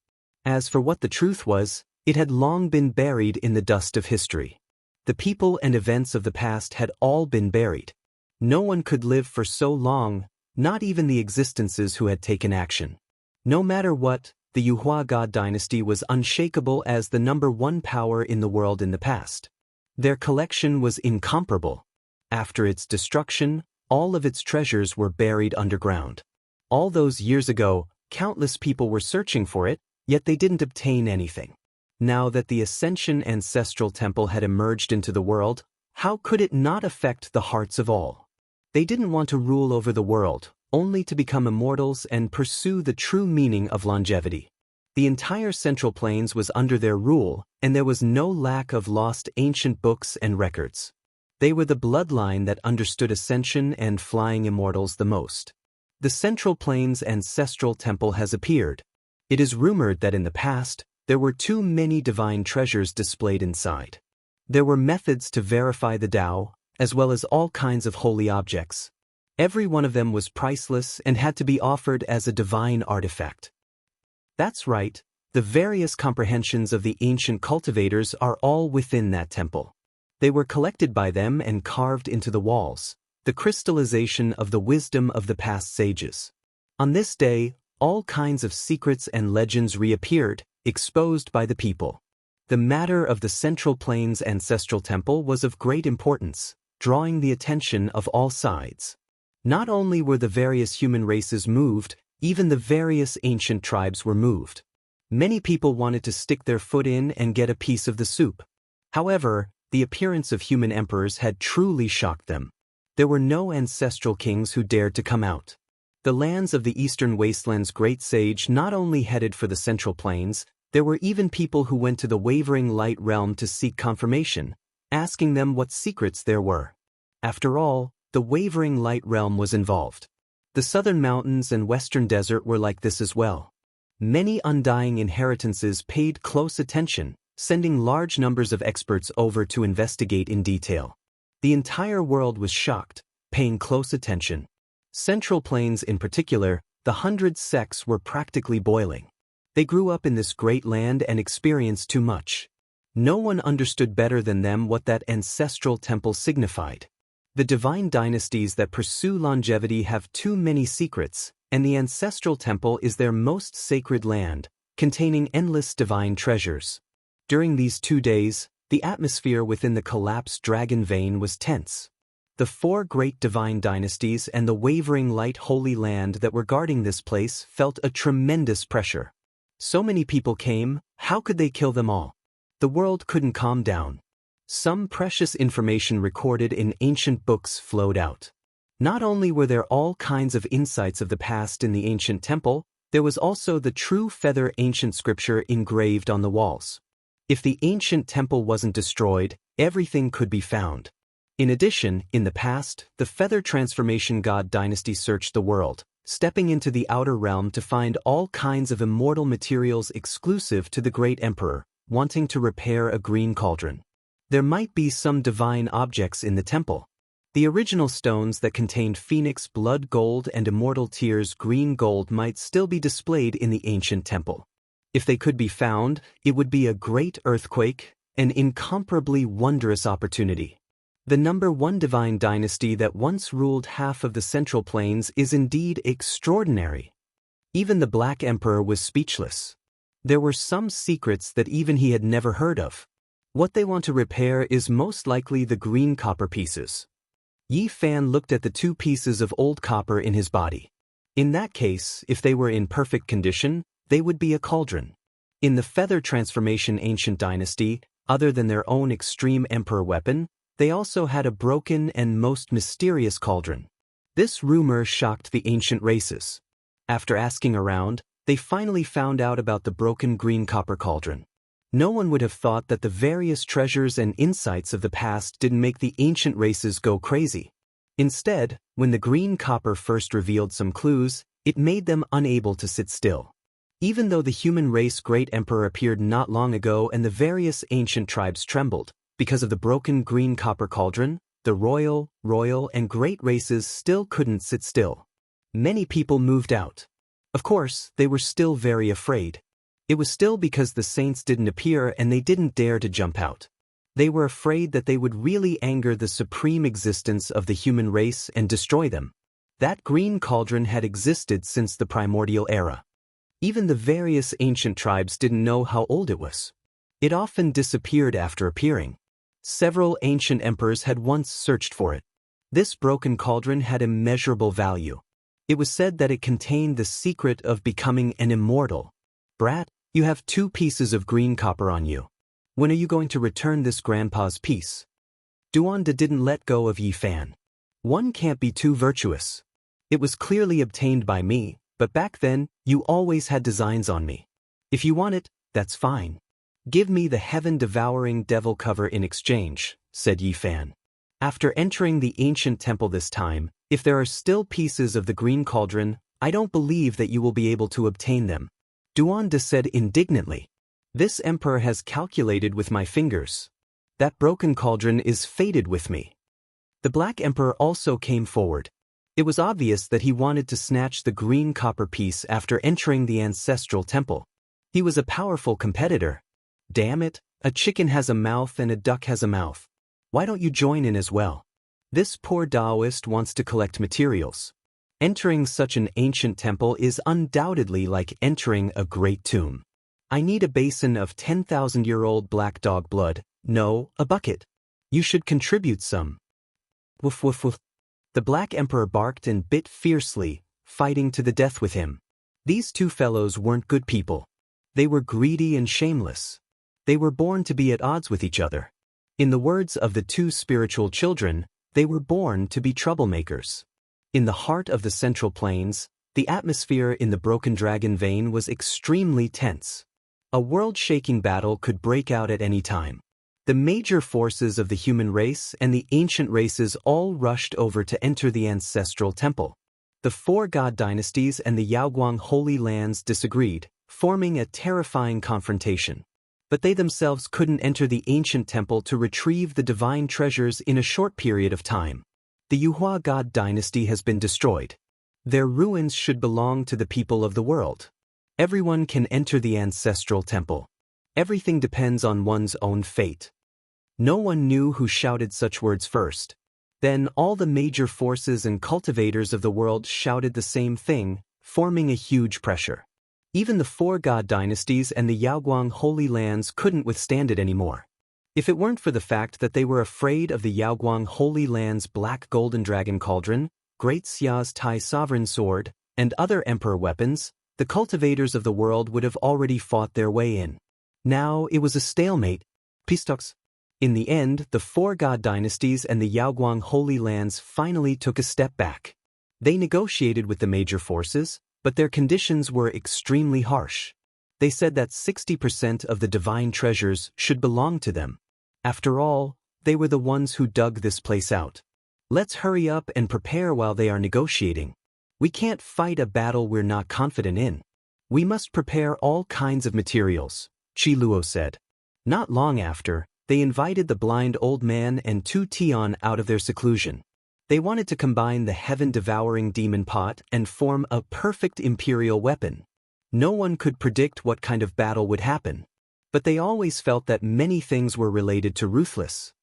As for what the truth was, it had long been buried in the dust of history. The people and events of the past had all been buried. No one could live for so long, not even the existences who had taken action. No matter what, the Yuhua god dynasty was unshakable as the #1 power in the world in the past. Their collection was incomparable. After its destruction, all of its treasures were buried underground. All those years ago, countless people were searching for it, yet they didn't obtain anything. Now that the Ascension Ancestral Temple had emerged into the world, how could it not affect the hearts of all? They didn't want to rule over the world, only to become immortals and pursue the true meaning of longevity. The entire Central Plains was under their rule, and there was no lack of lost ancient books and records. They were the bloodline that understood ascension and flying immortals the most. The Central Plains Ancestral Temple has appeared. It is rumored that in the past, there were too many divine treasures displayed inside. There were methods to verify the Tao, as well as all kinds of holy objects. Every one of them was priceless and had to be offered as a divine artifact. That's right, the various comprehensions of the ancient cultivators are all within that temple. They were collected by them and carved into the walls, the crystallization of the wisdom of the past sages. On this day, all kinds of secrets and legends reappeared, exposed by the people. The matter of the Central Plains Ancestral Temple was of great importance, drawing the attention of all sides. Not only were the various human races moved, even the various ancient tribes were moved. Many people wanted to stick their foot in and get a piece of the soup. However, the appearance of human emperors had truly shocked them. There were no ancestral kings who dared to come out. The lands of the Eastern Wasteland's great sage not only headed for the Central Plains, there were even people who went to the Wavering Light Realm to seek confirmation, asking them what secrets there were. After all, the Wavering Light Realm was involved. The Southern Mountains and Western Desert were like this as well. Many undying inheritances paid close attention, sending large numbers of experts over to investigate in detail. The entire world was shocked, paying close attention. Central Plains in particular, the 100 sects were practically boiling. They grew up in this great land and experienced too much. No one understood better than them what that ancestral temple signified. The divine dynasties that pursue longevity have too many secrets, and the ancestral temple is their most sacred land, containing endless divine treasures. During these 2 days, the atmosphere within the collapsed dragon vein was tense. The 4 great divine dynasties and the Wavering Light Holy Land that were guarding this place felt a tremendous pressure. So many people came, how could they kill them all? The world couldn't calm down. Some precious information recorded in ancient books flowed out. Not only were there all kinds of insights of the past in the ancient temple, there was also the true feather ancient scripture engraved on the walls. If the ancient temple wasn't destroyed, everything could be found. In addition, in the past, the feather transformation god dynasty searched the world, stepping into the outer realm to find all kinds of immortal materials exclusive to the great emperor, wanting to repair a green cauldron. There might be some divine objects in the temple. The original stones that contained phoenix blood gold and immortal tears green gold might still be displayed in the ancient temple. If they could be found, it would be a great earthquake, an incomparably wondrous opportunity. The number one divine dynasty that once ruled half of the Central Plains is indeed extraordinary. Even the Black Emperor was speechless. There were some secrets that even he had never heard of. What they want to repair is most likely the green copper pieces. Yi Fan looked at the 2 pieces of old copper in his body. In that case, if they were in perfect condition, they would be a cauldron. In the feather transformation ancient dynasty, other than their own extreme emperor weapon, they also had a broken and most mysterious cauldron. This rumor shocked the ancient races. After asking around, they finally found out about the broken green copper cauldron. No one would have thought that the various treasures and insights of the past didn't make the ancient races go crazy. Instead, when the green copper first revealed some clues, it made them unable to sit still. Even though the human race great emperor appeared not long ago and the various ancient tribes trembled, because of the broken green copper cauldron, the royal, and great races still couldn't sit still. Many people moved out. Of course, they were still very afraid. It was still because the saints didn't appear and they didn't dare to jump out. They were afraid that they would really anger the supreme existence of the human race and destroy them. That green cauldron had existed since the primordial era. Even the various ancient tribes didn't know how old it was. It often disappeared after appearing. Several ancient emperors had once searched for it. This broken cauldron had immeasurable value. It was said that it contained the secret of becoming an immortal. Brat, you have 2 pieces of green copper on you. When are you going to return this grandpa's piece? Duanda didn't let go of Yi Fan. One can't be too virtuous. It was clearly obtained by me, but back then, you always had designs on me. If you want it, that's fine. Give me the heaven-devouring devil cover in exchange, said Yi Fan. After entering the ancient temple this time, if there are still pieces of the green cauldron, I don't believe that you will be able to obtain them. Duanda said indignantly. This emperor has calculated with my fingers. That broken cauldron is fated with me. The Black Emperor also came forward. It was obvious that he wanted to snatch the green copper piece after entering the ancestral temple. He was a powerful competitor. Damn it, a chicken has a mouth and a duck has a mouth. Why don't you join in as well? This poor Taoist wants to collect materials. Entering such an ancient temple is undoubtedly like entering a great tomb. I need a basin of 10,000-year-old black dog blood, no, a bucket. You should contribute some. Woof woof woof. The Black Emperor barked and bit fiercely, fighting to the death with him. These 2 fellows weren't good people. They were greedy and shameless. They were born to be at odds with each other. In the words of the 2 spiritual children, they were born to be troublemakers. In the heart of the Central Plains, the atmosphere in the Broken Dragon vein was extremely tense. A world-shaking battle could break out at any time. The major forces of the human race and the ancient races all rushed over to enter the ancestral temple. The 4 god dynasties and the Yaoguang Holy Lands disagreed, forming a terrifying confrontation. But they themselves couldn't enter the ancient temple to retrieve the divine treasures in a short period of time. The Yuhua god dynasty has been destroyed. Their ruins should belong to the people of the world. Everyone can enter the ancestral temple. Everything depends on one's own fate. No one knew who shouted such words first. Then all the major forces and cultivators of the world shouted the same thing, forming a huge pressure. Even the 4 god dynasties and the Yaoguang Holy Lands couldn't withstand it anymore. If it weren't for the fact that they were afraid of the Yaoguang Holy Land's Black Golden Dragon Cauldron, Great Xia's Tai Sovereign Sword, and other emperor weapons, the cultivators of the world would have already fought their way in. Now it was a stalemate. Pistox. In the end, the 4 god dynasties and the Yaoguang Holy Lands finally took a step back. They negotiated with the major forces, but their conditions were extremely harsh. They said that 60% of the divine treasures should belong to them. After all, they were the ones who dug this place out. Let's hurry up and prepare while they are negotiating. We can't fight a battle we're not confident in. We must prepare all kinds of materials, Chi Luo said. Not long after, they invited the blind old man and 2 Tian out of their seclusion. They wanted to combine the heaven-devouring demon pot and form a perfect imperial weapon. No one could predict what kind of battle would happen. But they always felt that many things were related to Ruthless.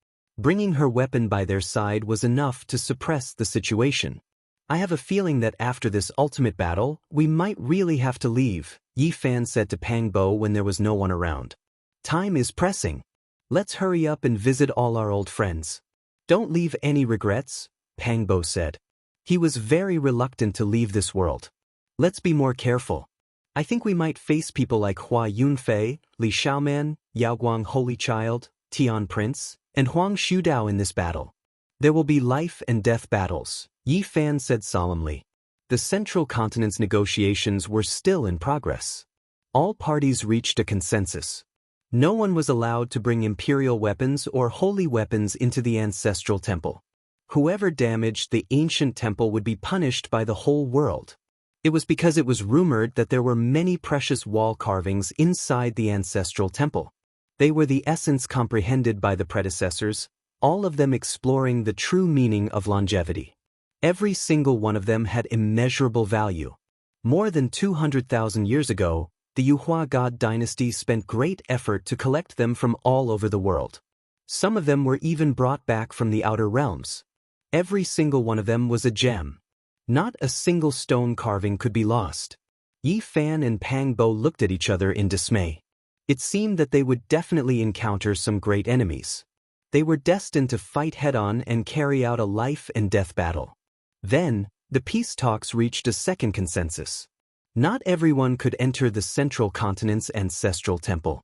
Bringing her weapon by their side was enough to suppress the situation. I have a feeling that after this ultimate battle, we might really have to leave, Yi Fan said to Pang Bo when there was no one around. Time is pressing. Let's hurry up and visit all our old friends. Don't leave any regrets, Pang Bo said. He was very reluctant to leave this world. Let's be more careful. I think we might face people like Hua Yunfei, Li Xiaoman, Yaoguang Holy Child, Tian Prince, and Huang Shudao in this battle. There will be life and death battles, Yi Fan said solemnly. The Central Continent's negotiations were still in progress. All parties reached a consensus. No one was allowed to bring imperial weapons or holy weapons into the ancestral temple. Whoever damaged the ancient temple would be punished by the whole world. It was because it was rumored that there were many precious wall carvings inside the ancestral temple. They were the essence comprehended by the predecessors, all of them exploring the true meaning of longevity. Every single one of them had immeasurable value. More than 200,000 years ago, the Yuhua God dynasty spent great effort to collect them from all over the world. Some of them were even brought back from the outer realms. Every single one of them was a gem. Not a single stone carving could be lost. Yi Fan and Pang Bo looked at each other in dismay. It seemed that they would definitely encounter some great enemies. They were destined to fight head-on and carry out a life-and-death battle. Then, the peace talks reached a second consensus. Not everyone could enter the Central Continent's ancestral temple.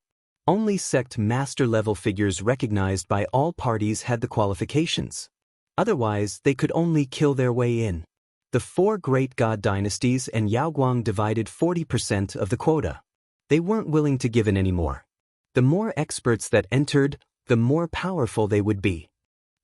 Only sect master-level figures recognized by all parties had the qualifications. Otherwise, they could only kill their way in. The four great god dynasties and Yaoguang divided 40% of the quota. They weren't willing to give in anymore. The more experts that entered, the more powerful they would be.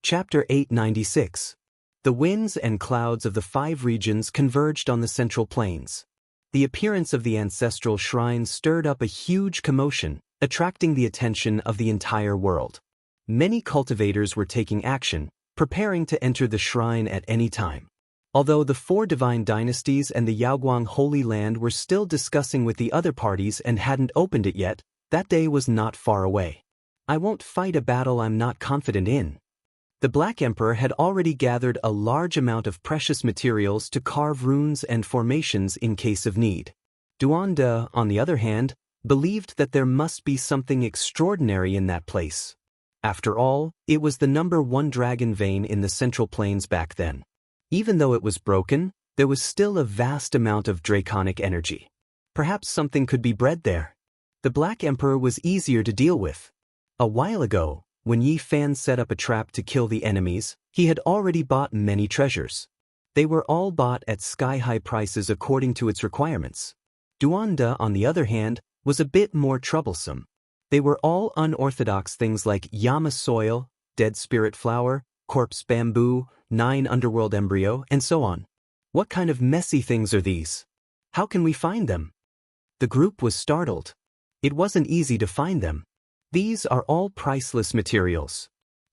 Chapter 896. The winds and clouds of the 5 regions converged on the central plains. The appearance of the ancestral shrine stirred up a huge commotion, attracting the attention of the entire world. Many cultivators were taking action, preparing to enter the shrine at any time. Although the 4 divine dynasties and the Yaoguang Holy Land were still discussing with the other parties and hadn't opened it yet, that day was not far away. I won't fight a battle I'm not confident in. The Black Emperor had already gathered a large amount of precious materials to carve runes and formations in case of need. Duanda, on the other hand, believed that there must be something extraordinary in that place. After all, it was the #1 dragon vein in the Central Plains back then. Even though it was broken, there was still a vast amount of draconic energy. Perhaps something could be bred there. The Black Emperor was easier to deal with. A while ago, when Yi Fan set up a trap to kill the enemies, he had already bought many treasures. They were all bought at sky-high prices according to its requirements. Duanda, on the other hand, was a bit more troublesome. They were all unorthodox things like Yama soil, dead spirit flower, corpse bamboo, 9 underworld embryo, and so on. What kind of messy things are these? How can we find them? The group was startled. It wasn't easy to find them. These are all priceless materials.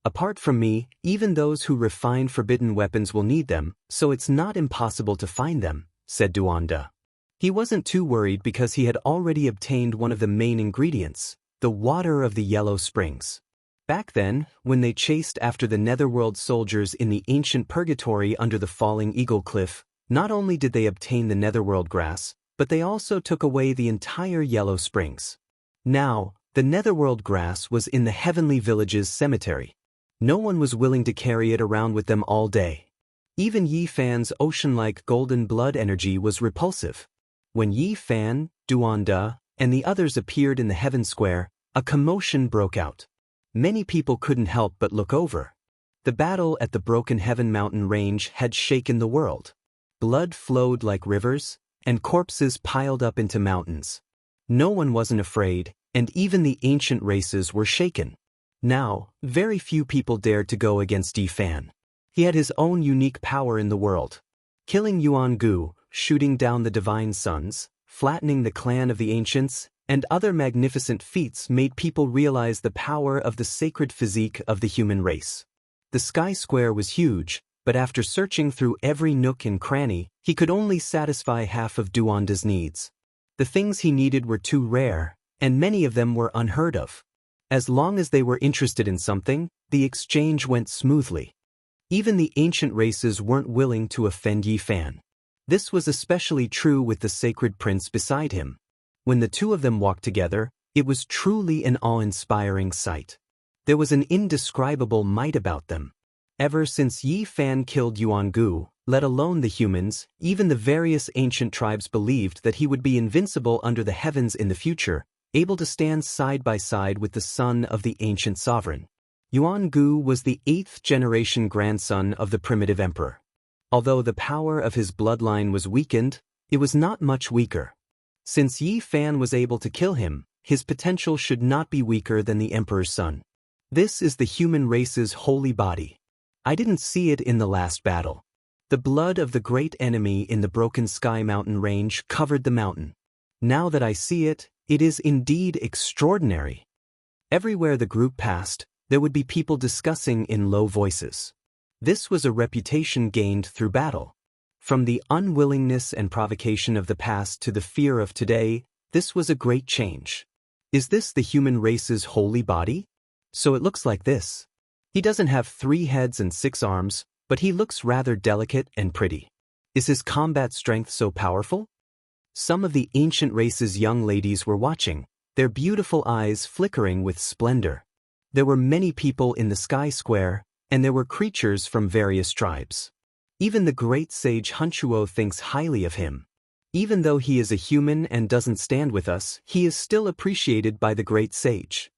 Apart from me, even those who refine forbidden weapons will need them, so it's not impossible to find them, said Duanda. He wasn't too worried because he had already obtained one of the main ingredients, the water of the Yellow Springs. Back then, when they chased after the Netherworld soldiers in the ancient purgatory under the falling Eagle Cliff, not only did they obtain the Netherworld grass, but they also took away the entire Yellow Springs. Now, the Netherworld grass was in the Heavenly Village's cemetery. No one was willing to carry it around with them all day. Even Yi Fan's ocean-like golden blood energy was repulsive. When Yi Fan, Duanda, and the others appeared in the Heaven Square, a commotion broke out. Many people couldn't help but look over. The battle at the Broken Heaven Mountain Range had shaken the world. Blood flowed like rivers, and corpses piled up into mountains. No one wasn't afraid, and even the ancient races were shaken. Now, very few people dared to go against Yi Fan. He had his own unique power in the world. Killing Yuan Gu, shooting down the divine sons, flattening the clan of the ancients, and other magnificent feats made people realize the power of the sacred physique of the human race. The Sky Square was huge, but after searching through every nook and cranny, he could only satisfy half of Duanda's needs. The things he needed were too rare, and many of them were unheard of. As long as they were interested in something, the exchange went smoothly. Even the ancient races weren't willing to offend Yi Fan. This was especially true with the sacred prince beside him. When the two of them walked together, it was truly an awe-inspiring sight. There was an indescribable might about them. Ever since Yi Fan killed Jianghu, let alone the humans, even the various ancient tribes believed that he would be invincible under the heavens in the future, able to stand side by side with the son of the ancient sovereign. Jianghu was the 8th-generation grandson of the primitive emperor. Although the power of his bloodline was weakened, it was not much weaker. Since Yi Fan was able to kill him, his potential should not be weaker than the emperor's son. This is the human race's holy body. I didn't see it in the last battle. The blood of the great enemy in the Broken Sky Mountain range covered the mountain. Now that I see it, it is indeed extraordinary. Everywhere the group passed, there would be people discussing in low voices. This was a reputation gained through battle. From the unwillingness and provocation of the past to the fear of today, this was a great change. Is this the human race's holy body? So it looks like this. He doesn't have 3 heads and 6 arms, but he looks rather delicate and pretty. Is his combat strength so powerful? Some of the ancient race's young ladies were watching, their beautiful eyes flickering with splendor. There were many people in the sky square, and there were creatures from various tribes. Even the great sage Hunchuo thinks highly of him. Even though he is a human and doesn't stand with us, he is still appreciated by the great sage.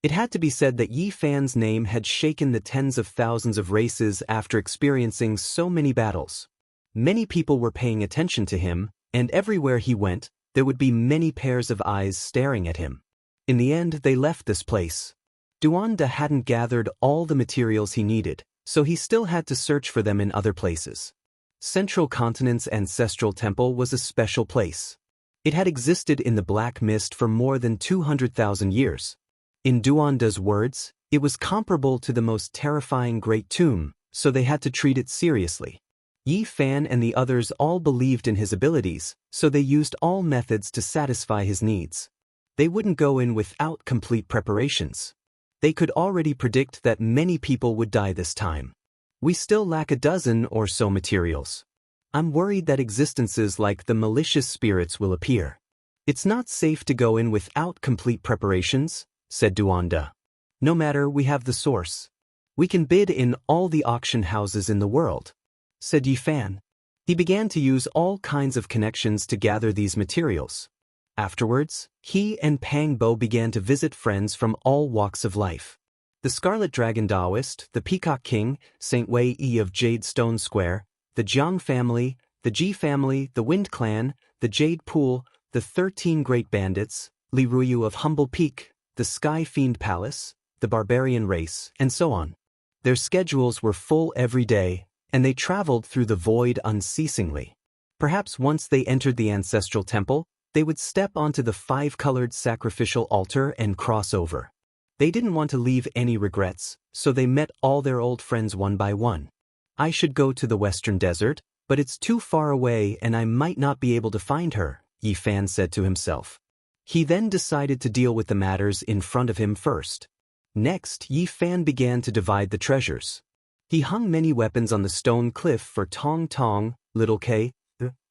It had to be said that Yi Fan's name had shaken the tens of thousands of races after experiencing so many battles. Many people were paying attention to him, and everywhere he went, there would be many pairs of eyes staring at him. In the end, they left this place. Duanda hadn't gathered all the materials he needed, so he still had to search for them in other places. Central Continent's ancestral temple was a special place. It had existed in the black mist for more than 200,000 years. In Duanda's words, it was comparable to the most terrifying great tomb, so they had to treat it seriously. Yi Fan and the others all believed in his abilities, so they used all methods to satisfy his needs. They wouldn't go in without complete preparations. They could already predict that many people would die this time. We still lack a dozen or so materials. I'm worried that existences like the malicious spirits will appear. It's not safe to go in without complete preparations, said Duanda. No matter, we have the source. We can bid in all the auction houses in the world, said Yi Fan. He began to use all kinds of connections to gather these materials. Afterwards, he and Pang Bo began to visit friends from all walks of life. The Scarlet Dragon Taoist, the Peacock King, Saint Wei Yi of Jade Stone Square, the Jiang family, the Ji family, the Wind Clan, the Jade Pool, the 13 Great Bandits, Li Ruyu of Humble Peak, the Sky Fiend Palace, the Barbarian Race, and so on. Their schedules were full every day, and they traveled through the void unceasingly. Perhaps once they entered the ancestral temple, they would step onto the 5-colored sacrificial altar and cross over. They didn't want to leave any regrets, so they met all their old friends one by one. I should go to the Western Desert, but it's too far away and I might not be able to find her, Yi Fan said to himself. He then decided to deal with the matters in front of him first. Next, Yi Fan began to divide the treasures. He hung many weapons on the stone cliff for Tong Tong, Little K,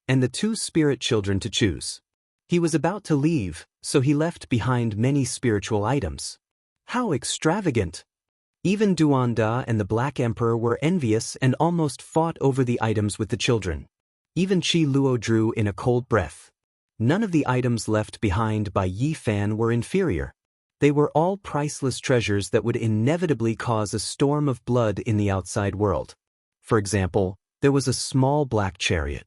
and the 2 spirit children to choose. He was about to leave, so he left behind many spiritual items. How extravagant! Even Duanda and the Black Emperor were envious and almost fought over the items with the children. Even Qi Luo drew in a cold breath. None of the items left behind by Yi Fan were inferior. They were all priceless treasures that would inevitably cause a storm of blood in the outside world. For example, there was a small black chariot.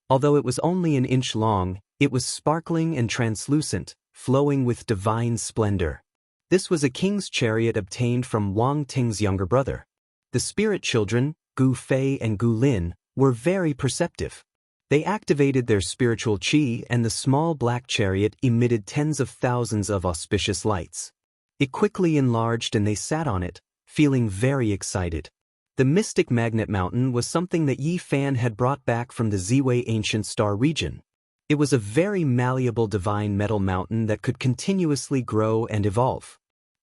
Although it was only an inch long, it was sparkling and translucent, flowing with divine splendor. This was a king's chariot obtained from Wang Ting's younger brother. The spirit children, Gu Fei and Gu Lin, were very perceptive. They activated their spiritual qi and the small black chariot emitted tens of thousands of auspicious lights. It quickly enlarged and they sat on it, feeling very excited. The mystic magnet mountain was something that Yi Fan had brought back from the Ziwei ancient star region. It was a very malleable divine metal mountain that could continuously grow and evolve.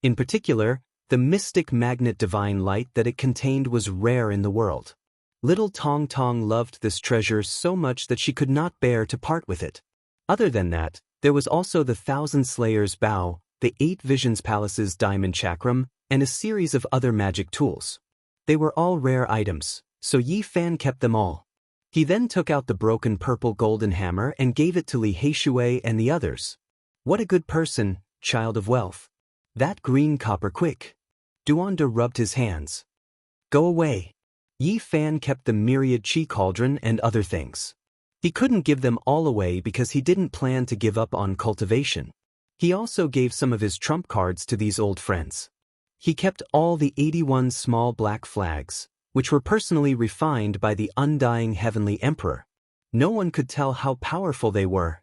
In particular, the mystic magnet divine light that it contained was rare in the world. Little Tong Tong loved this treasure so much that she could not bear to part with it. Other than that, there was also the Thousand Slayers' Bow, the 8 Visions Palace's Diamond Chakram, and a series of other magic tools. They were all rare items, so Yi Fan kept them all. He then took out the broken purple golden hammer and gave it to Li Heishui and the others. What a good person, child of wealth. That green copper quick. Duanda rubbed his hands. Go away. Yi Fan kept the myriad chi cauldron and other things. He couldn't give them all away because he didn't plan to give up on cultivation. He also gave some of his trump cards to these old friends. He kept all the 81 small black flags, which were personally refined by the undying Heavenly Emperor. No one could tell how powerful they were.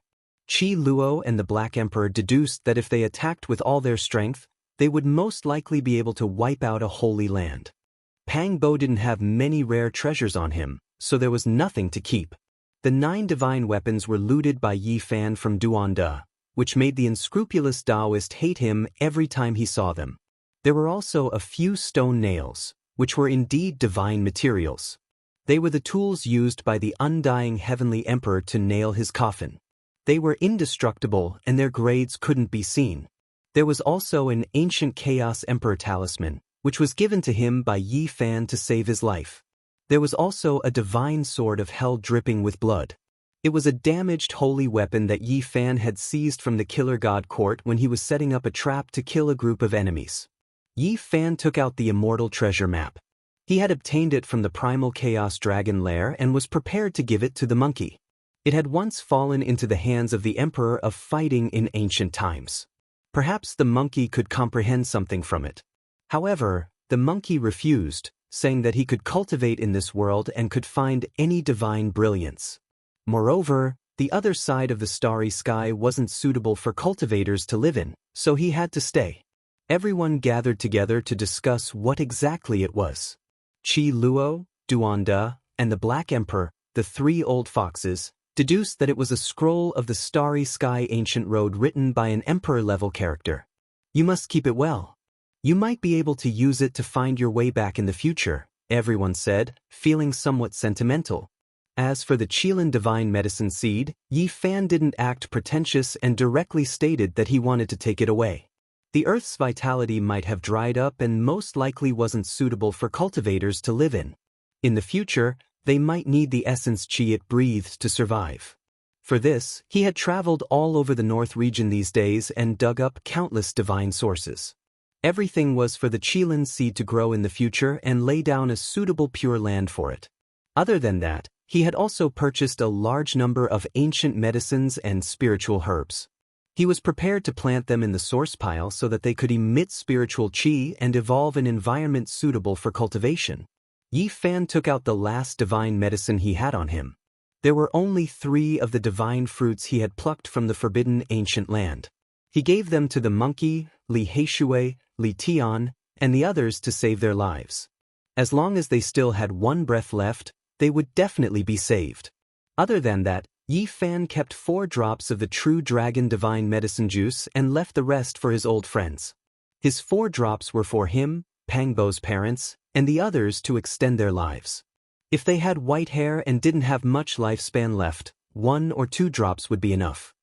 Qi Luo and the Black Emperor deduced that if they attacked with all their strength, they would most likely be able to wipe out a holy land. Pang Bo didn't have many rare treasures on him, so there was nothing to keep. The 9 divine weapons were looted by Yi Fan from Duanda, which made the unscrupulous Taoist hate him every time he saw them. There were also a few stone nails, which were indeed divine materials. They were the tools used by the undying Heavenly Emperor to nail his coffin. They were indestructible and their grades couldn't be seen. There was also an ancient Chaos Emperor talisman, which was given to him by Yi Fan to save his life. There was also a divine sword of hell dripping with blood. It was a damaged holy weapon that Yi Fan had seized from the Killer God Court when he was setting up a trap to kill a group of enemies. Yi Fan took out the Immortal treasure map. He had obtained it from the primal Chaos Dragon lair and was prepared to give it to the monkey. It had once fallen into the hands of the Emperor of Fighting in ancient times. Perhaps the monkey could comprehend something from it. However, the monkey refused, saying that he could cultivate in this world and could find any divine brilliance. Moreover, the other side of the starry sky wasn't suitable for cultivators to live in, so he had to stay. Everyone gathered together to discuss what exactly it was. Qi Luo, Duanda, and the Black Emperor, the 3 old foxes, deduced that it was a scroll of the starry sky ancient road written by an emperor-level character. You must keep it well. You might be able to use it to find your way back in the future, everyone said, feeling somewhat sentimental. As for the Qilin divine medicine seed, Yi Fan didn't act pretentious and directly stated that he wanted to take it away. The earth's vitality might have dried up and most likely wasn't suitable for cultivators to live in. In the future, they might need the essence qi it breathed to survive. For this, he had traveled all over the North region these days and dug up countless divine sources. Everything was for the Qilin seed to grow in the future and lay down a suitable pure land for it. Other than that, he had also purchased a large number of ancient medicines and spiritual herbs. He was prepared to plant them in the source pile so that they could emit spiritual qi and evolve an environment suitable for cultivation. Yi Fan took out the last divine medicine he had on him. There were only 3 of the divine fruits he had plucked from the forbidden ancient land. He gave them to the monkey, Li Heishui, Li Tian, and the others to save their lives. As long as they still had 1 breath left, they would definitely be saved. Other than that, Yi Fan kept 4 drops of the true dragon divine medicine juice and left the rest for his old friends. His 4 drops were for him, Pang Bo's parents, and the others to extend their lives. If they had white hair and didn't have much lifespan left, 1 or 2 drops would be enough.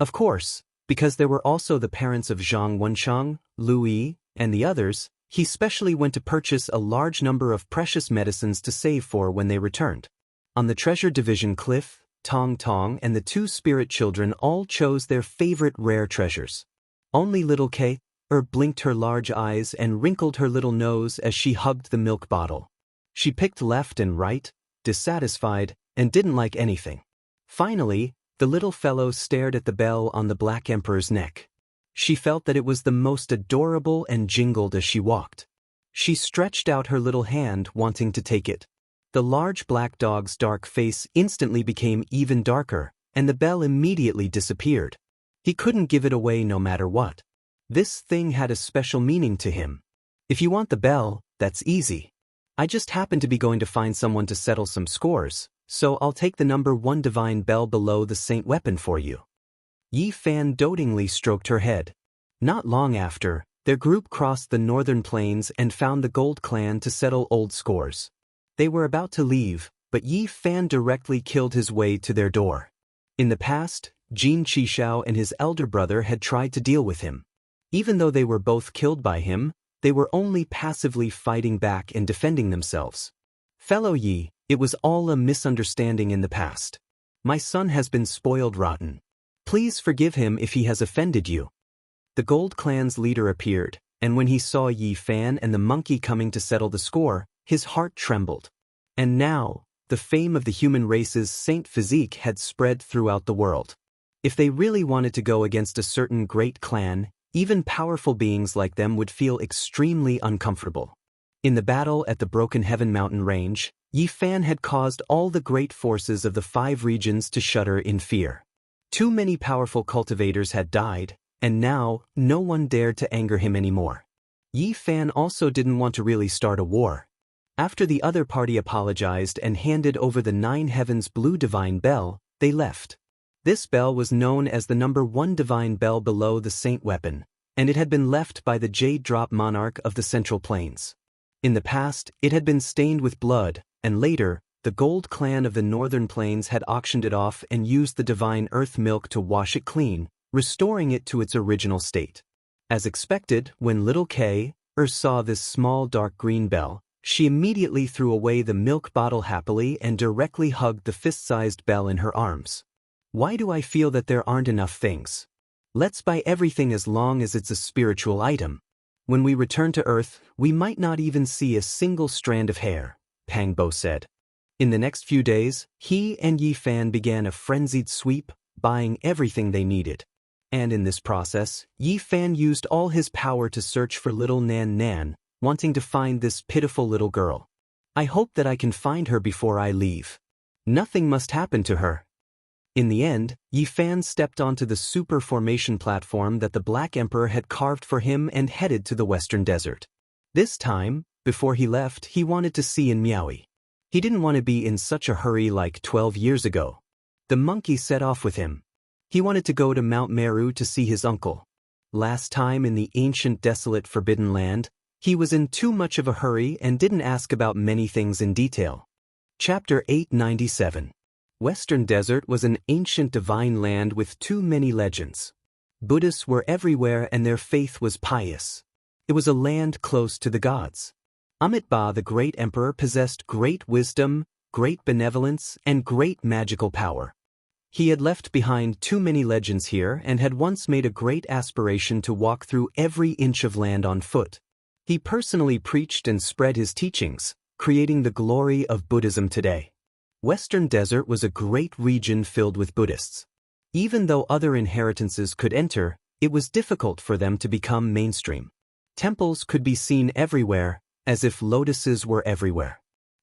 Of course, because there were also the parents of Zhang Wenshang, Lu Yi, and the others, he specially went to purchase a large number of precious medicines to save for when they returned. On the treasure division cliff, Tong Tong and the 2 spirit children all chose their favorite rare treasures. Only little Kei blinked her large eyes and wrinkled her little nose as she hugged the milk bottle. She picked left and right, dissatisfied, and didn't like anything. Finally, the little fellow stared at the bell on the Black Emperor's neck. She felt that it was the most adorable and jingled as she walked. She stretched out her little hand wanting to take it. The large black dog's dark face instantly became even darker, and the bell immediately disappeared. He couldn't give it away no matter what. This thing had a special meaning to him. If you want the bell, that's easy. I just happen to be going to find someone to settle some scores, so I'll take the number 1 divine bell below the saint weapon for you. Yi Fan dotingly stroked her head. Not long after, Their group crossed the northern plains and found the Gold Clan to settle old scores. They were about to leave, but Yi Fan directly killed his way to their door. In the past, Jin Qishao and his elder brother had tried to deal with him. Even though they were both killed by him, they were only passively fighting back and defending themselves. Fellow Yi, it was all a misunderstanding in the past. My son has been spoiled rotten. Please forgive him if he has offended you. The Gold Clan's leader appeared, and when he saw Yi Fan and the monkey coming to settle the score, his heart trembled. And now, the fame of the human race's saint physique had spread throughout the world. If they really wanted to go against a certain great clan, even powerful beings like them would feel extremely uncomfortable. In the battle at the Broken Heaven mountain range, Yi Fan had caused all the great forces of the 5 regions to shudder in fear. Too many powerful cultivators had died, and now, no one dared to anger him anymore. Yi Fan also didn't want to really start a war. After the other party apologized and handed over the 9 Heavens Blue Divine Bell, they left. This bell was known as the number 1 divine bell below the Saint Weapon, and it had been left by the Jade Drop Monarch of the Central Plains. In the past, it had been stained with blood, and later, the Gold Clan of the Northern Plains had auctioned it off and used the divine earth milk to wash it clean, restoring it to its original state. As expected, when little Kay saw this small dark green bell, she immediately threw away the milk bottle happily and directly hugged the fist-sized bell in her arms. Why do I feel that there aren't enough things? Let's buy everything as long as it's a spiritual item. When we return to Earth, we might not even see a single strand of hair, Pang Bo said. In the next few days, he and Yi Fan began a frenzied sweep, buying everything they needed. And in this process, Yi Fan used all his power to search for little Nan Nan, wanting to find this pitiful little girl. I hope that I can find her before I leave. Nothing must happen to her. In the end, Yi Fan stepped onto the super formation platform that the Black Emperor had carved for him and headed to the Western Desert. This time, before he left, he wanted to see in Miaoyi. He didn't want to be in such a hurry like 12 years ago. The monkey set off with him. He wanted to go to Mount Meru to see his uncle. Last time in the ancient desolate Forbidden Land, he was in too much of a hurry and didn't ask about many things in detail. Chapter 897. Western Desert was an ancient divine land with too many legends. Buddhists were everywhere and their faith was pious. It was a land close to the gods. Amitabha the Great Emperor possessed great wisdom, great benevolence, and great magical power. He had left behind too many legends here and had once made a great aspiration to walk through every inch of land on foot. He personally preached and spread his teachings, creating the glory of Buddhism today. Western Desert was a great region filled with Buddhists. Even though other inheritances could enter, it was difficult for them to become mainstream. Temples could be seen everywhere, as if lotuses were everywhere.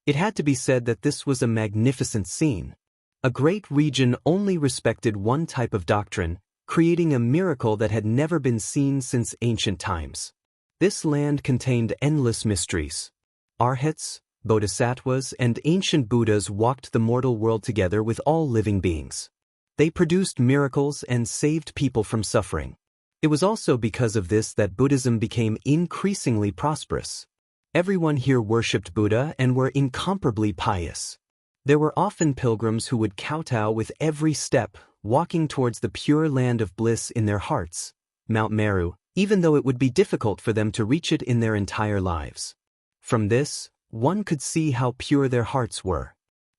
It had to be said that this was a magnificent scene. A great region only respected one type of doctrine, creating a miracle that had never been seen since ancient times. This land contained endless mysteries. Arhats, Bodhisattvas, and ancient Buddhas walked the mortal world together with all living beings. They produced miracles and saved people from suffering. It was also because of this that Buddhism became increasingly prosperous. Everyone here worshipped Buddha and were incomparably pious. There were often pilgrims who would kowtow with every step, walking towards the pure land of bliss in their hearts, Mount Meru, even though it would be difficult for them to reach it in their entire lives. From this, one could see how pure their hearts were.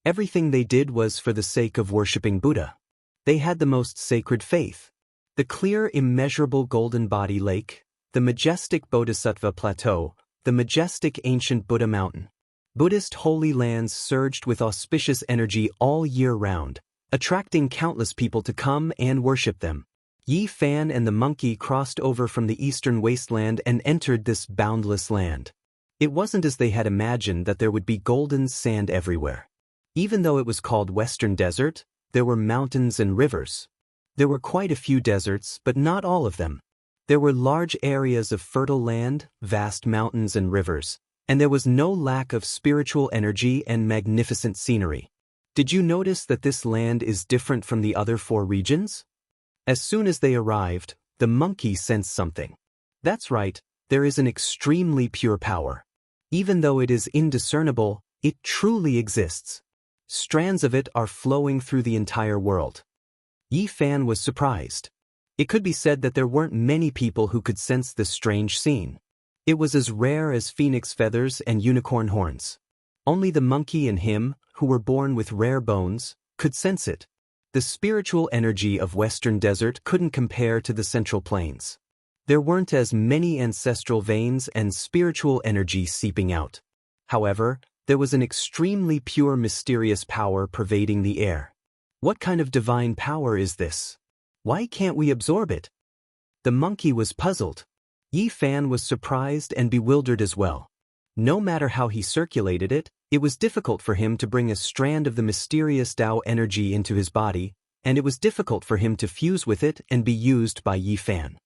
Everything they did was for the sake of worshipping Buddha. They had the most sacred faith. The clear, immeasurable golden body lake, the majestic Bodhisattva plateau, the majestic ancient Buddha mountain. Buddhist holy lands surged with auspicious energy all year round, attracting countless people to come and worship them. Yi Fan and the monkey crossed over from the eastern wasteland and entered this boundless land. It wasn't as they had imagined that there would be golden sand everywhere. Even though it was called Western Desert, there were mountains and rivers. There were quite a few deserts, but not all of them. There were large areas of fertile land, vast mountains and rivers, and there was no lack of spiritual energy and magnificent scenery. Did you notice that this land is different from the other 4 regions? As soon as they arrived, the monkey sensed something. That's right, there is an extremely pure power. Even though it is indiscernible, it truly exists. Strands of it are flowing through the entire world. Yi Fan was surprised. It could be said that there weren't many people who could sense this strange scene. It was as rare as phoenix feathers and unicorn horns. Only the monkey and him, who were born with rare bones, could sense it. The spiritual energy of Western Desert couldn't compare to the Central Plains. There weren't as many ancestral veins and spiritual energy seeping out. However, there was an extremely pure mysterious power pervading the air. What kind of divine power is this? Why can't we absorb it? The monkey was puzzled. Yi Fan was surprised and bewildered as well. No matter how he circulated it, it was difficult for him to bring a strand of the mysterious Tao energy into his body, and it was difficult for him to fuse with it and be used by Yi Fan.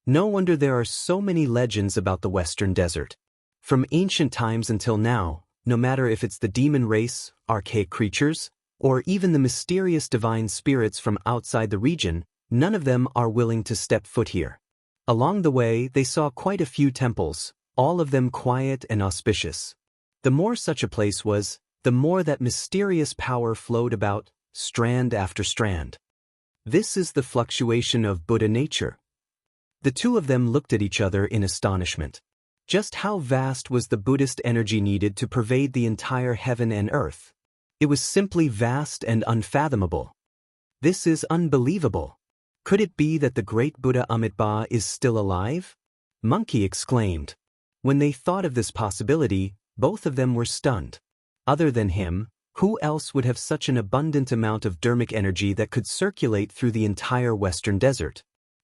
No wonder there are so many legends about the Western Desert. From ancient times until now, no matter if it's the demon race, archaic creatures, or even the mysterious divine spirits from outside the region, none of them are willing to step foot here. Along the way, they saw quite a few temples, all of them quiet and auspicious. The more such a place was, the more that mysterious power flowed about, strand after strand. This is the fluctuation of Buddha nature. The two of them looked at each other in astonishment. Just how vast was the Buddhist energy needed to pervade the entire heaven and earth? It was simply vast and unfathomable. This is unbelievable. Could it be that the great Buddha Amitabha is still alive? Monkey exclaimed. When they thought of this possibility, both of them were stunned. Other than him, who else would have such an abundant amount of dharmic energy that could circulate through the entire Western Desert?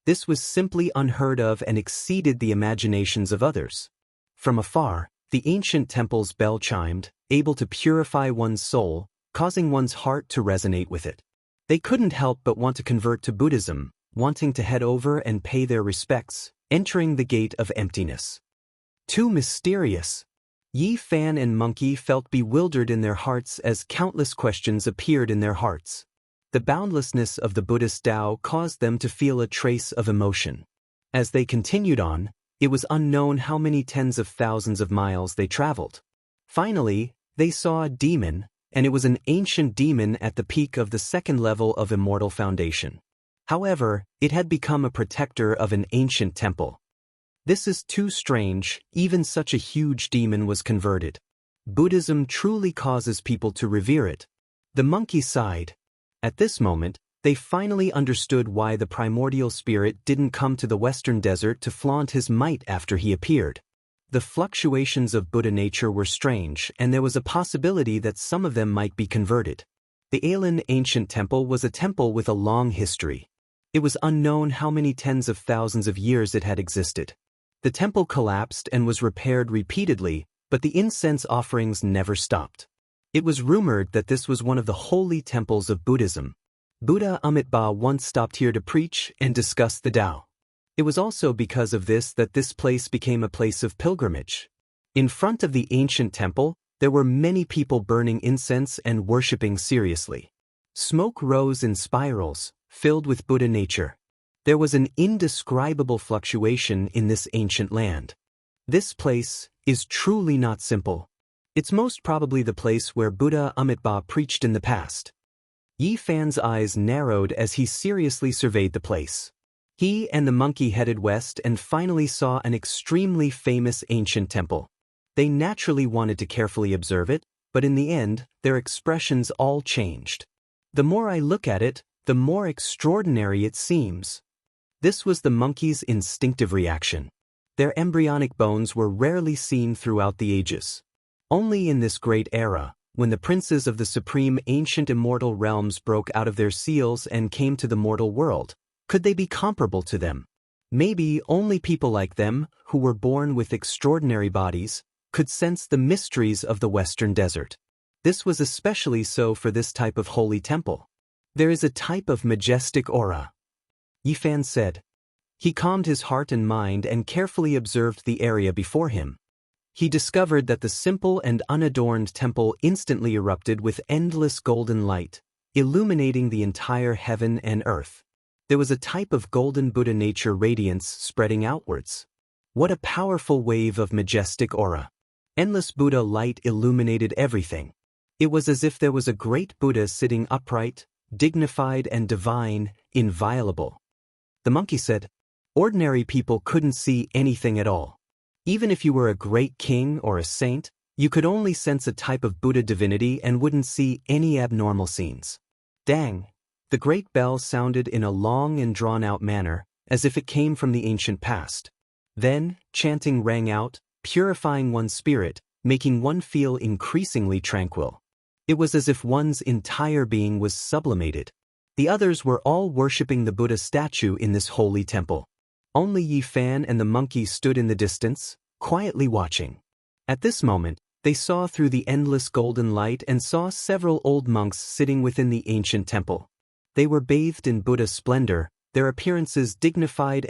This was simply unheard of and exceeded the imaginations of others. From afar, the ancient temple's bell chimed, able to purify one's soul, causing one's heart to resonate with it. They couldn't help but want to convert to Buddhism, wanting to head over and pay their respects, entering the gate of emptiness. Too mysterious. Yi Fan and Monkey felt bewildered in their hearts as countless questions appeared in their hearts. The boundlessness of the Buddhist Tao caused them to feel a trace of emotion. As they continued on, it was unknown how many tens of thousands of miles they traveled. Finally, they saw a demon, and it was an ancient demon at the peak of the second level of Immortal Foundation. However, it had become a protector of an ancient temple. This is too strange, even such a huge demon was converted. Buddhism truly causes people to revere it. The monkey sighed. At this moment, they finally understood why the primordial spirit didn't come to the Western Desert to flaunt his might after he appeared. The fluctuations of Buddha nature were strange, and there was a possibility that some of them might be converted. The Ailan ancient temple was a temple with a long history. It was unknown how many tens of thousands of years it had existed. The temple collapsed and was repaired repeatedly, but the incense offerings never stopped. It was rumored that this was one of the holy temples of Buddhism. Buddha Amitabha once stopped here to preach and discuss the Tao. It was also because of this that this place became a place of pilgrimage. In front of the ancient temple, there were many people burning incense and worshipping seriously. Smoke rose in spirals, filled with Buddha nature. There was an indescribable fluctuation in this ancient land. This place is truly not simple. It's most probably the place where Buddha Amitabha preached in the past. Yi Fan's eyes narrowed as he seriously surveyed the place. He and the monkey headed west and finally saw an extremely famous ancient temple. They naturally wanted to carefully observe it, but in the end, their expressions all changed. The more I look at it, the more extraordinary it seems. This was the monkey's instinctive reaction. Their embryonic bones were rarely seen throughout the ages. Only in this great era, when the princes of the supreme ancient immortal realms broke out of their seals and came to the mortal world, could they be comparable to them? Maybe only people like them, who were born with extraordinary bodies, could sense the mysteries of the Western Desert. This was especially so for this type of holy temple. There is a type of majestic aura, Yi Fan said. He calmed his heart and mind and carefully observed the area before him. He discovered that the simple and unadorned temple instantly erupted with endless golden light, illuminating the entire heaven and earth. There was a type of golden Buddha nature radiance spreading outwards. What a powerful wave of majestic aura. Endless Buddha light illuminated everything. It was as if there was a great Buddha sitting upright, dignified and divine, inviolable. The monkey said, "Ordinary people couldn't see anything at all. Even if you were a great king or a saint, you could only sense a type of Buddha divinity and wouldn't see any abnormal scenes." Dang! The great bell sounded in a long and drawn-out manner, as if it came from the ancient past. Then, chanting rang out, purifying one's spirit, making one feel increasingly tranquil. It was as if one's entire being was sublimated. The others were all worshipping the Buddha statue in this holy temple. Only Yi Fan and the monkey stood in the distance, quietly watching. At this moment, they saw through the endless golden light and saw several old monks sitting within the ancient temple. They were bathed in Buddha splendor, their appearances dignified,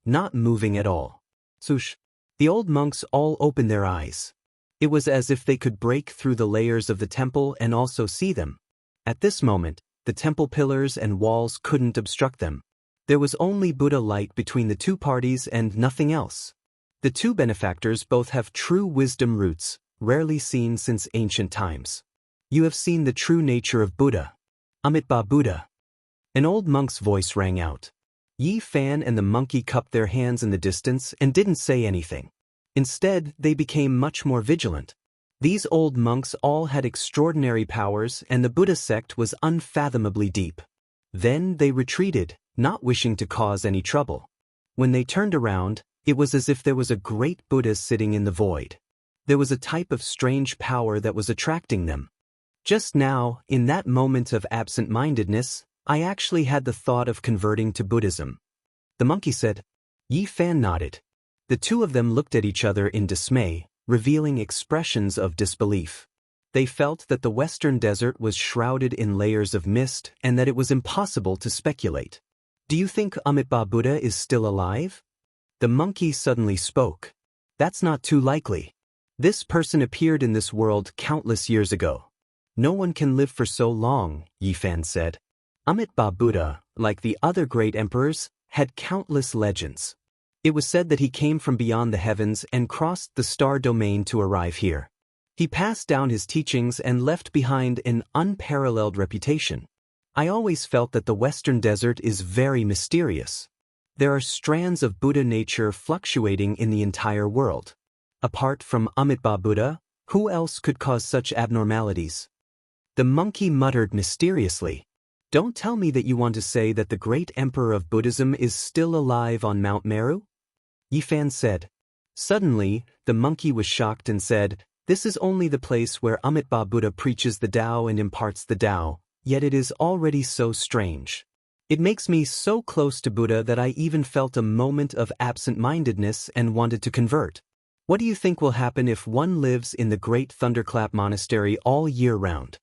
not moving at all. Swoosh! The old monks all opened their eyes. It was as if they could break through the layers of the temple and also see them. At this moment, the temple pillars and walls couldn't obstruct them. There was only Buddha light between the two parties and nothing else. The two benefactors both have true wisdom roots, rarely seen since ancient times. You have seen the true nature of Buddha. Amitabha Buddha. An old monk's voice rang out. Yi Fan and the monkey cupped their hands in the distance and didn't say anything. Instead, they became much more vigilant. These old monks all had extraordinary powers and the Buddha sect was unfathomably deep. Then they retreated, not wishing to cause any trouble. When they turned around, it was as if there was a great Buddha sitting in the void. There was a type of strange power that was attracting them. Just now, in that moment of absent-mindedness, I actually had the thought of converting to Buddhism. The monkey said. Yi Fan nodded. The two of them looked at each other in dismay, revealing expressions of disbelief. They felt that the western desert was shrouded in layers of mist and that it was impossible to speculate. Do you think Amitabha Buddha is still alive? The monkey suddenly spoke. That's not too likely. This person appeared in this world countless years ago. No one can live for so long, Yi Fan said. Amitabha Buddha, like the other great emperors, had countless legends. It was said that he came from beyond the heavens and crossed the star domain to arrive here. He passed down his teachings and left behind an unparalleled reputation. I always felt that the Western Desert is very mysterious. There are strands of Buddha nature fluctuating in the entire world. Apart from Amitabha Buddha, who else could cause such abnormalities? The monkey muttered mysteriously. Don't tell me that you want to say that the great emperor of Buddhism is still alive on Mount Meru? Yi Fan said. Suddenly, the monkey was shocked and said, This is only the place where Amitabha Buddha preaches the Tao and imparts the Tao, yet it is already so strange. It makes me so close to Buddha that I even felt a moment of absent-mindedness and wanted to convert. What do you think will happen if one lives in the great Thunderclap Monastery all year round?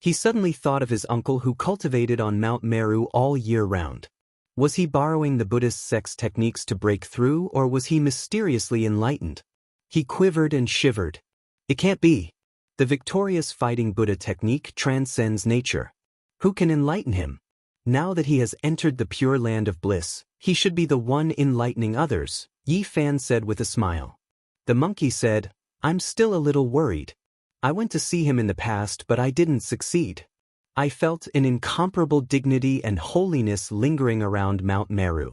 He suddenly thought of his uncle who cultivated on Mount Meru all year round. Was he borrowing the Buddhist sect's techniques to break through, or was he mysteriously enlightened? He quivered and shivered. It can't be. The victorious fighting Buddha technique transcends nature. Who can enlighten him? Now that he has entered the pure land of bliss, he should be the one enlightening others, Yi Fan said with a smile. The monkey said, I'm still a little worried. I went to see him in the past, but I didn't succeed. I felt an incomparable dignity and holiness lingering around Mount Meru.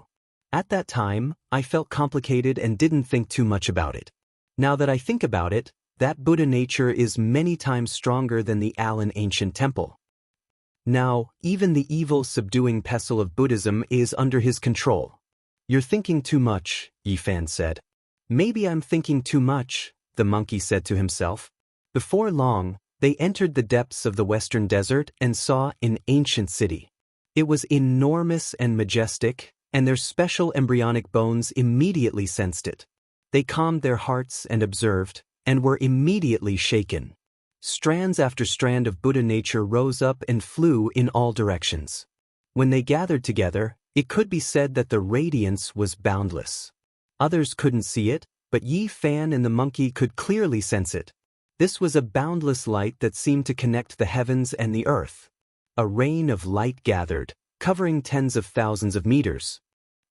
At that time, I felt complicated and didn't think too much about it. Now that I think about it, that Buddha nature is many times stronger than the Alan ancient temple. Now, even the evil subduing pestle of Buddhism is under his control. You're thinking too much, Yi Fan said. Maybe I'm thinking too much, the monkey said to himself. Before long, they entered the depths of the western desert and saw an ancient city. It was enormous and majestic, and their special embryonic bones immediately sensed it. They calmed their hearts and observed, and were immediately shaken. Strands after strand of Buddha nature rose up and flew in all directions. When they gathered together, it could be said that the radiance was boundless. Others couldn't see it, but Yi Fan and the monkey could clearly sense it. This was a boundless light that seemed to connect the heavens and the earth. A rain of light gathered, covering tens of thousands of meters.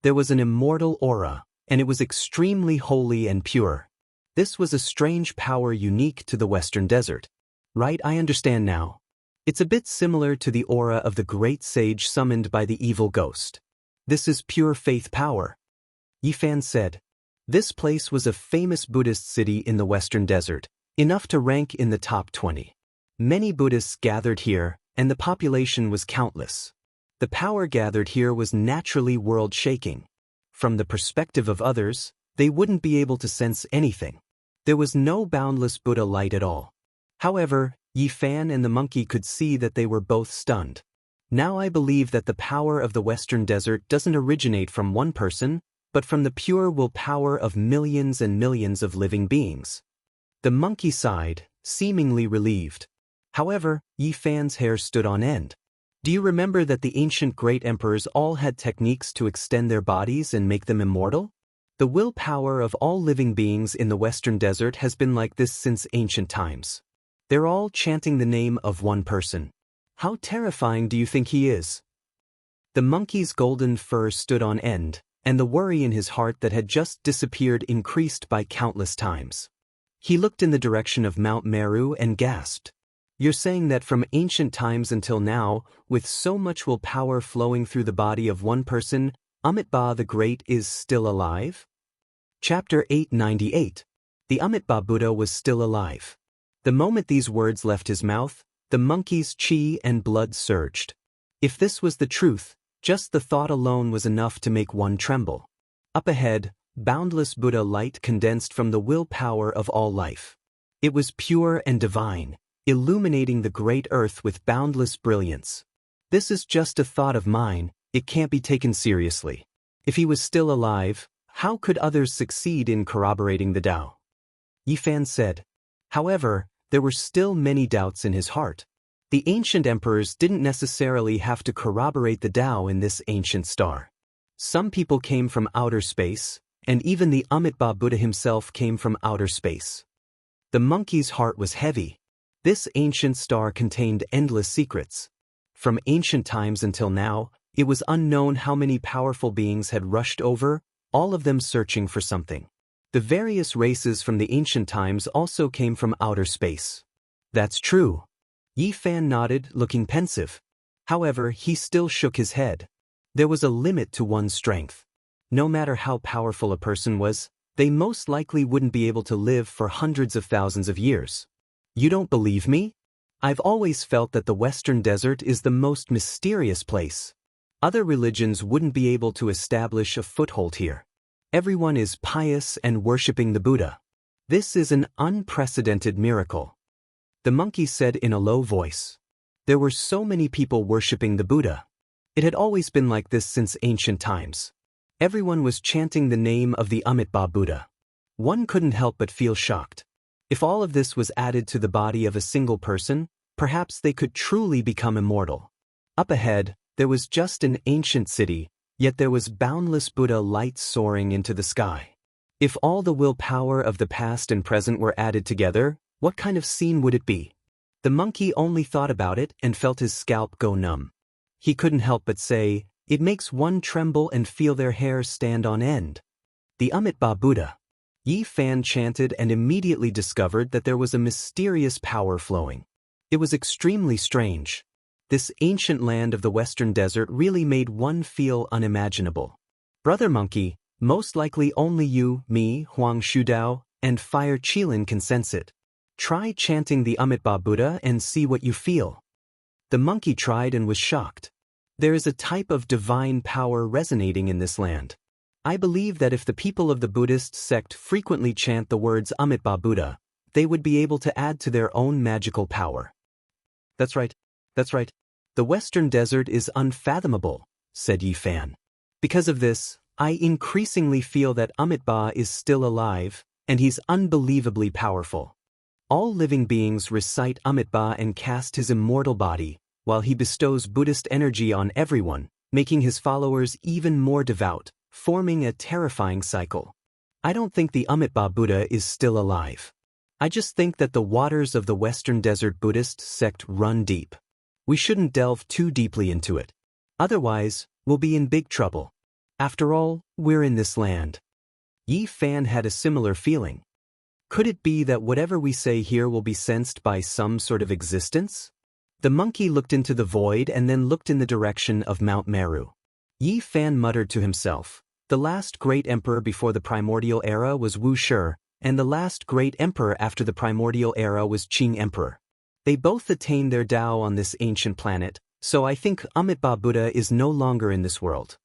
There was an immortal aura, and it was extremely holy and pure. This was a strange power unique to the Western Desert. Right, I understand now. It's a bit similar to the aura of the great sage summoned by the evil ghost. This is pure faith power. Yifan said. This place was a famous Buddhist city in the Western Desert, enough to rank in the top 20. Many Buddhists gathered here, and the population was countless. The power gathered here was naturally world-shaking. From the perspective of others, they wouldn't be able to sense anything. There was no boundless Buddha light at all. However, Yifan and the monkey could see that they were both stunned. Now I believe that the power of the Western Desert doesn't originate from one person, but from the pure willpower of millions and millions of living beings. The monkey sighed, seemingly relieved. However, Yifan's hair stood on end. Do you remember that the ancient great emperors all had techniques to extend their bodies and make them immortal? The willpower of all living beings in the Western Desert has been like this since ancient times. They're all chanting the name of one person. How terrifying do you think he is? The monkey's golden fur stood on end, and the worry in his heart that had just disappeared increased by countless times. He looked in the direction of Mount Meru and gasped. You're saying that from ancient times until now, with so much willpower flowing through the body of one person, Amitabha the Great is still alive? Chapter 898. The Amitabha Buddha was still alive. The moment these words left his mouth, the monkey's chi and blood surged. If this was the truth, just the thought alone was enough to make one tremble. Up ahead, boundless Buddha light condensed from the willpower of all life. It was pure and divine, illuminating the great earth with boundless brilliance. This is just a thought of mine, it can't be taken seriously. If he was still alive, how could others succeed in corroborating the Tao? Yifan said. However, there were still many doubts in his heart. The ancient emperors didn't necessarily have to corroborate the Tao in this ancient star. Some people came from outer space, and even the Amitabha Buddha himself came from outer space. The monkey's heart was heavy. This ancient star contained endless secrets. From ancient times until now, it was unknown how many powerful beings had rushed over, all of them searching for something. The various races from the ancient times also came from outer space. That's true. Yifan nodded, looking pensive. However, he still shook his head. There was a limit to one's strength. No matter how powerful a person was, they most likely wouldn't be able to live for hundreds of thousands of years. You don't believe me? I've always felt that the Western Desert is the most mysterious place. Other religions wouldn't be able to establish a foothold here. Everyone is pious and worshipping the Buddha. This is an unprecedented miracle. The monkey said in a low voice. There were so many people worshipping the Buddha. It had always been like this since ancient times. Everyone was chanting the name of the Amitabha Buddha. One couldn't help but feel shocked. If all of this was added to the body of a single person, perhaps they could truly become immortal. Up ahead, there was just an ancient city, yet there was boundless Buddha light soaring into the sky. If all the willpower of the past and present were added together, what kind of scene would it be? The monkey only thought about it and felt his scalp go numb. He couldn't help but say, it makes one tremble and feel their hair stand on end. The Amitabha Buddha. Yifan chanted and immediately discovered that there was a mysterious power flowing. It was extremely strange. This ancient land of the Western Desert really made one feel unimaginable. Brother Monkey, most likely only you, me, Huang Shudao, and Fire Qilin can sense it. Try chanting the Amitabha Buddha and see what you feel. The monkey tried and was shocked. There is a type of divine power resonating in this land. I believe that if the people of the Buddhist sect frequently chant the words Amitabha Buddha, they would be able to add to their own magical power. That's right. The Western Desert is unfathomable, said Yifan. Because of this, I increasingly feel that Amitabha is still alive, and he's unbelievably powerful. All living beings recite Amitabha and cast his immortal body, while he bestows Buddhist energy on everyone, making his followers even more devout, forming a terrifying cycle. I don't think the Amitabha Buddha is still alive. I just think that the waters of the Western Desert Buddhist sect run deep. We shouldn't delve too deeply into it. Otherwise, we'll be in big trouble. After all, we're in this land. Yi Fan had a similar feeling. Could it be that whatever we say here will be sensed by some sort of existence? The monkey looked into the void and then looked in the direction of Mount Meru. Yi Fan muttered to himself, the last great emperor before the primordial era was Wuxia, and the last great emperor after the primordial era was Qing Emperor. They both attained their Tao on this ancient planet, so I think Amitabha Buddha is no longer in this world.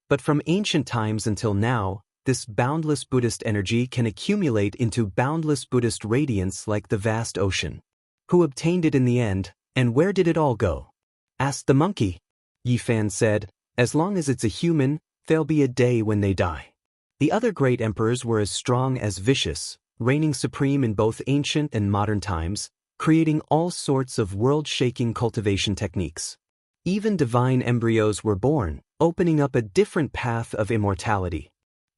But from ancient times until now, this boundless Buddhist energy can accumulate into boundless Buddhist radiance like the vast ocean. Who obtained it in the end, and where did it all go? Asked the monkey. Yi Fan said, as long as it's a human, there'll be a day when they die. The other great emperors were as strong as vicious, reigning supreme in both ancient and modern times, creating all sorts of world-shaking cultivation techniques. Even divine embryos were born, opening up a different path of immortality.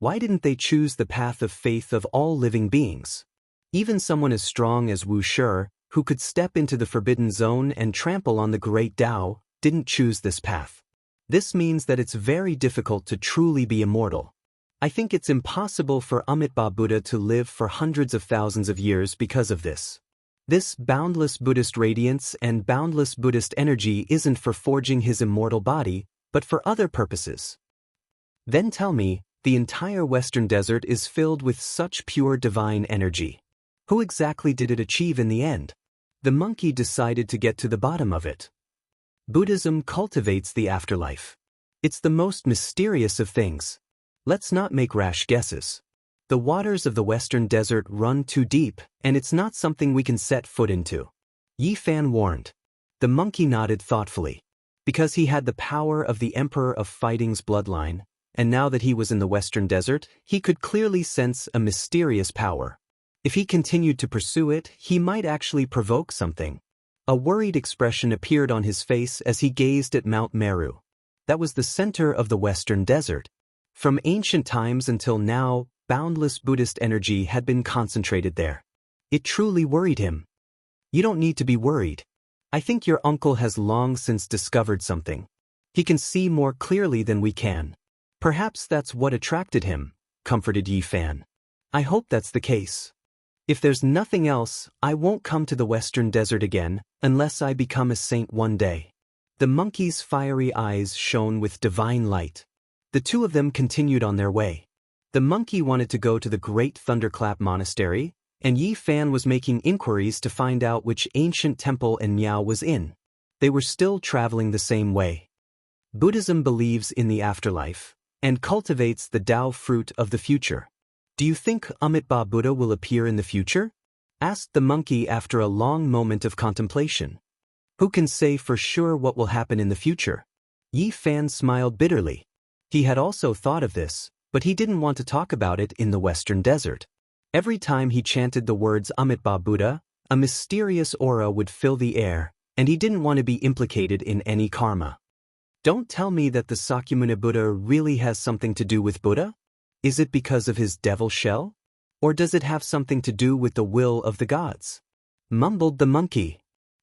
Why didn't they choose the path of faith of all living beings? Even someone as strong as Wuxia, who could step into the forbidden zone and trample on the great Tao, didn't choose this path. This means that it's very difficult to truly be immortal. I think it's impossible for Amitabha Buddha to live for hundreds of thousands of years because of this. This boundless Buddhist radiance and boundless Buddhist energy isn't for forging his immortal body, but for other purposes. Then tell me, the entire Western Desert is filled with such pure divine energy. Who exactly did it achieve in the end? The monkey decided to get to the bottom of it. Buddhism cultivates the afterlife. It's the most mysterious of things. Let's not make rash guesses. The waters of the Western Desert run too deep, and it's not something we can set foot into. Yi Fan warned. The monkey nodded thoughtfully. Because he had the power of the Emperor of Fighting's bloodline, and now that he was in the Western Desert, he could clearly sense a mysterious power. If he continued to pursue it, he might actually provoke something. A worried expression appeared on his face as he gazed at Mount Meru. That was the center of the Western Desert. From ancient times until now, boundless Buddhist energy had been concentrated there. It truly worried him. You don't need to be worried. I think your uncle has long since discovered something. He can see more clearly than we can. Perhaps that's what attracted him, comforted Yi Fan. I hope that's the case. If there's nothing else, I won't come to the Western Desert again, unless I become a saint one day. The monkey's fiery eyes shone with divine light. The two of them continued on their way. The monkey wanted to go to the Great Thunderclap Monastery, and Yi Fan was making inquiries to find out which ancient temple Miao was in. They were still traveling the same way. Buddhism believes in the afterlife, and cultivates the Tao fruit of the future. Do you think Amitabha Buddha will appear in the future? Asked the monkey after a long moment of contemplation. Who can say for sure what will happen in the future? Yi Fan smiled bitterly. He had also thought of this, but he didn't want to talk about it in the Western Desert. Every time he chanted the words Amitabha Buddha, a mysterious aura would fill the air, and he didn't want to be implicated in any karma. Don't tell me that the Sakyamuni Buddha really has something to do with Buddha? Is it because of his devil shell? Or does it have something to do with the will of the gods? Mumbled the monkey.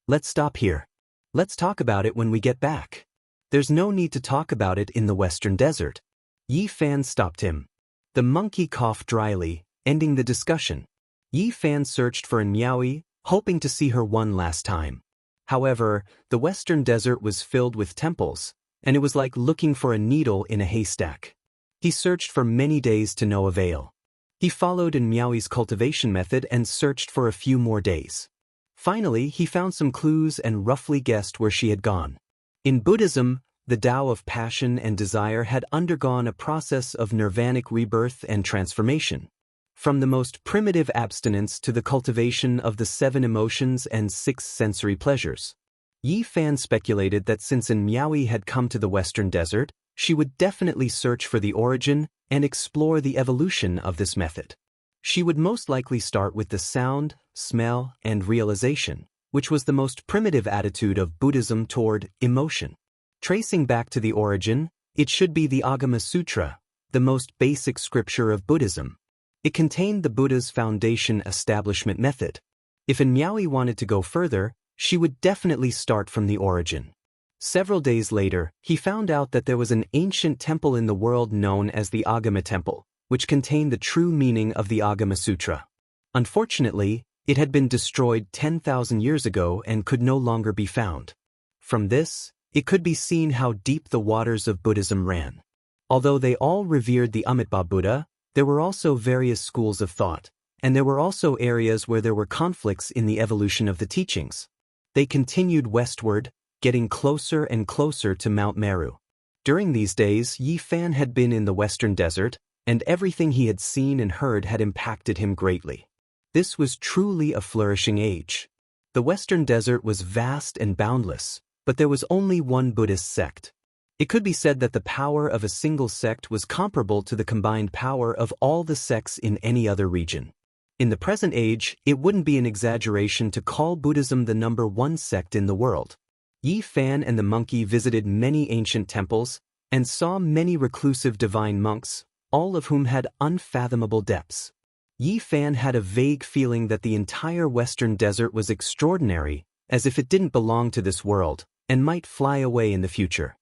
Let's stop here. Let's talk about it when we get back. There's no need to talk about it in the Western Desert. Yi Fan stopped him. The monkey coughed dryly, ending the discussion. Yi Fan searched for Miaoi, hoping to see her one last time. However, the Western Desert was filled with temples, and it was like looking for a needle in a haystack. He searched for many days to no avail. He followed Miaoi's cultivation method and searched for a few more days. Finally, he found some clues and roughly guessed where she had gone. In Buddhism, the Tao of passion and desire had undergone a process of nirvanic rebirth and transformation. From the most primitive abstinence to the cultivation of the 7 emotions and 6 sensory pleasures. Yi Fan speculated that since Miaoi had come to the Western Desert, she would definitely search for the origin and explore the evolution of this method. She would most likely start with the sound, smell, and realization, which was the most primitive attitude of Buddhism toward emotion. Tracing back to the origin, it should be the Agama Sutra, the most basic scripture of Buddhism. It contained the Buddha's foundation establishment method. If Miaoi wanted to go further, she would definitely start from the origin. Several days later, he found out that there was an ancient temple in the world known as the Agama Temple, which contained the true meaning of the Agama Sutra. Unfortunately, it had been destroyed 10,000 years ago and could no longer be found. From this, it could be seen how deep the waters of Buddhism ran. Although they all revered the Amitabha Buddha, there were also various schools of thought, and there were also areas where there were conflicts in the evolution of the teachings. They continued westward, getting closer and closer to Mount Meru. During these days, Yi Fan had been in the western desert, and everything he had seen and heard had impacted him greatly. This was truly a flourishing age. The western desert was vast and boundless, but there was only one Buddhist sect. It could be said that the power of a single sect was comparable to the combined power of all the sects in any other region. In the present age, it wouldn't be an exaggeration to call Buddhism the #1 sect in the world. Yi Fan and the monkey visited many ancient temples and saw many reclusive divine monks, all of whom had unfathomable depths. Yi Fan had a vague feeling that the entire western desert was extraordinary, as if it didn't belong to this world, and might fly away in the future.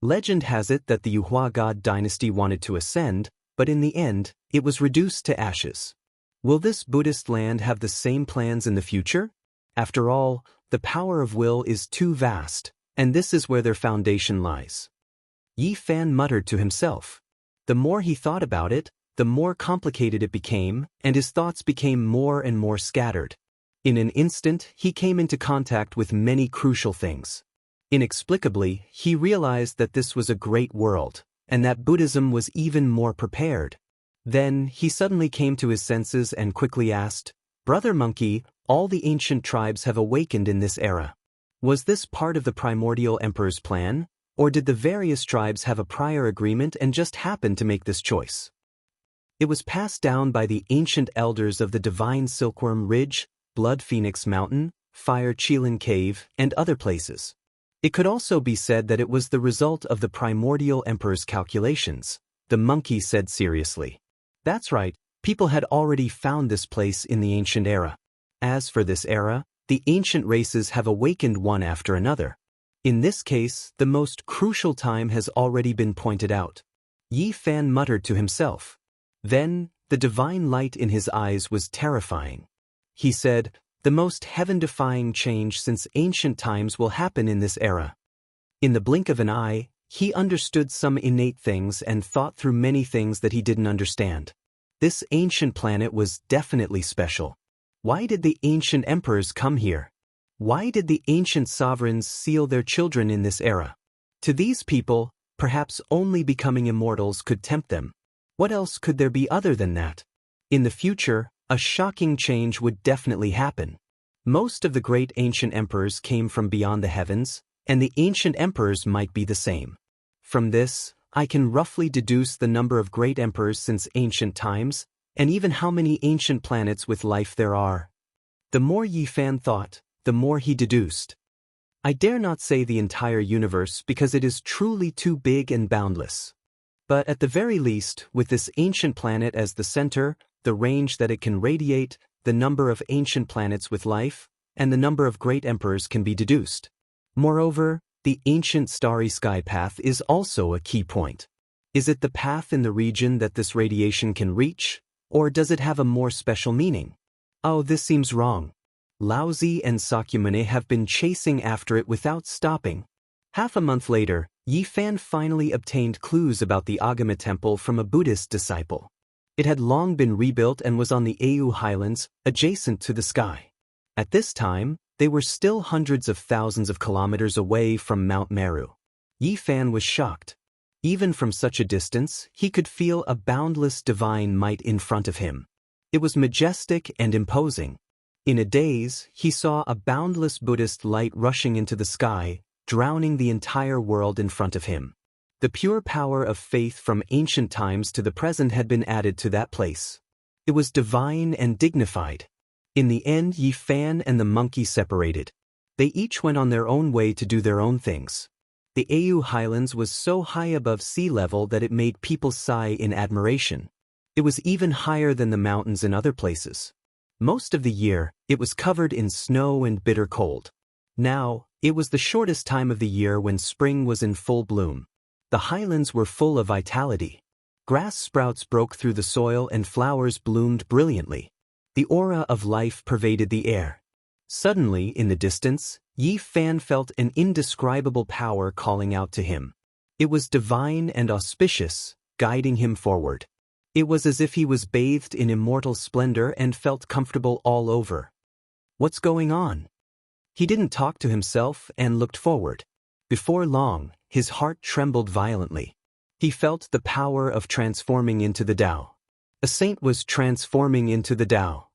Legend has it that the Yuhua God dynasty wanted to ascend, but in the end, it was reduced to ashes. Will this Buddhist land have the same plans in the future? After all, the power of will is too vast, and this is where their foundation lies. Yi Fan muttered to himself. The more he thought about it, the more complicated it became, and his thoughts became more and more scattered. In an instant, he came into contact with many crucial things. Inexplicably, he realized that this was a great world, and that Buddhism was even more prepared. Then, he suddenly came to his senses and quickly asked, "Brother Monkey, all the ancient tribes have awakened in this era. Was this part of the primordial emperor's plan, or did the various tribes have a prior agreement and just happen to make this choice?" It was passed down by the ancient elders of the Divine Silkworm Ridge, Blood Phoenix Mountain, Fire Qilin Cave, and other places. It could also be said that it was the result of the primordial emperor's calculations, the monkey said seriously. That's right, people had already found this place in the ancient era. As for this era, the ancient races have awakened one after another. In this case, the most crucial time has already been pointed out. Yi Fan muttered to himself. Then, the divine light in his eyes was terrifying. He said, "The most heaven-defying change since ancient times will happen in this era." In the blink of an eye, he understood some innate things and thought through many things that he didn't understand. This ancient planet was definitely special. Why did the ancient emperors come here? Why did the ancient sovereigns seal their children in this era? To these people, perhaps only becoming immortals could tempt them. What else could there be other than that? In the future, a shocking change would definitely happen. Most of the great ancient emperors came from beyond the heavens, and the ancient emperors might be the same. From this, I can roughly deduce the number of great emperors since ancient times, and even how many ancient planets with life there are. The more Yi Fan thought, the more he deduced. I dare not say the entire universe because it is truly too big and boundless. But at the very least, with this ancient planet as the center, the range that it can radiate, the number of ancient planets with life, and the number of great emperors can be deduced. Moreover, the ancient starry sky path is also a key point. Is it the path in the region that this radiation can reach, or does it have a more special meaning? Oh, this seems wrong. Laozi and Sakyamuni have been chasing after it without stopping. Half a month later, Yi Fan finally obtained clues about the Agama temple from a Buddhist disciple. It had long been rebuilt and was on the Au Highlands, adjacent to the sky. At this time, they were still hundreds of thousands of kilometers away from Mount Meru. Yi Fan was shocked. Even from such a distance, he could feel a boundless divine might in front of him. It was majestic and imposing. In a daze, he saw a boundless Buddhist light rushing into the sky, drowning the entire world in front of him. The pure power of faith from ancient times to the present had been added to that place. It was divine and dignified. In the end, Yi Fan and the monkey separated. They each went on their own way to do their own things. The Au Highlands was so high above sea level that it made people sigh in admiration. It was even higher than the mountains in other places. Most of the year, it was covered in snow and bitter cold. Now, it was the shortest time of the year when spring was in full bloom. The highlands were full of vitality. Grass sprouts broke through the soil and flowers bloomed brilliantly. The aura of life pervaded the air. Suddenly, in the distance, Yi Fan felt an indescribable power calling out to him. It was divine and auspicious, guiding him forward. It was as if he was bathed in immortal splendor and felt comfortable all over. What's going on? He didn't talk to himself and looked forward. Before long, his heart trembled violently. He felt the power of transforming into the Tao. A saint was transforming into the Tao.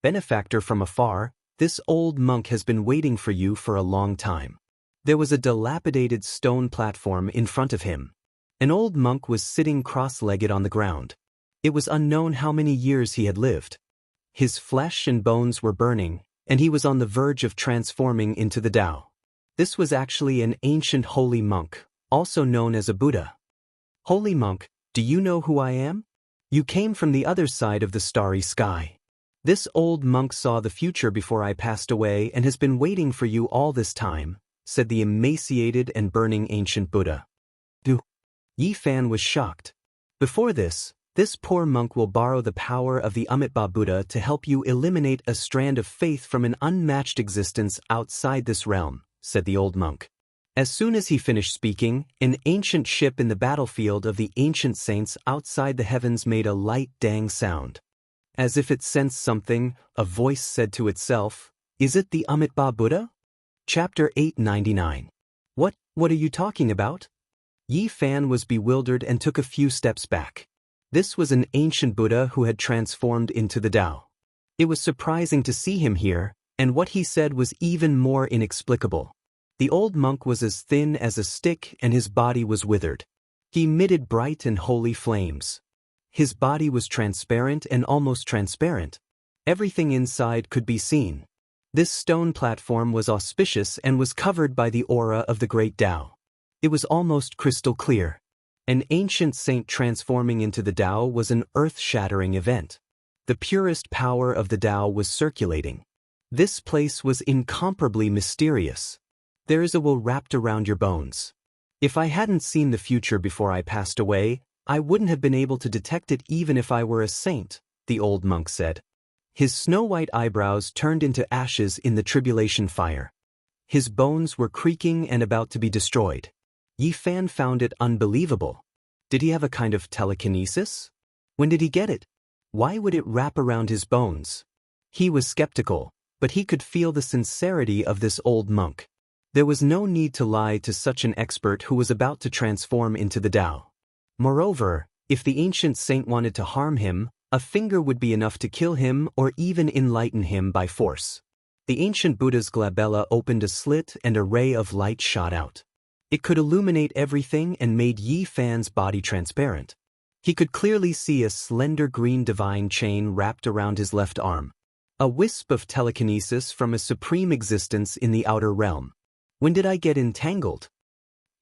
Benefactor from afar, this old monk has been waiting for you for a long time. There was a dilapidated stone platform in front of him. An old monk was sitting cross-legged on the ground. It was unknown how many years he had lived. His flesh and bones were burning, and he was on the verge of transforming into the Tao. This was actually an ancient holy monk, also known as a Buddha. Holy monk, do you know who I am? You came from the other side of the starry sky. This old monk saw the future before I passed away and has been waiting for you all this time, said the emaciated and burning ancient Buddha. Yi Fan was shocked. Before this poor monk will borrow the power of the Amitabha Buddha to help you eliminate a strand of faith from an unmatched existence outside this realm, said the old monk. As soon as he finished speaking, an ancient ship in the battlefield of the ancient saints outside the heavens made a light dang sound. As if it sensed something, a voice said to itself, "Is it the Amitabha Buddha?" Chapter 899. What are you talking about? Yi Fan was bewildered and took a few steps back. This was an ancient Buddha who had transformed into the Tao. It was surprising to see him here, and what he said was even more inexplicable. The old monk was as thin as a stick and his body was withered. He emitted bright and holy flames. His body was transparent and almost transparent. Everything inside could be seen. This stone platform was auspicious and was covered by the aura of the great Tao. It was almost crystal clear. An ancient saint transforming into the Tao was an earth-shattering event. The purest power of the Tao was circulating. This place was incomparably mysterious. There is a will wrapped around your bones. If I hadn't seen the future before I passed away, I wouldn't have been able to detect it even if I were a saint, the old monk said. His snow-white eyebrows turned into ashes in the tribulation fire. His bones were creaking and about to be destroyed. Yi Fan found it unbelievable. Did he have a kind of telekinesis? When did he get it? Why would it wrap around his bones? He was skeptical, but he could feel the sincerity of this old monk. There was no need to lie to such an expert who was about to transform into the Tao. Moreover, if the ancient saint wanted to harm him, a finger would be enough to kill him or even enlighten him by force. The ancient Buddha's glabella opened a slit and a ray of light shot out. It could illuminate everything and made Yi Fan's body transparent. He could clearly see a slender green divine chain wrapped around his left arm. A wisp of telekinesis from a supreme existence in the outer realm. When did I get entangled?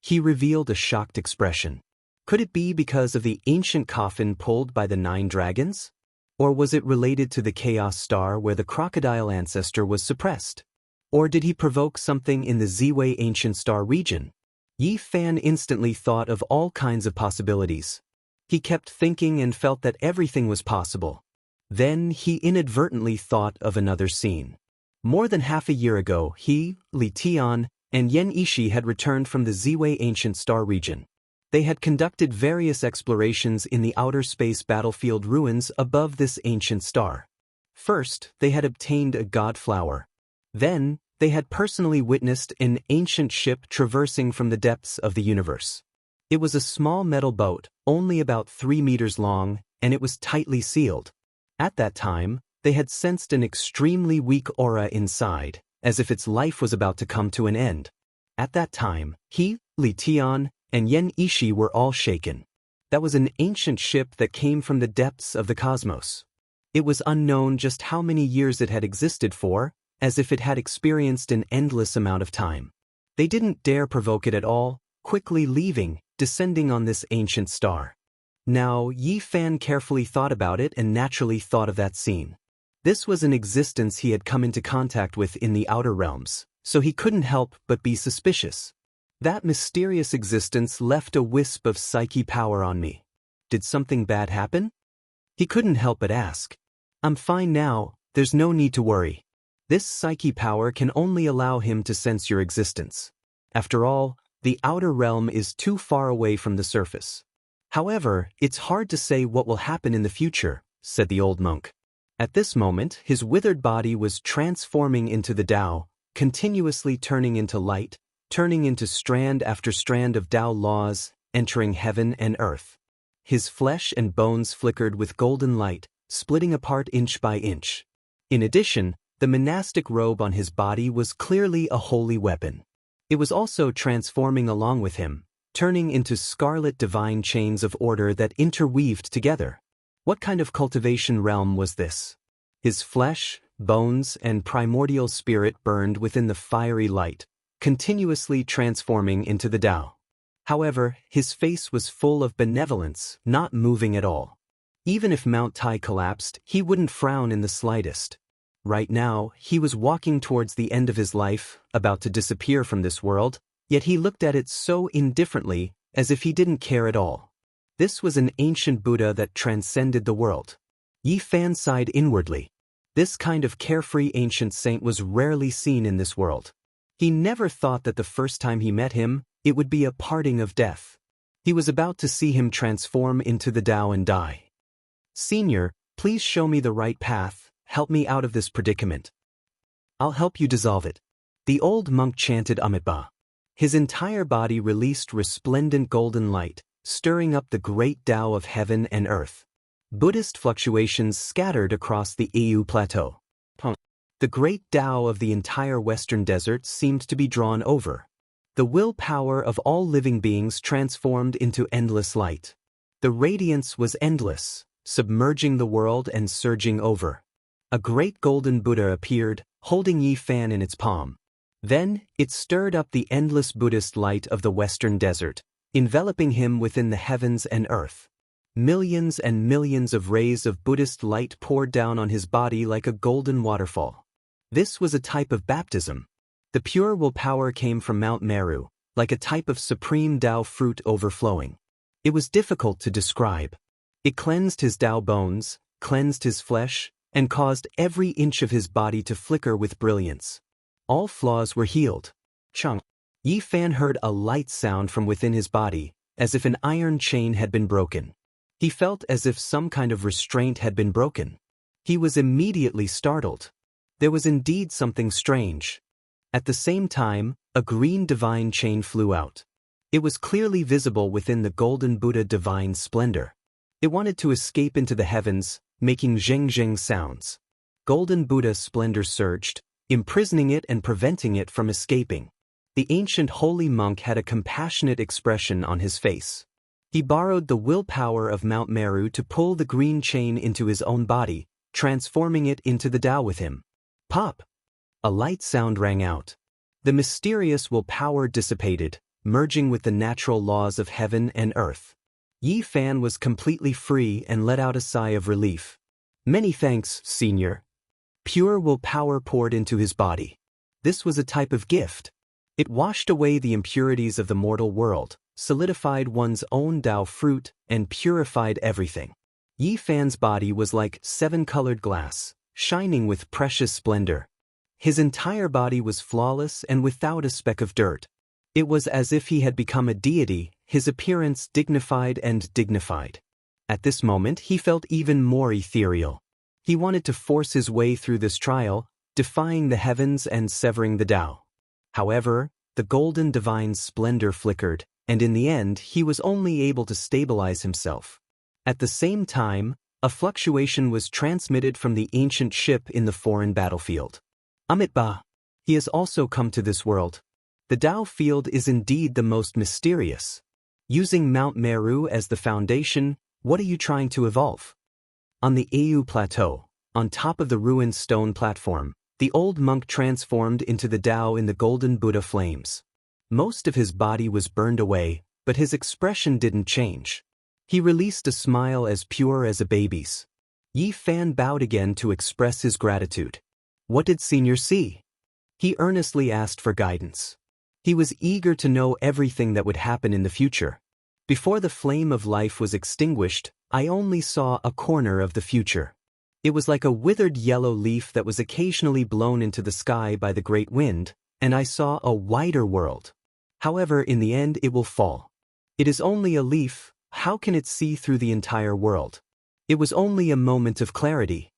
He revealed a shocked expression. Could it be because of the ancient coffin pulled by the 9 dragons? Or was it related to the chaos star where the crocodile ancestor was suppressed? Or did he provoke something in the Ziwei ancient star region? Yi Fan instantly thought of all kinds of possibilities. He kept thinking and felt that everything was possible. Then he inadvertently thought of another scene. More than half a year ago, he, Li Tian, and Yen Ishi had returned from the Ziwei ancient star region. They had conducted various explorations in the outer space battlefield ruins above this ancient star. First, they had obtained a god flower. Then, they had personally witnessed an ancient ship traversing from the depths of the universe. It was a small metal boat, only about 3 meters long, and it was tightly sealed. At that time, they had sensed an extremely weak aura inside, as if its life was about to come to an end. At that time, he, Li Tian, and Yen Ishi were all shaken. That was an ancient ship that came from the depths of the cosmos. It was unknown just how many years it had existed for, as if it had experienced an endless amount of time. They didn't dare provoke it at all, quickly leaving, descending on this ancient star. Now, Yi Fan carefully thought about it and naturally thought of that scene. This was an existence he had come into contact with in the outer realms, so he couldn't help but be suspicious. That mysterious existence left a wisp of psyche power on me. Did something bad happen? He couldn't help but ask. I'm fine now, there's no need to worry. This psyche power can only allow him to sense your existence. After all, the outer realm is too far away from the surface. However, it's hard to say what will happen in the future, said the old monk. At this moment, his withered body was transforming into the Tao, continuously turning into light, turning into strand after strand of Tao laws, entering heaven and earth. His flesh and bones flickered with golden light, splitting apart inch by inch. In addition, the monastic robe on his body was clearly a holy weapon. It was also transforming along with him, turning into scarlet divine chains of order that interweaved together. What kind of cultivation realm was this? His flesh, bones, and primordial spirit burned within the fiery light, continuously transforming into the Tao. However, his face was full of benevolence, not moving at all. Even if Mount Tai collapsed, he wouldn't frown in the slightest. Right now, he was walking towards the end of his life, about to disappear from this world, yet he looked at it so indifferently, as if he didn't care at all. This was an ancient Buddha that transcended the world. Yi Fan sighed inwardly. This kind of carefree ancient saint was rarely seen in this world. He never thought that the first time he met him, it would be a parting of death. He was about to see him transform into the Tao and die. Senior, please show me the right path, help me out of this predicament. I'll help you dissolve it. The old monk chanted Amitabha. His entire body released resplendent golden light, stirring up the great Tao of heaven and earth. Buddhist fluctuations scattered across the Jianghu plateau. The great Tao of the entire western desert seemed to be drawn over. The willpower of all living beings transformed into endless light. The radiance was endless, submerging the world and surging over. A great golden Buddha appeared, holding Yi Fan in its palm. Then, it stirred up the endless Buddhist light of the western desert, enveloping him within the heavens and earth. Millions and millions of rays of Buddhist light poured down on his body like a golden waterfall. This was a type of baptism. The pure willpower came from Mount Meru, like a type of supreme Tao fruit overflowing. It was difficult to describe. It cleansed his Tao bones, cleansed his flesh, and caused every inch of his body to flicker with brilliance. All flaws were healed. Chung. Yi Fan heard a light sound from within his body, as if an iron chain had been broken. He felt as if some kind of restraint had been broken. He was immediately startled. There was indeed something strange. At the same time, a green divine chain flew out. It was clearly visible within the golden Buddha divine splendor. It wanted to escape into the heavens, making zheng-zheng sounds. Golden Buddha splendor surged, imprisoning it and preventing it from escaping. The ancient holy monk had a compassionate expression on his face. He borrowed the willpower of Mount Meru to pull the green chain into his own body, transforming it into the Tao with him. Pop! A light sound rang out. The mysterious willpower dissipated, merging with the natural laws of heaven and earth. Yi Fan was completely free and let out a sigh of relief. Many thanks, Senior. Pure willpower poured into his body. This was a type of gift. It washed away the impurities of the mortal world, solidified one's own Tao fruit, and purified everything. Yi Fan's body was like seven-colored glass, shining with precious splendor. His entire body was flawless and without a speck of dirt. It was as if he had become a deity, his appearance dignified and dignified. At this moment he felt even more ethereal. He wanted to force his way through this trial, defying the heavens and severing the Tao. However, the golden divine splendor flickered, and in the end he was only able to stabilize himself. At the same time, a fluctuation was transmitted from the ancient ship in the foreign battlefield. Amitabha. He has also come to this world. The Tao field is indeed the most mysterious. Using Mount Meru as the foundation, what are you trying to evolve? On the Jianghu plateau, on top of the ruined stone platform, the old monk transformed into the Tao in the golden Buddha flames. Most of his body was burned away, but his expression didn't change. He released a smile as pure as a baby's. Yi Fan bowed again to express his gratitude. What did Senior see? He earnestly asked for guidance. He was eager to know everything that would happen in the future. Before the flame of life was extinguished, I only saw a corner of the future. It was like a withered yellow leaf that was occasionally blown into the sky by the great wind, and I saw a wider world. However, in the end it will fall. It is only a leaf, how can it see through the entire world? It was only a moment of clarity.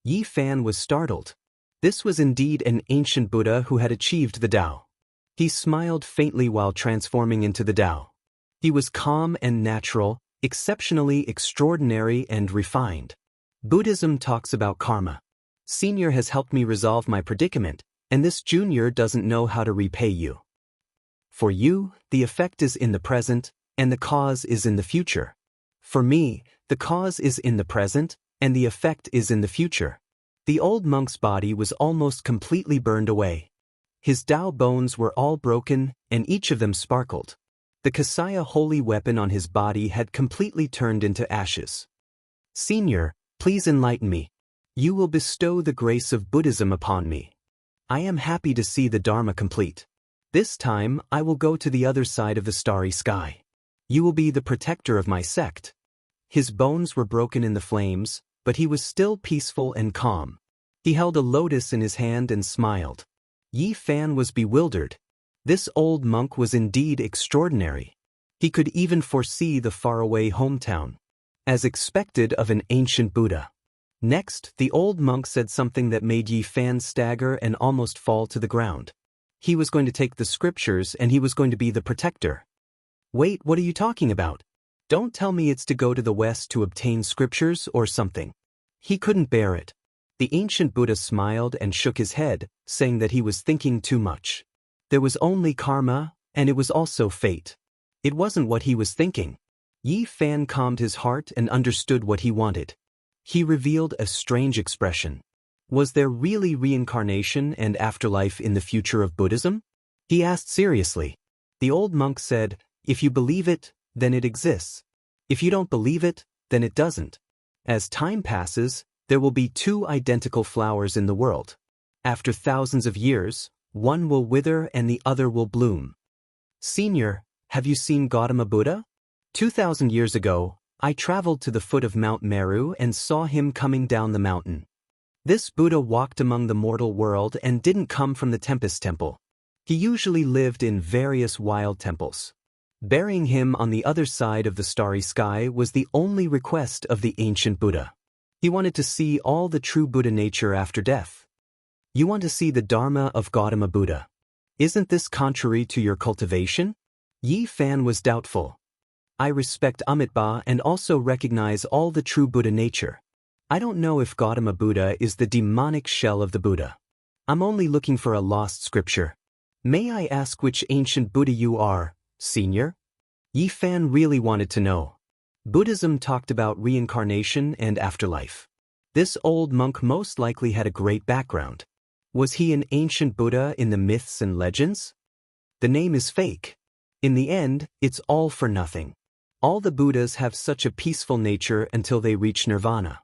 Yi Fan was startled. This was indeed an ancient Buddha who had achieved the Tao. He smiled faintly while transforming into the Tao. He was calm and natural, exceptionally extraordinary and refined. Buddhism talks about karma. Senior has helped me resolve my predicament, and this junior doesn't know how to repay you. For you, the effect is in the present, and the cause is in the future. For me, the cause is in the present, and the effect is in the future. The old monk's body was almost completely burned away. His Tao bones were all broken, and each of them sparkled. The Kasaya holy weapon on his body had completely turned into ashes. Senior, please enlighten me. You will bestow the grace of Buddhism upon me. I am happy to see the Dharma complete. This time, I will go to the other side of the starry sky. You will be the protector of my sect. His bones were broken in the flames, but he was still peaceful and calm. He held a lotus in his hand and smiled. Yi Fan was bewildered. This old monk was indeed extraordinary. He could even foresee the faraway hometown, as expected of an ancient Buddha. Next, the old monk said something that made Yi Fan stagger and almost fall to the ground. He was going to take the scriptures and he was going to be the protector. Wait, what are you talking about? Don't tell me it's to go to the West to obtain scriptures or something. He couldn't bear it. The ancient Buddha smiled and shook his head, saying that he was thinking too much. There was only karma, and it was also fate. It wasn't what he was thinking. Yi Fan calmed his heart and understood what he wanted. He revealed a strange expression. Was there really reincarnation and afterlife in the future of Buddhism? He asked seriously. The old monk said, if you believe it, then it exists. If you don't believe it, then it doesn't. As time passes, there will be two identical flowers in the world. After thousands of years, one will wither and the other will bloom. Senior, have you seen Gautama Buddha? 2,000 years ago, I traveled to the foot of Mount Meru and saw him coming down the mountain. This Buddha walked among the mortal world and didn't come from the Tempest Temple. He usually lived in various wild temples. Burying him on the other side of the starry sky was the only request of the ancient Buddha. He wanted to see all the true Buddha nature after death. You want to see the Dharma of Gautama Buddha. Isn't this contrary to your cultivation? Yi Fan was doubtful. I respect Amitabha and also recognize all the true Buddha nature. I don't know if Gautama Buddha is the demonic shell of the Buddha. I'm only looking for a lost scripture. May I ask which ancient Buddha you are, Senior? Yi Fan really wanted to know. Buddhism talked about reincarnation and afterlife. This old monk most likely had a great background. Was he an ancient Buddha in the myths and legends? The name is fake. In the end, it's all for nothing. All the Buddhas have such a peaceful nature until they reach nirvana.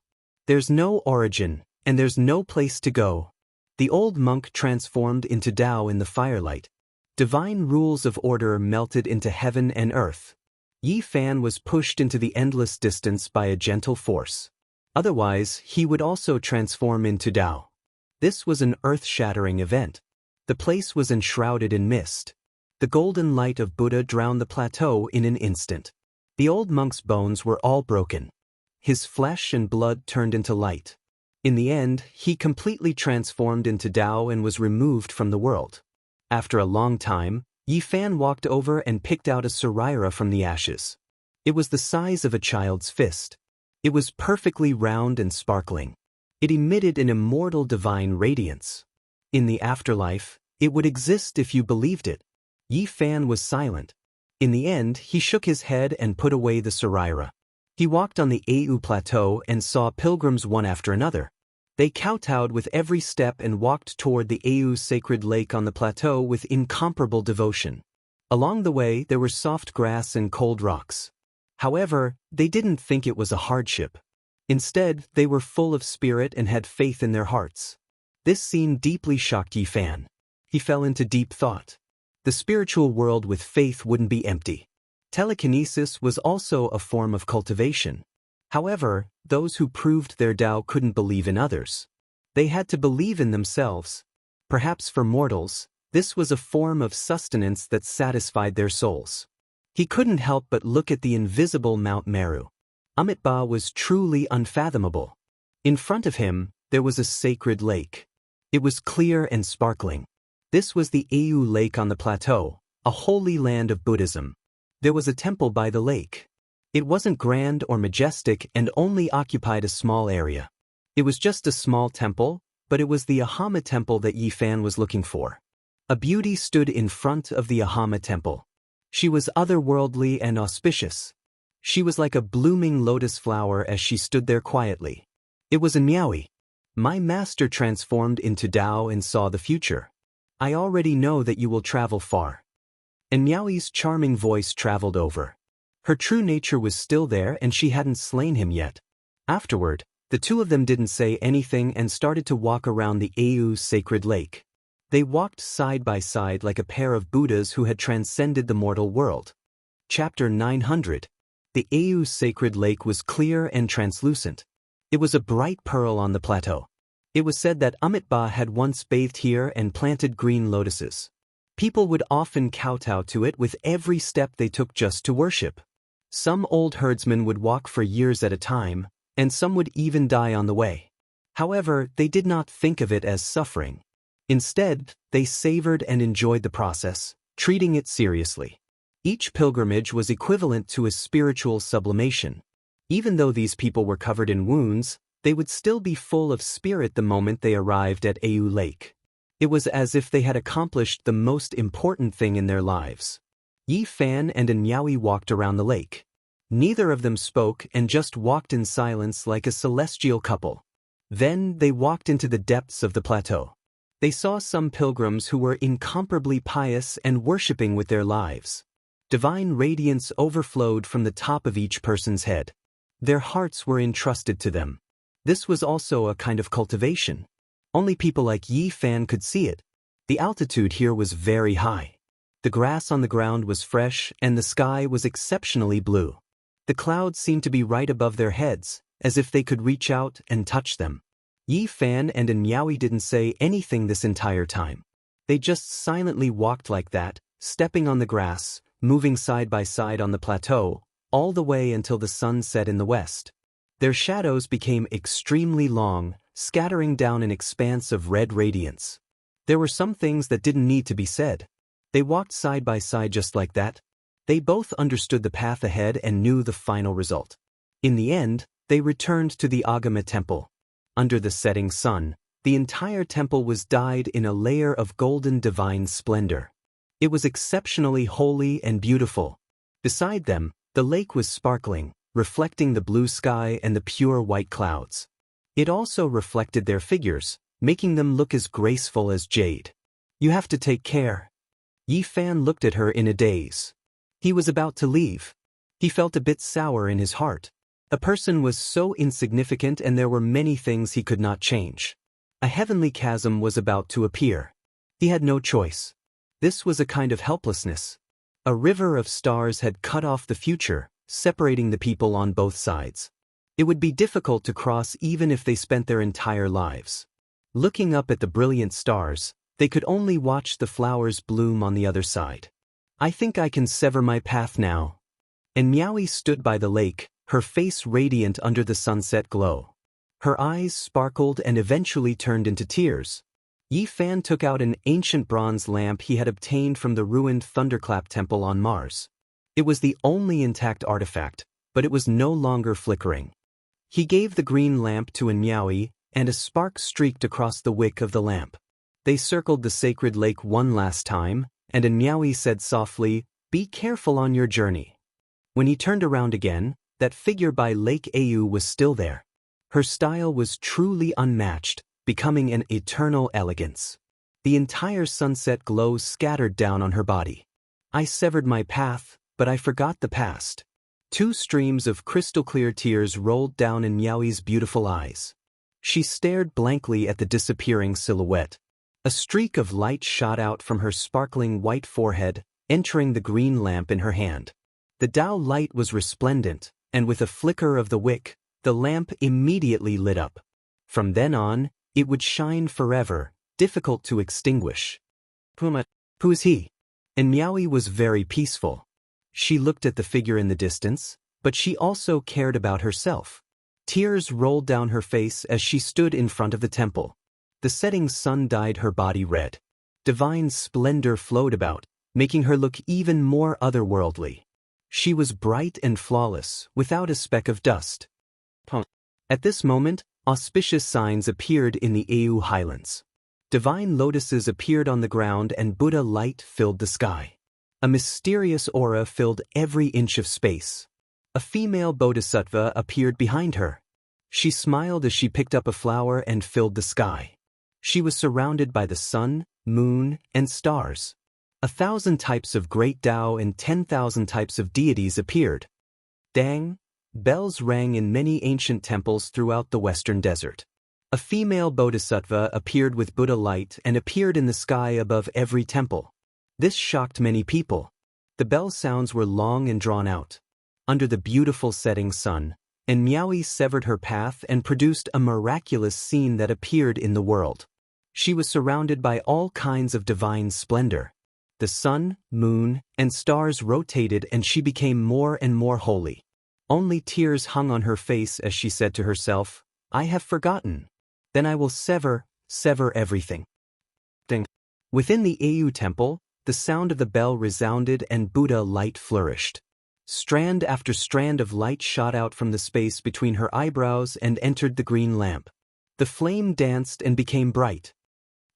There's no origin, and there's no place to go. The old monk transformed into Tao in the firelight. Divine rules of order melted into heaven and earth. Yi Fan was pushed into the endless distance by a gentle force. Otherwise, he would also transform into Tao. This was an earth-shattering event. The place was enshrouded in mist. The golden light of Buddha drowned the plateau in an instant. The old monk's bones were all broken. His flesh and blood turned into light. In the end, he completely transformed into Tao and was removed from the world. After a long time, Yi Fan walked over and picked out a saraira from the ashes. It was the size of a child's fist. It was perfectly round and sparkling. It emitted an immortal divine radiance. In the afterlife, it would exist if you believed it. Yi Fan was silent. In the end, he shook his head and put away the saraira. He walked on the Au Plateau and saw pilgrims one after another. They kowtowed with every step and walked toward the Au sacred lake on the plateau with incomparable devotion. Along the way, there were soft grass and cold rocks. However, they didn't think it was a hardship. Instead, they were full of spirit and had faith in their hearts. This scene deeply shocked Yi Fan. He fell into deep thought. The spiritual world with faith wouldn't be empty. Telekinesis was also a form of cultivation. However, those who proved their Tao couldn't believe in others. They had to believe in themselves. Perhaps for mortals, this was a form of sustenance that satisfied their souls. He couldn't help but look at the invisible Mount Meru. Amitabha was truly unfathomable. In front of him, there was a sacred lake. It was clear and sparkling. This was the Au Lake on the plateau, a holy land of Buddhism. There was a temple by the lake. It wasn't grand or majestic and only occupied a small area. It was just a small temple, but it was the Ahama temple that Yi Fan was looking for. A beauty stood in front of the Ahama temple. She was otherworldly and auspicious. She was like a blooming lotus flower as she stood there quietly. It was a Miaoyi. My master transformed into Tao and saw the future. I already know that you will travel far. And Miaoyi's charming voice traveled over. Her true nature was still there and she hadn't slain him yet. Afterward, the two of them didn't say anything and started to walk around the Au's sacred lake. They walked side by side like a pair of Buddhas who had transcended the mortal world. Chapter 900. The Au's sacred lake was clear and translucent. It was a bright pearl on the plateau. It was said that Amitabha had once bathed here and planted green lotuses. People would often kowtow to it with every step they took just to worship. Some old herdsmen would walk for years at a time, and some would even die on the way. However, they did not think of it as suffering. Instead, they savored and enjoyed the process, treating it seriously. Each pilgrimage was equivalent to a spiritual sublimation. Even though these people were covered in wounds, they would still be full of spirit the moment they arrived at Au Lake. It was as if they had accomplished the most important thing in their lives. Yi Fan and Miaoyi walked around the lake. Neither of them spoke and just walked in silence like a celestial couple. Then they walked into the depths of the plateau. They saw some pilgrims who were incomparably pious and worshipping with their lives. Divine radiance overflowed from the top of each person's head. Their hearts were entrusted to them. This was also a kind of cultivation. Only people like Yi Fan could see it. The altitude here was very high. The grass on the ground was fresh and the sky was exceptionally blue. The clouds seemed to be right above their heads, as if they could reach out and touch them. Yi Fan and Miaoyi didn't say anything this entire time. They just silently walked like that, stepping on the grass, moving side by side on the plateau, all the way until the sun set in the west. Their shadows became extremely long, scattering down an expanse of red radiance. There were some things that didn't need to be said. They walked side by side just like that. They both understood the path ahead and knew the final result. In the end, they returned to the Agama temple. Under the setting sun, the entire temple was dyed in a layer of golden divine splendor. It was exceptionally holy and beautiful. Beside them, the lake was sparkling, reflecting the blue sky and the pure white clouds. It also reflected their figures, making them look as graceful as jade. You have to take care. Yi Fan looked at her in a daze. He was about to leave. He felt a bit sour in his heart. A person was so insignificant and there were many things he could not change. A heavenly chasm was about to appear. He had no choice. This was a kind of helplessness. A river of stars had cut off the future, separating the people on both sides. It would be difficult to cross even if they spent their entire lives. Looking up at the brilliant stars, they could only watch the flowers bloom on the other side. I think I can sever my path now. And Miaoyi stood by the lake, her face radiant under the sunset glow. Her eyes sparkled and eventually turned into tears. Yi Fan took out an ancient bronze lamp he had obtained from the ruined Thunderclap Temple on Mars. It was the only intact artifact, but it was no longer flickering. He gave the green lamp to Miaoyi, and a spark streaked across the wick of the lamp. They circled the sacred lake one last time, and Miaoyi said softly, "Be careful on your journey." When he turned around again, that figure by Lake Au was still there. Her style was truly unmatched, becoming an eternal elegance. The entire sunset glow scattered down on her body. I severed my path, but I forgot the past. Two streams of crystal-clear tears rolled down in Miaoyi's beautiful eyes. She stared blankly at the disappearing silhouette. A streak of light shot out from her sparkling white forehead, entering the green lamp in her hand. The Tao light was resplendent, and with a flicker of the wick, the lamp immediately lit up. From then on, it would shine forever, difficult to extinguish. Puma, who's he? And Miaoi was very peaceful. She looked at the figure in the distance, but she also cared about herself. Tears rolled down her face as she stood in front of the temple. The setting sun dyed her body red. Divine splendor flowed about, making her look even more otherworldly. She was bright and flawless, without a speck of dust. At this moment, auspicious signs appeared in the Au highlands. Divine lotuses appeared on the ground and Buddha light filled the sky. A mysterious aura filled every inch of space. A female bodhisattva appeared behind her. She smiled as she picked up a flower and filled the sky. She was surrounded by the sun, moon, and stars. 1,000 types of great Tao and 10,000 types of deities appeared. Dang! Bells rang in many ancient temples throughout the western desert. A female bodhisattva appeared with Buddha light and appeared in the sky above every temple. This shocked many people. The bell sounds were long and drawn out. Under the beautiful setting sun, and Miaoi severed her path and produced a miraculous scene that appeared in the world. She was surrounded by all kinds of divine splendor. The sun, moon, and stars rotated and she became more and more holy. Only tears hung on her face as she said to herself, "I have forgotten. Then I will sever everything." Ding. Within the Au temple, the sound of the bell resounded and Buddha light flourished. Strand after strand of light shot out from the space between her eyebrows and entered the green lamp. The flame danced and became bright.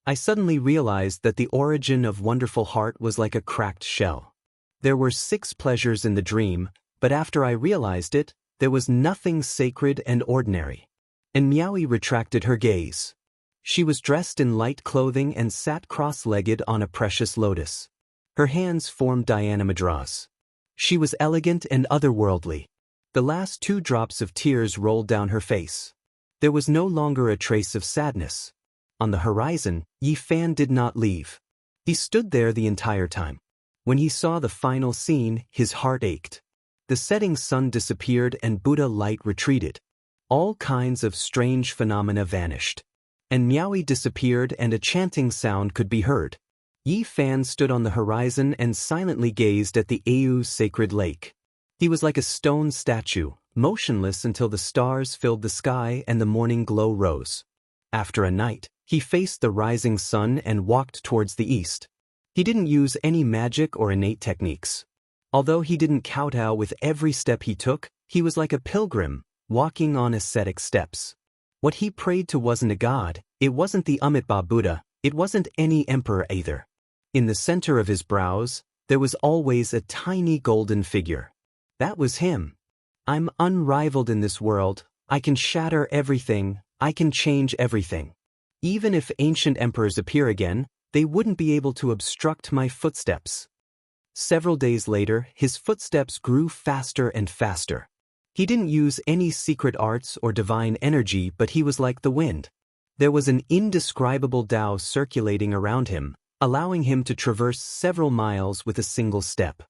I suddenly realized that the origin of Wonderful Heart was like a cracked shell. There were 6 pleasures in the dream, but after I realized it, there was nothing sacred and ordinary. And Miaoi retracted her gaze. She was dressed in light clothing and sat cross-legged on a precious lotus. Her hands formed dhyana mudras. She was elegant and otherworldly. The last 2 drops of tears rolled down her face. There was no longer a trace of sadness. On the horizon, Yi Fan did not leave. He stood there the entire time. When he saw the final scene, his heart ached. The setting sun disappeared and Buddha light retreated. All kinds of strange phenomena vanished. And Miaoi disappeared and a chanting sound could be heard. Yi Fan stood on the horizon and silently gazed at the Au sacred lake. He was like a stone statue, motionless until the stars filled the sky and the morning glow rose. After a night, he faced the rising sun and walked towards the east. He didn't use any magic or innate techniques. Although he didn't kowtow with every step he took, he was like a pilgrim, walking on ascetic steps. What he prayed to wasn't a god, it wasn't the Amitabha Buddha, it wasn't any emperor either. In the center of his brows, there was always a tiny golden figure. That was him. I'm unrivaled in this world, I can shatter everything, I can change everything. Even if ancient emperors appear again, they wouldn't be able to obstruct my footsteps. Several days later, his footsteps grew faster and faster. He didn't use any secret arts or divine energy, but he was like the wind. There was an indescribable Tao circulating around him, allowing him to traverse several miles with a single step.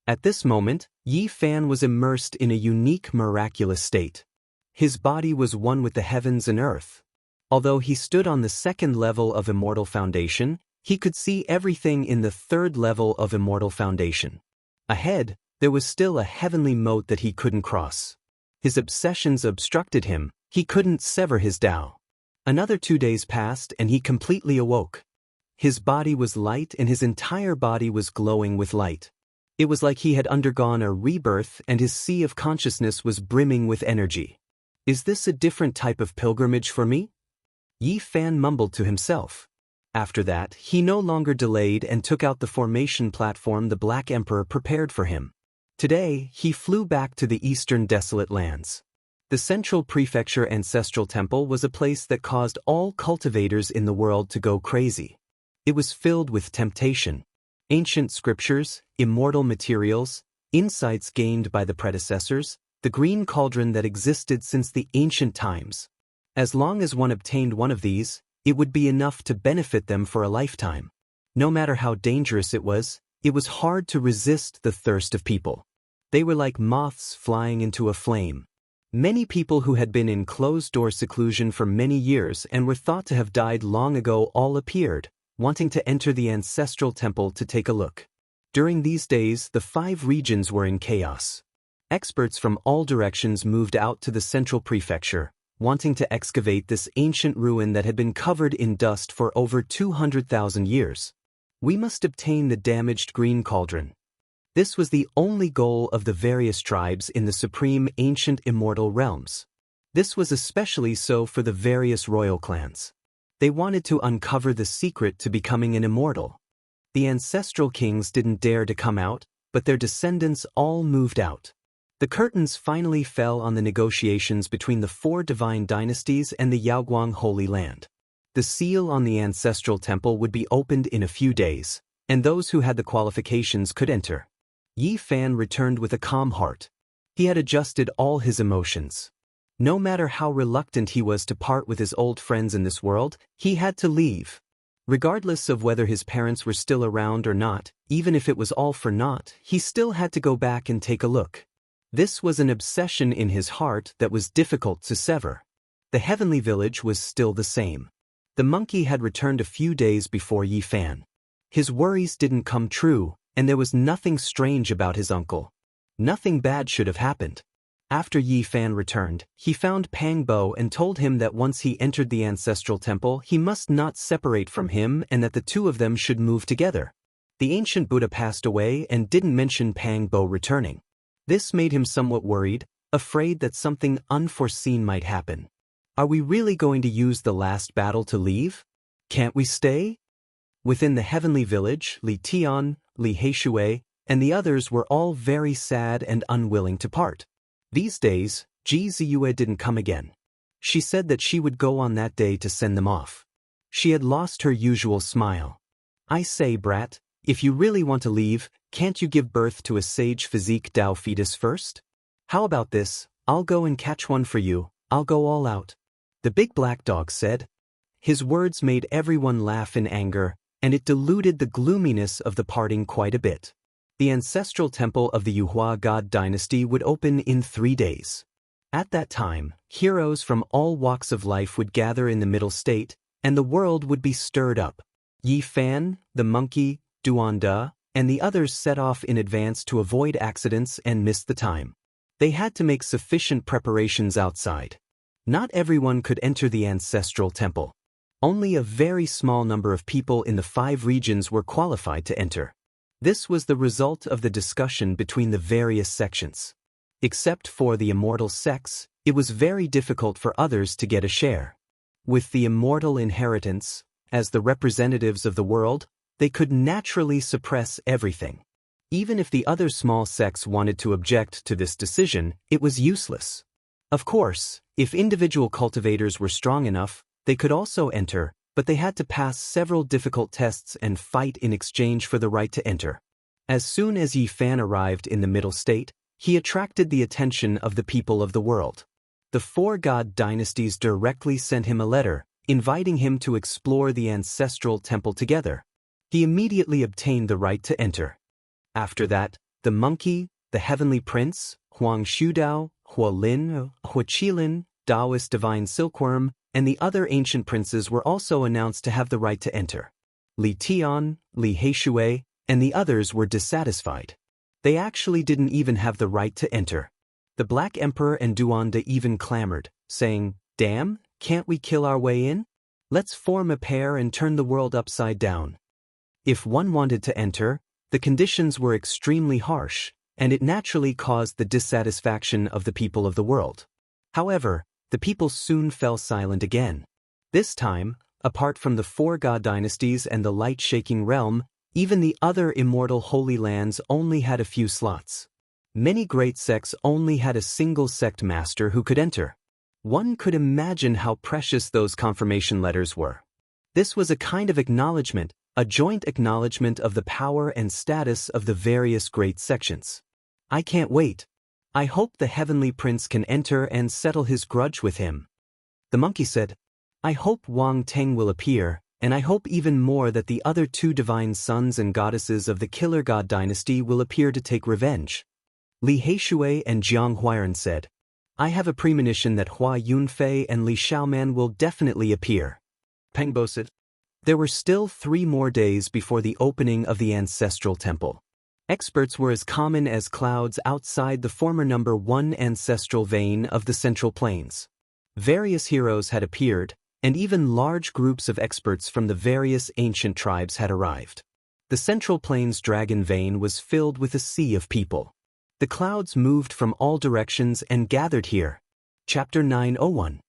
At this moment, Yi Fan was immersed in a unique miraculous state. His body was one with the heavens and earth. Although he stood on the 2nd level of Immortal Foundation, he could see everything in the 3rd level of Immortal Foundation. Ahead, there was still a heavenly moat that he couldn't cross. His obsessions obstructed him, he couldn't sever his Tao. Another 2 days passed and he completely awoke. His body was light and his entire body was glowing with light. It was like he had undergone a rebirth and his sea of consciousness was brimming with energy. Is this a different type of pilgrimage for me? Yi Fan mumbled to himself. After that, he no longer delayed and took out the formation platform the Black Emperor prepared for him. Today, he flew back to the eastern desolate lands. The Central Prefecture Ancestral Temple was a place that caused all cultivators in the world to go crazy. It was filled with temptation. Ancient scriptures, immortal materials, insights gained by the predecessors, the green cauldron that existed since the ancient times. As long as one obtained one of these, it would be enough to benefit them for a lifetime. No matter how dangerous it was hard to resist the thirst of people. They were like moths flying into a flame. Many people who had been in closed-door seclusion for many years and were thought to have died long ago all appeared, wanting to enter the ancestral temple to take a look. During these days, the 5 regions were in chaos. Experts from all directions moved out to the central prefecture, wanting to excavate this ancient ruin that had been covered in dust for over 200,000 years. We must obtain the damaged green cauldron. This was the only goal of the various tribes in the supreme ancient immortal realms. This was especially so for the various royal clans. They wanted to uncover the secret to becoming an immortal. The ancestral kings didn't dare to come out, but their descendants all moved out. The curtains finally fell on the negotiations between the 4 divine dynasties and the Yaoguang Holy Land. The seal on the ancestral temple would be opened in a few days, and those who had the qualifications could enter. Yi Fan returned with a calm heart. He had adjusted all his emotions. No matter how reluctant he was to part with his old friends in this world, he had to leave. Regardless of whether his parents were still around or not, even if it was all for naught, he still had to go back and take a look. This was an obsession in his heart that was difficult to sever. The heavenly village was still the same. The monkey had returned a few days before Yi Fan. His worries didn't come true, and there was nothing strange about his uncle. Nothing bad should have happened. After Yi Fan returned, he found Pang Bo and told him that once he entered the ancestral temple, he must not separate from him and that the 2 of them should move together. The ancient Buddha passed away and didn't mention Pang Bo returning. This made him somewhat worried, afraid that something unforeseen might happen. Are we really going to use the last battle to leave? Can't we stay? Within the heavenly village, Li Tian, Li Heishui, and the others were all very sad and unwilling to part. These days, Ji Ziyue didn't come again. She said that she would go on that day to send them off. She had lost her usual smile. I say, brat, if you really want to leave, can't you give birth to a sage physique Dao fetus first? How about this, I'll go and catch one for you, I'll go all out. The big black dog said. His words made everyone laugh in anger, and it diluted the gloominess of the parting quite a bit. The ancestral temple of the Yuhua God dynasty would open in 3 days. At that time, heroes from all walks of life would gather in the middle state, and the world would be stirred up. Yi Fan, the monkey, Duanda, and the others set off in advance to avoid accidents and missed the time. They had to make sufficient preparations outside. Not everyone could enter the ancestral temple. Only a very small number of people in the 5 regions were qualified to enter. This was the result of the discussion between the various sections. Except for the immortal sects, it was very difficult for others to get a share. With the immortal inheritance, as the representatives of the world, they could naturally suppress everything. Even if the other small sects wanted to object to this decision, it was useless. Of course, if individual cultivators were strong enough, they could also enter, but they had to pass several difficult tests and fight in exchange for the right to enter. As soon as Yi Fan arrived in the middle state, he attracted the attention of the people of the world. The 4 god dynasties directly sent him a letter, inviting him to explore the ancestral temple together. He immediately obtained the right to enter. After that, the monkey, the heavenly prince, Huang Shudao, Hua Lin, Hua Qilin, Taoist divine silkworm, and the other ancient princes were also announced to have the right to enter. Li Tian, Li Heishui, and the others were dissatisfied. They actually didn't even have the right to enter. The Black Emperor and Duanda even clamored, saying, "Damn, can't we kill our way in? Let's form a pair and turn the world upside down." If one wanted to enter, the conditions were extremely harsh, and it naturally caused the dissatisfaction of the people of the world. However, the people soon fell silent again. This time, apart from the 4 god dynasties and the light-shaking realm, even the other immortal holy lands only had a few slots. Many great sects only had a single sect master who could enter. One could imagine how precious those confirmation letters were. This was a kind of acknowledgement, a joint acknowledgement of the power and status of the various great sections. I can't wait. I hope the heavenly prince can enter and settle his grudge with him. The monkey said, I hope Wang Teng will appear, and I hope even more that the other 2 divine sons and goddesses of the Killer God dynasty will appear to take revenge. Li Heishui and Jiang Huiran said. I have a premonition that Hua Yunfei and Li Xiaoman will definitely appear. Peng Bo said. There were still 3 more days before the opening of the ancestral temple. Experts were as common as clouds outside the former number 1 ancestral vein of the Central Plains. Various heroes had appeared, and even large groups of experts from the various ancient tribes had arrived. The Central Plains dragon vein was filled with a sea of people. The clouds moved from all directions and gathered here. Chapter 901.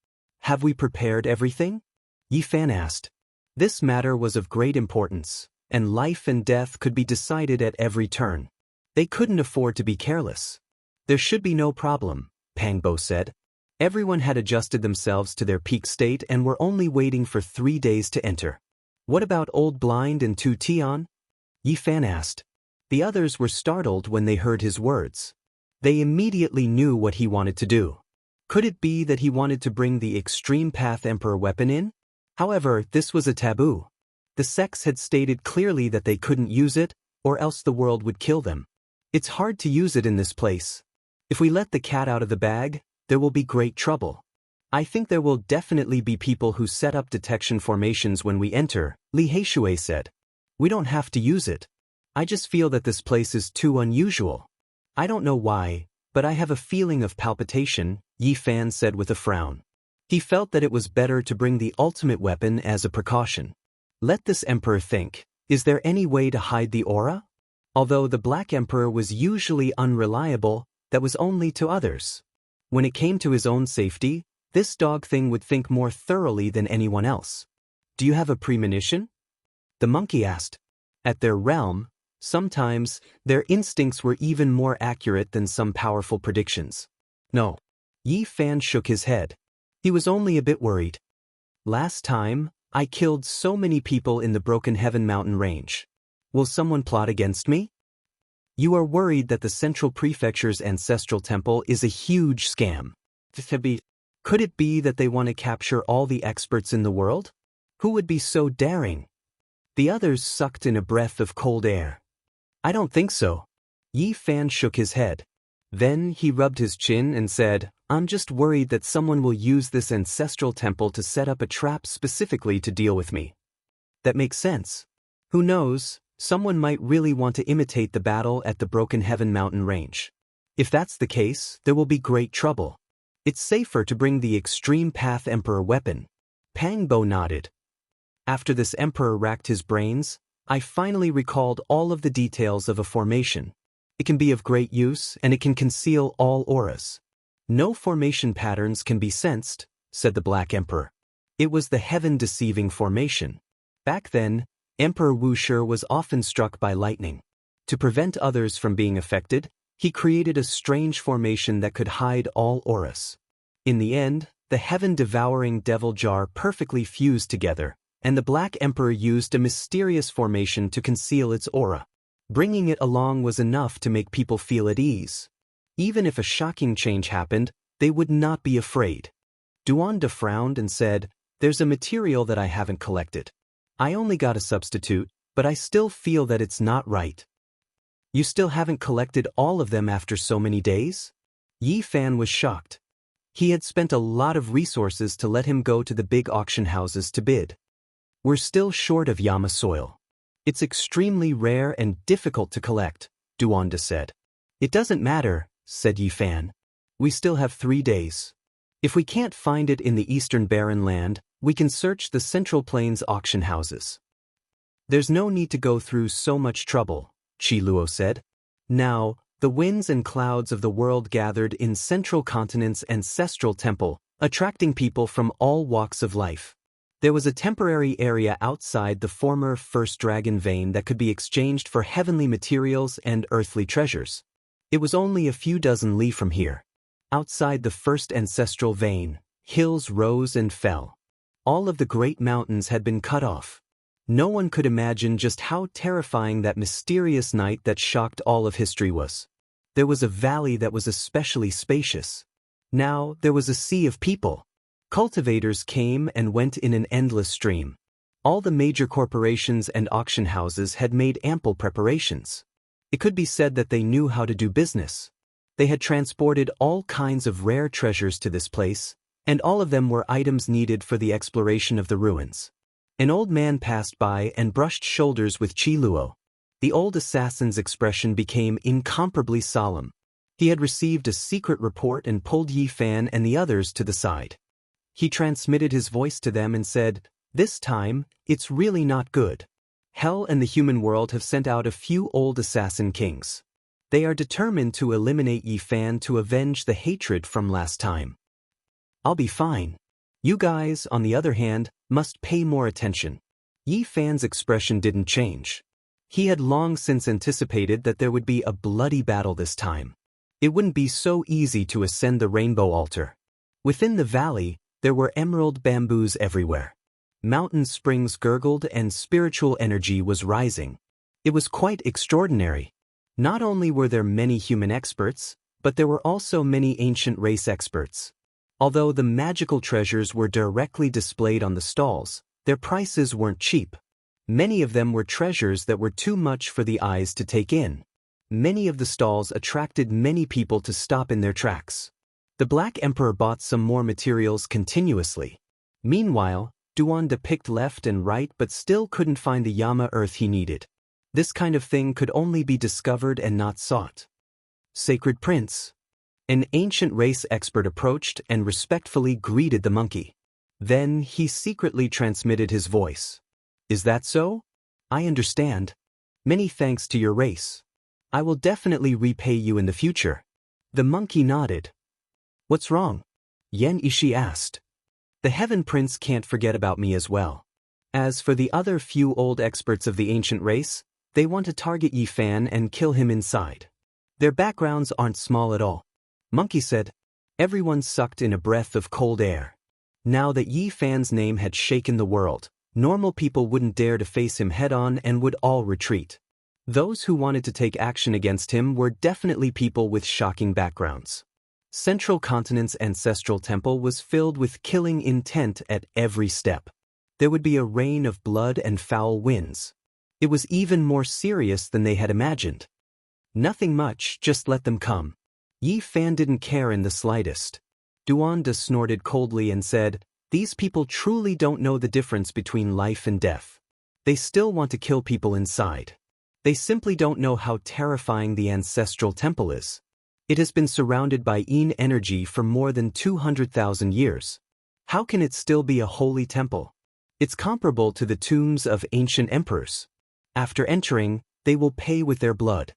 Have we prepared everything? Yi Fan asked. This matter was of great importance, and life and death could be decided at every turn. They couldn't afford to be careless. There should be no problem, Pang Bo said. Everyone had adjusted themselves to their peak state and were only waiting for 3 days to enter. What about Old Blind and Tu Tian? Yi Fan asked. The others were startled when they heard his words. They immediately knew what he wanted to do. Could it be that he wanted to bring the Extreme Path Emperor weapon in? However, this was a taboo. The sects had stated clearly that they couldn't use it, or else the world would kill them. It's hard to use it in this place. If we let the cat out of the bag, there will be great trouble. I think there will definitely be people who set up detection formations when we enter, Li Heishui said. We don't have to use it. I just feel that this place is too unusual. I don't know why, but I have a feeling of palpitation, Yi Fan said with a frown. He felt that it was better to bring the ultimate weapon as a precaution. Let this emperor think, is there any way to hide the aura? Although the Black Emperor was usually unreliable, that was only to others. When it came to his own safety, this dog thing would think more thoroughly than anyone else. Do you have a premonition? The monkey asked. At their realm, sometimes, their instincts were even more accurate than some powerful predictions. No. Yi Fan shook his head. He was only a bit worried. Last time, I killed so many people in the Broken Heaven mountain range. Will someone plot against me? You are worried that the Central Prefecture's ancestral temple is a huge scam. Could it be that they want to capture all the experts in the world? Who would be so daring? The others sucked in a breath of cold air. I don't think so. Yi Fan shook his head. Then he rubbed his chin and said, I'm just worried that someone will use this ancestral temple to set up a trap specifically to deal with me. That makes sense. Who knows, someone might really want to imitate the battle at the Broken Heaven mountain range. If that's the case, there will be great trouble. It's safer to bring the Extreme Path Emperor weapon. Pang Bo nodded. After this emperor racked his brains, I finally recalled all of the details of a formation. It can be of great use and it can conceal all auras. No formation patterns can be sensed, said the Black Emperor. It was the heaven-deceiving formation. Back then, Emperor Wuxia was often struck by lightning. To prevent others from being affected, he created a strange formation that could hide all auras. In the end, the heaven-devouring devil jar perfectly fused together, and the Black Emperor used a mysterious formation to conceal its aura. Bringing it along was enough to make people feel at ease. Even if a shocking change happened, they would not be afraid. Duanda frowned and said, There's a material that I haven't collected. I only got a substitute, but I still feel that it's not right. You still haven't collected all of them after so many days? Yi Fan was shocked. He had spent a lot of resources to let him go to the big auction houses to bid. We're still short of Yama soil. It's extremely rare and difficult to collect, Duanda said. It doesn't matter, said Yi Fan. We still have 3 days. If we can't find it in the eastern barren land, we can search the Central Plains auction houses. There's no need to go through so much trouble, Chi Luo said. Now, the winds and clouds of the world gathered in Central Continent's ancestral temple, attracting people from all walks of life. There was a temporary area outside the former First Dragon Vein that could be exchanged for heavenly materials and earthly treasures. It was only a few dozen li from here. Outside the First Ancestral Vein, hills rose and fell. All of the great mountains had been cut off. No one could imagine just how terrifying that mysterious night that shocked all of history was. There was a valley that was especially spacious. Now there was a sea of people. Cultivators came and went in an endless stream. All the major corporations and auction houses had made ample preparations. It could be said that they knew how to do business. They had transported all kinds of rare treasures to this place, and all of them were items needed for the exploration of the ruins. An old man passed by and brushed shoulders with Qi Luo. The old assassin's expression became incomparably solemn. He had received a secret report and pulled Yi Fan and the others to the side. He transmitted his voice to them and said, "This time, it's really not good. Hell and the human world have sent out a few old assassin kings. They are determined to eliminate Yi Fan to avenge the hatred from last time. I'll be fine. You guys, on the other hand, must pay more attention." Yi Fan's expression didn't change. He had long since anticipated that there would be a bloody battle this time. It wouldn't be so easy to ascend the rainbow altar. Within the valley, there were emerald bamboos everywhere. Mountain springs gurgled and spiritual energy was rising. It was quite extraordinary. Not only were there many human experts, but there were also many ancient race experts. Although the magical treasures were directly displayed on the stalls, their prices weren't cheap. Many of them were treasures that were too much for the eyes to take in. Many of the stalls attracted many people to stop in their tracks. The Black Emperor bought some more materials continuously. Meanwhile, Duanda picked left and right but still couldn't find the Yama earth he needed. This kind of thing could only be discovered and not sought. Sacred Prince. An ancient race expert approached and respectfully greeted the monkey. Then he secretly transmitted his voice. "Is that so? I understand. Many thanks to your race. I will definitely repay you in the future." The monkey nodded. "What's wrong?" Yen Ishi asked. "The Heaven Prince can't forget about me as well. As for the other few old experts of the ancient race, they want to target Yi Fan and kill him inside. Their backgrounds aren't small at all." Monkey said. Everyone sucked in a breath of cold air. Now that Yi Fan's name had shaken the world, normal people wouldn't dare to face him head-on and would all retreat. Those who wanted to take action against him were definitely people with shocking backgrounds. Central Continent's ancestral temple was filled with killing intent at every step. There would be a rain of blood and foul winds. It was even more serious than they had imagined. Nothing much, just let them come. Yi Fan didn't care in the slightest. Duanda snorted coldly and said, "These people truly don't know the difference between life and death. They still want to kill people inside. They simply don't know how terrifying the ancestral temple is. It has been surrounded by Yin energy for more than 200,000 years. How can it still be a holy temple? It's comparable to the tombs of ancient emperors. After entering, they will pay with their blood."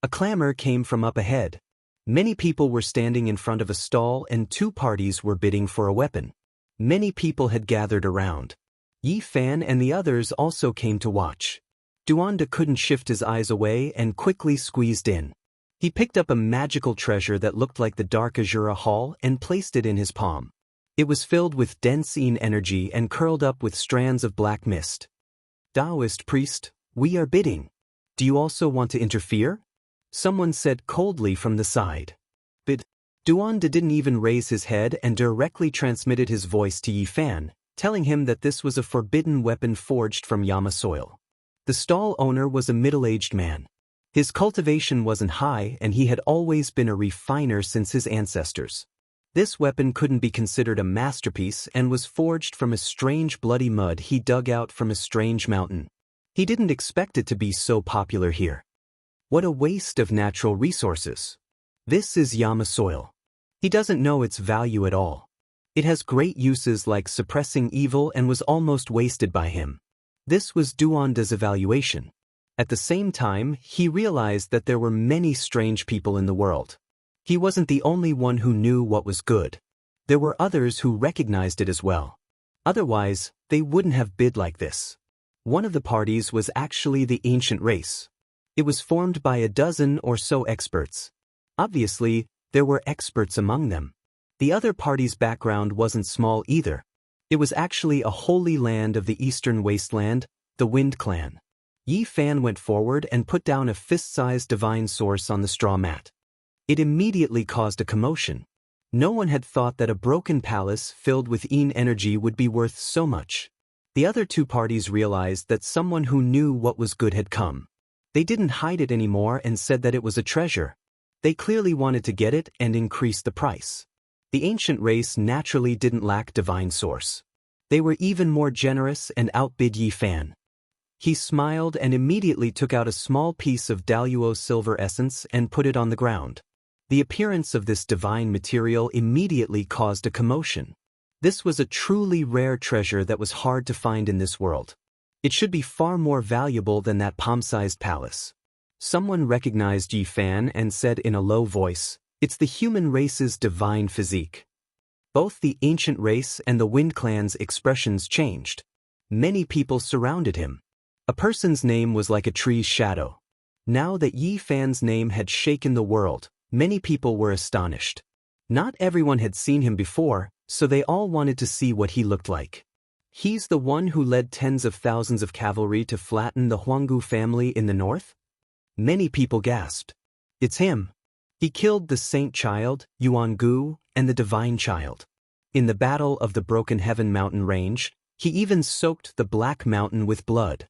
A clamor came from up ahead. Many people were standing in front of a stall and two parties were bidding for a weapon. Many people had gathered around. Yi Fan and the others also came to watch. Duanda couldn't shift his eyes away and quickly squeezed in. He picked up a magical treasure that looked like the Dark Azura Hall and placed it in his palm. It was filled with dense Yin energy and curled up with strands of black mist. "Taoist priest, we are bidding. Do you also want to interfere?" Someone said coldly from the side. "Bid." Duanda didn't even raise his head and directly transmitted his voice to Yi Fan, telling him that this was a forbidden weapon forged from Yama soil. The stall owner was a middle-aged man. His cultivation wasn't high and he had always been a refiner since his ancestors. This weapon couldn't be considered a masterpiece and was forged from a strange bloody mud he dug out from a strange mountain. He didn't expect it to be so popular here. What a waste of natural resources. This is Yama soil. He doesn't know its value at all. It has great uses like suppressing evil and was almost wasted by him. This was Duanda's evaluation. At the same time, he realized that there were many strange people in the world. He wasn't the only one who knew what was good. There were others who recognized it as well. Otherwise, they wouldn't have bid like this. One of the parties was actually the ancient race. It was formed by a dozen or so experts. Obviously, there were experts among them. The other party's background wasn't small either. It was actually a holy land of the eastern wasteland, the Wind Clan. Yi Fan went forward and put down a fist-sized divine source on the straw mat. It immediately caused a commotion. No one had thought that a broken palace filled with Yin energy would be worth so much. The other two parties realized that someone who knew what was good had come. They didn't hide it anymore and said that it was a treasure. They clearly wanted to get it and increase the price. The ancient race naturally didn't lack divine source. They were even more generous and outbid Yi Fan. He smiled and immediately took out a small piece of Daluo silver essence and put it on the ground. The appearance of this divine material immediately caused a commotion. This was a truly rare treasure that was hard to find in this world. It should be far more valuable than that palm-sized palace. Someone recognized Yi Fan and said in a low voice, "It's the human race's divine physique." Both the ancient race and the Wind Clan's expressions changed. Many people surrounded him. A person's name was like a tree's shadow. Now that Yi Fan's name had shaken the world, many people were astonished. Not everyone had seen him before, so they all wanted to see what he looked like. He's the one who led tens of thousands of cavalry to flatten the Jianghu family in the north? Many people gasped. It's him. He killed the Saint Child, Yuan-gu, and the Divine Child. In the Battle of the Broken Heaven mountain range, he even soaked the Black Mountain with blood.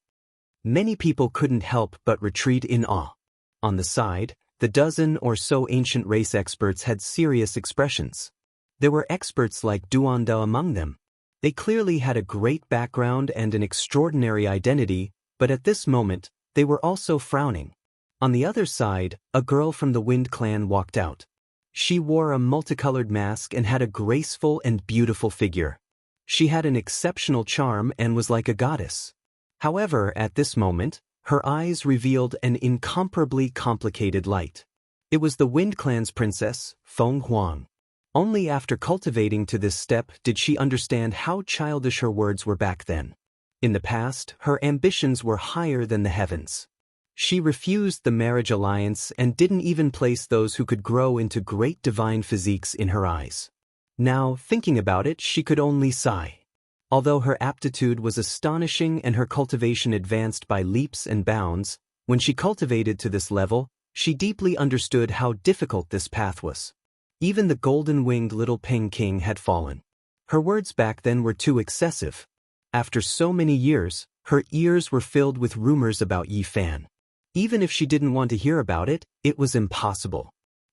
Many people couldn't help but retreat in awe. On the side, the dozen or so ancient race experts had serious expressions. There were experts like Duanda among them. They clearly had a great background and an extraordinary identity, but at this moment, they were also frowning. On the other side, a girl from the Wind Clan walked out. She wore a multicolored mask and had a graceful and beautiful figure. She had an exceptional charm and was like a goddess. However, at this moment, her eyes revealed an incomparably complicated light. It was the Wind Clan's princess, Feng Huang. Only after cultivating to this step did she understand how childish her words were back then. In the past, her ambitions were higher than the heavens. She refused the marriage alliance and didn't even place those who could grow into great divine physiques in her eyes. Now, thinking about it, she could only sigh. Although her aptitude was astonishing and her cultivation advanced by leaps and bounds, when she cultivated to this level, she deeply understood how difficult this path was. Even the golden-winged little Peng King had fallen. Her words back then were too excessive. After so many years, her ears were filled with rumors about Yi Fan. Even if she didn't want to hear about it, it was impossible.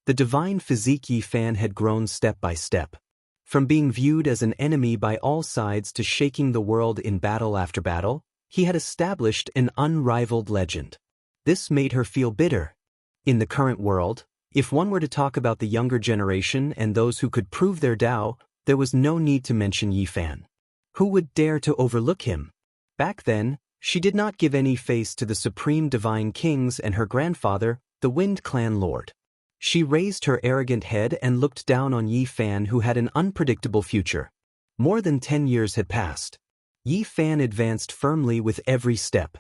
The divine physique Yi Fan had grown step by step. From being viewed as an enemy by all sides to shaking the world in battle after battle, he had established an unrivaled legend. This made her feel bitter. In the current world, if one were to talk about the younger generation and those who could prove their Tao, there was no need to mention Yi Fan. Who would dare to overlook him? Back then, she did not give any face to the supreme divine kings and her grandfather, the Wind Clan Lord. She raised her arrogant head and looked down on Yi Fan, who had an unpredictable future. More than 10 years had passed. Yi Fan advanced firmly with every step.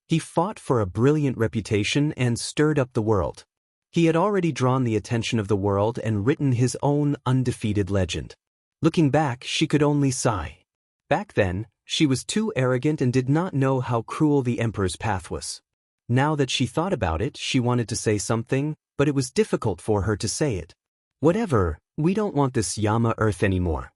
He fought for a brilliant reputation and stirred up the world. He had already drawn the attention of the world and written his own undefeated legend. Looking back, she could only sigh. Back then, she was too arrogant and did not know how cruel the Emperor's path was. Now that she thought about it, she wanted to say something, but it was difficult for her to say it. Whatever, we don't want this Yama Earth anymore.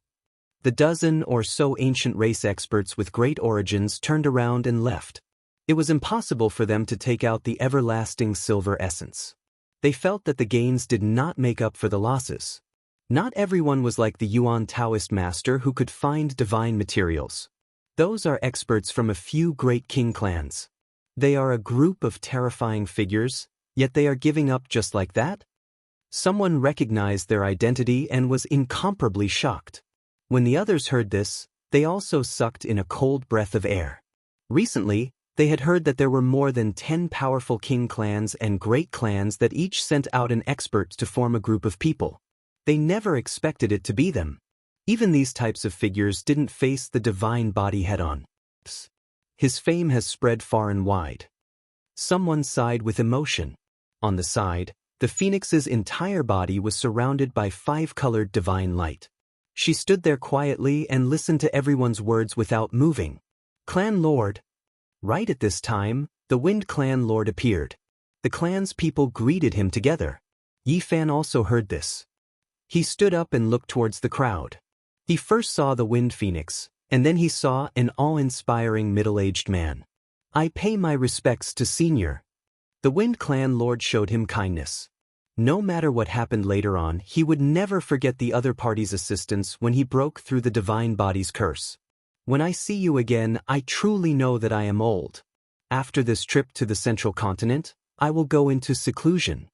The dozen or so ancient race experts with great origins turned around and left. It was impossible for them to take out the everlasting silver essence. They felt that the gains did not make up for the losses. Not everyone was like the Yuan Taoist master who could find divine materials. Those are experts from a few great king clans. They are a group of terrifying figures, yet they are giving up just like that? Someone recognized their identity and was incomparably shocked. When the others heard this, they also sucked in a cold breath of air. Recently, they had heard that there were more than 10 powerful king clans and great clans that each sent out an expert to form a group of people. They never expected it to be them. Even these types of figures didn't face the divine body head-on. His fame has spread far and wide. Someone sighed with emotion. On the side, the phoenix's entire body was surrounded by 5-colored divine light. She stood there quietly and listened to everyone's words without moving. Clan Lord. Right at this time, the Wind Clan Lord appeared. The clan's people greeted him together. Yi Fan also heard this. He stood up and looked towards the crowd. He first saw the Wind Phoenix, and then he saw an awe-inspiring middle-aged man. I pay my respects to Senior. The Wind Clan Lord showed him kindness. No matter what happened later on, he would never forget the other party's assistance when he broke through the divine body's curse. When I see you again, I truly know that I am old. After this trip to the central continent, I will go into seclusion.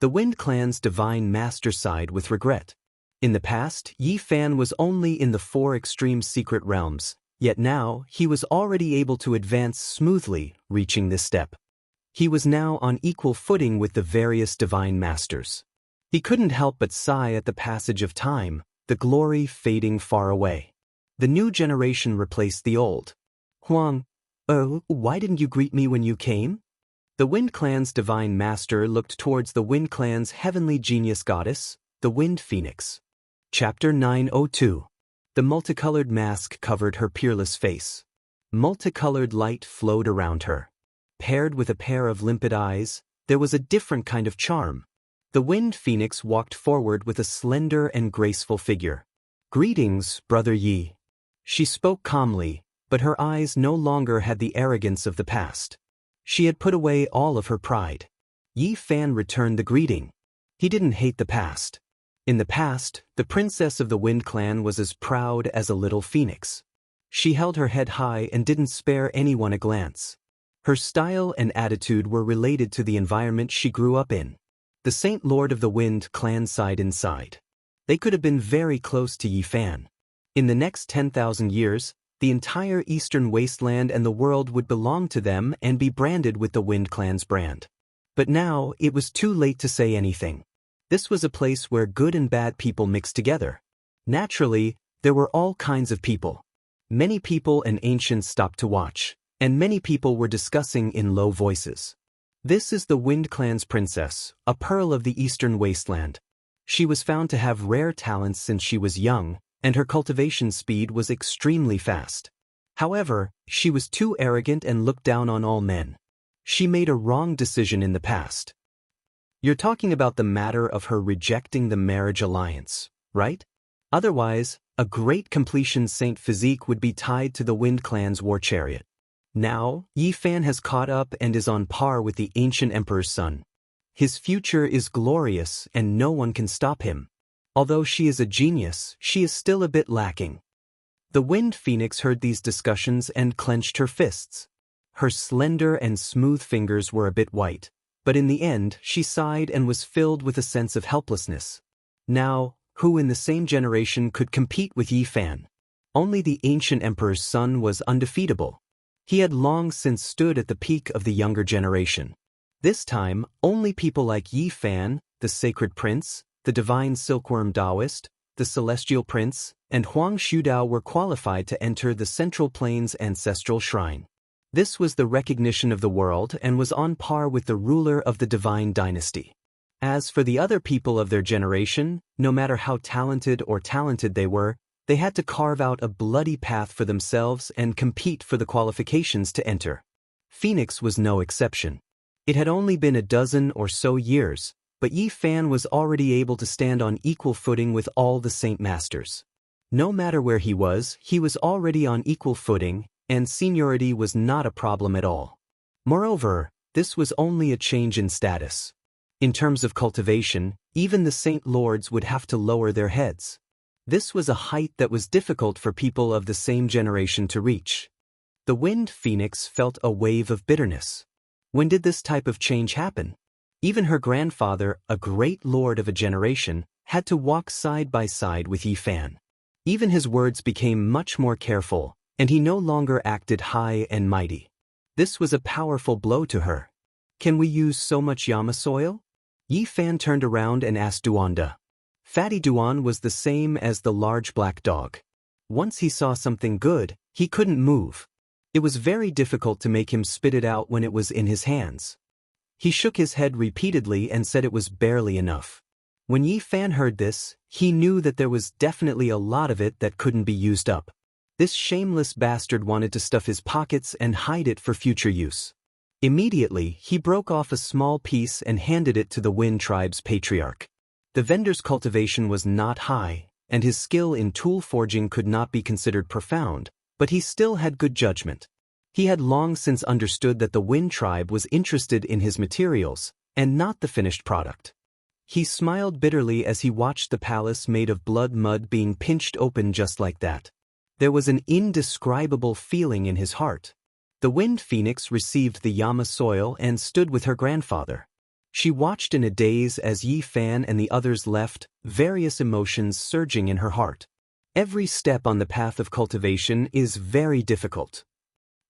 The Wind Clan's divine master sighed with regret. In the past, Yi Fan was only in the 4 extreme secret realms, yet now he was already able to advance smoothly, reaching this step. He was now on equal footing with the various divine masters. He couldn't help but sigh at the passage of time, the glory fading far away. The new generation replaced the old. Huang, why didn't you greet me when you came? The Wind Clan's divine master looked towards the Wind Clan's heavenly genius goddess, the Wind Phoenix. Chapter 902. The multicolored mask covered her peerless face. Multicolored light flowed around her. Paired with a pair of limpid eyes, there was a different kind of charm. The Wind Phoenix walked forward with a slender and graceful figure. Greetings, Brother Yi. She spoke calmly, but her eyes no longer had the arrogance of the past. She had put away all of her pride. Yi Fan returned the greeting. He didn't hate the past. In the past, the princess of the Wind Clan was as proud as a little phoenix. She held her head high and didn't spare anyone a glance. Her style and attitude were related to the environment she grew up in. The Saint Lord of the Wind Clan sighed inside. They could have been very close to Yi Fan. In the next 10,000 years, the entire eastern wasteland and the world would belong to them and be branded with the Wind Clan's brand. But now, it was too late to say anything. This was a place where good and bad people mixed together. Naturally, there were all kinds of people. Many people and ancients stopped to watch, and many people were discussing in low voices. This is the Wind Clan's princess, a pearl of the eastern wasteland. She was found to have rare talents since she was young, and her cultivation speed was extremely fast. However, she was too arrogant and looked down on all men. She made a wrong decision in the past. You're talking about the matter of her rejecting the marriage alliance, right? Otherwise, a great completion saint physique would be tied to the Wind Clan's war chariot. Now, Yi Fan has caught up and is on par with the ancient emperor's son. His future is glorious and no one can stop him. Although she is a genius, she is still a bit lacking. The Wind Phoenix heard these discussions and clenched her fists. Her slender and smooth fingers were a bit white, but in the end she sighed and was filled with a sense of helplessness. Now, who in the same generation could compete with Yi Fan? Only the ancient emperor's son was undefeatable. He had long since stood at the peak of the younger generation. This time, only people like Yi Fan, the sacred prince, the divine silkworm Taoist, the celestial prince, and Huang Shudao were qualified to enter the Central Plains ancestral shrine. This was the recognition of the world and was on par with the ruler of the divine dynasty. As for the other people of their generation, no matter how talented they were, they had to carve out a bloody path for themselves and compete for the qualifications to enter. Phoenix was no exception. It had only been a dozen or so years, but Yi Fan was already able to stand on equal footing with all the Saint Masters. No matter where he was already on equal footing, and seniority was not a problem at all. Moreover, this was only a change in status. In terms of cultivation, even the Saint Lords would have to lower their heads. This was a height that was difficult for people of the same generation to reach. The Wind Phoenix felt a wave of bitterness. When did this type of change happen? Even her grandfather, a great lord of a generation, had to walk side by side with Yi Fan. Even his words became much more careful, and he no longer acted high and mighty. This was a powerful blow to her. Can we use so much Yama soil? Yi Fan turned around and asked Duanda. Fatty Duan was the same as the large black dog. Once he saw something good, he couldn't move. It was very difficult to make him spit it out when it was in his hands. He shook his head repeatedly and said it was barely enough. When Yi Fan heard this, he knew that there was definitely a lot of it that couldn't be used up. This shameless bastard wanted to stuff his pockets and hide it for future use. Immediately, he broke off a small piece and handed it to the Wind Tribe's patriarch. The vendor's cultivation was not high, and his skill in tool forging could not be considered profound, but he still had good judgment. He had long since understood that the Wind Tribe was interested in his materials, and not the finished product. He smiled bitterly as he watched the palace made of blood mud being pinched open just like that. There was an indescribable feeling in his heart. The Wind Phoenix received the Yama soil and stood with her grandfather. She watched in a daze as Yi Fan and the others left, various emotions surging in her heart. Every step on the path of cultivation is very difficult.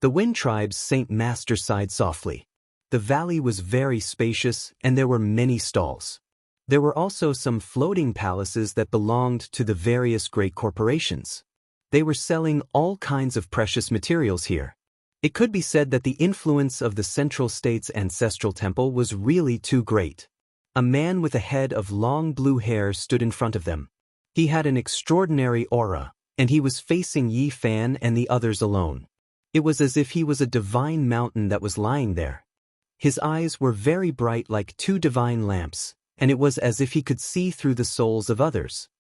The Wind Tribe's Saint Master sighed softly. The valley was very spacious and there were many stalls. There were also some floating palaces that belonged to the various great corporations. They were selling all kinds of precious materials here. It could be said that the influence of the Central State's ancestral temple was really too great. A man with a head of long blue hair stood in front of them. He had an extraordinary aura, and he was facing Yi Fan and the others alone. It was as if he was a divine mountain that was lying there. His eyes were very bright like two divine lamps, and it was as if he could see through the souls of others.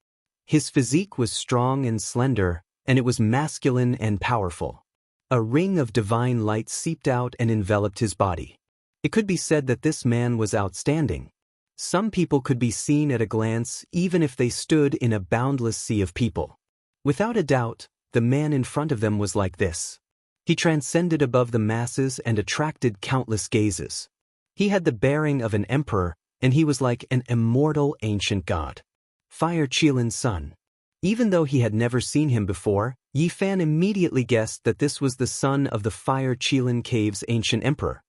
His physique was strong and slender, and it was masculine and powerful. A ring of divine light seeped out and enveloped his body. It could be said that this man was outstanding. Some people could be seen at a glance even if they stood in a boundless sea of people. Without a doubt, the man in front of them was like this. He transcended above the masses and attracted countless gazes. He had the bearing of an emperor, and he was like an immortal ancient god. Fire Qilin's son. Even though he had never seen him before, Yi Fan immediately guessed that this was the son of the Fire Qilin Cave's ancient emperor.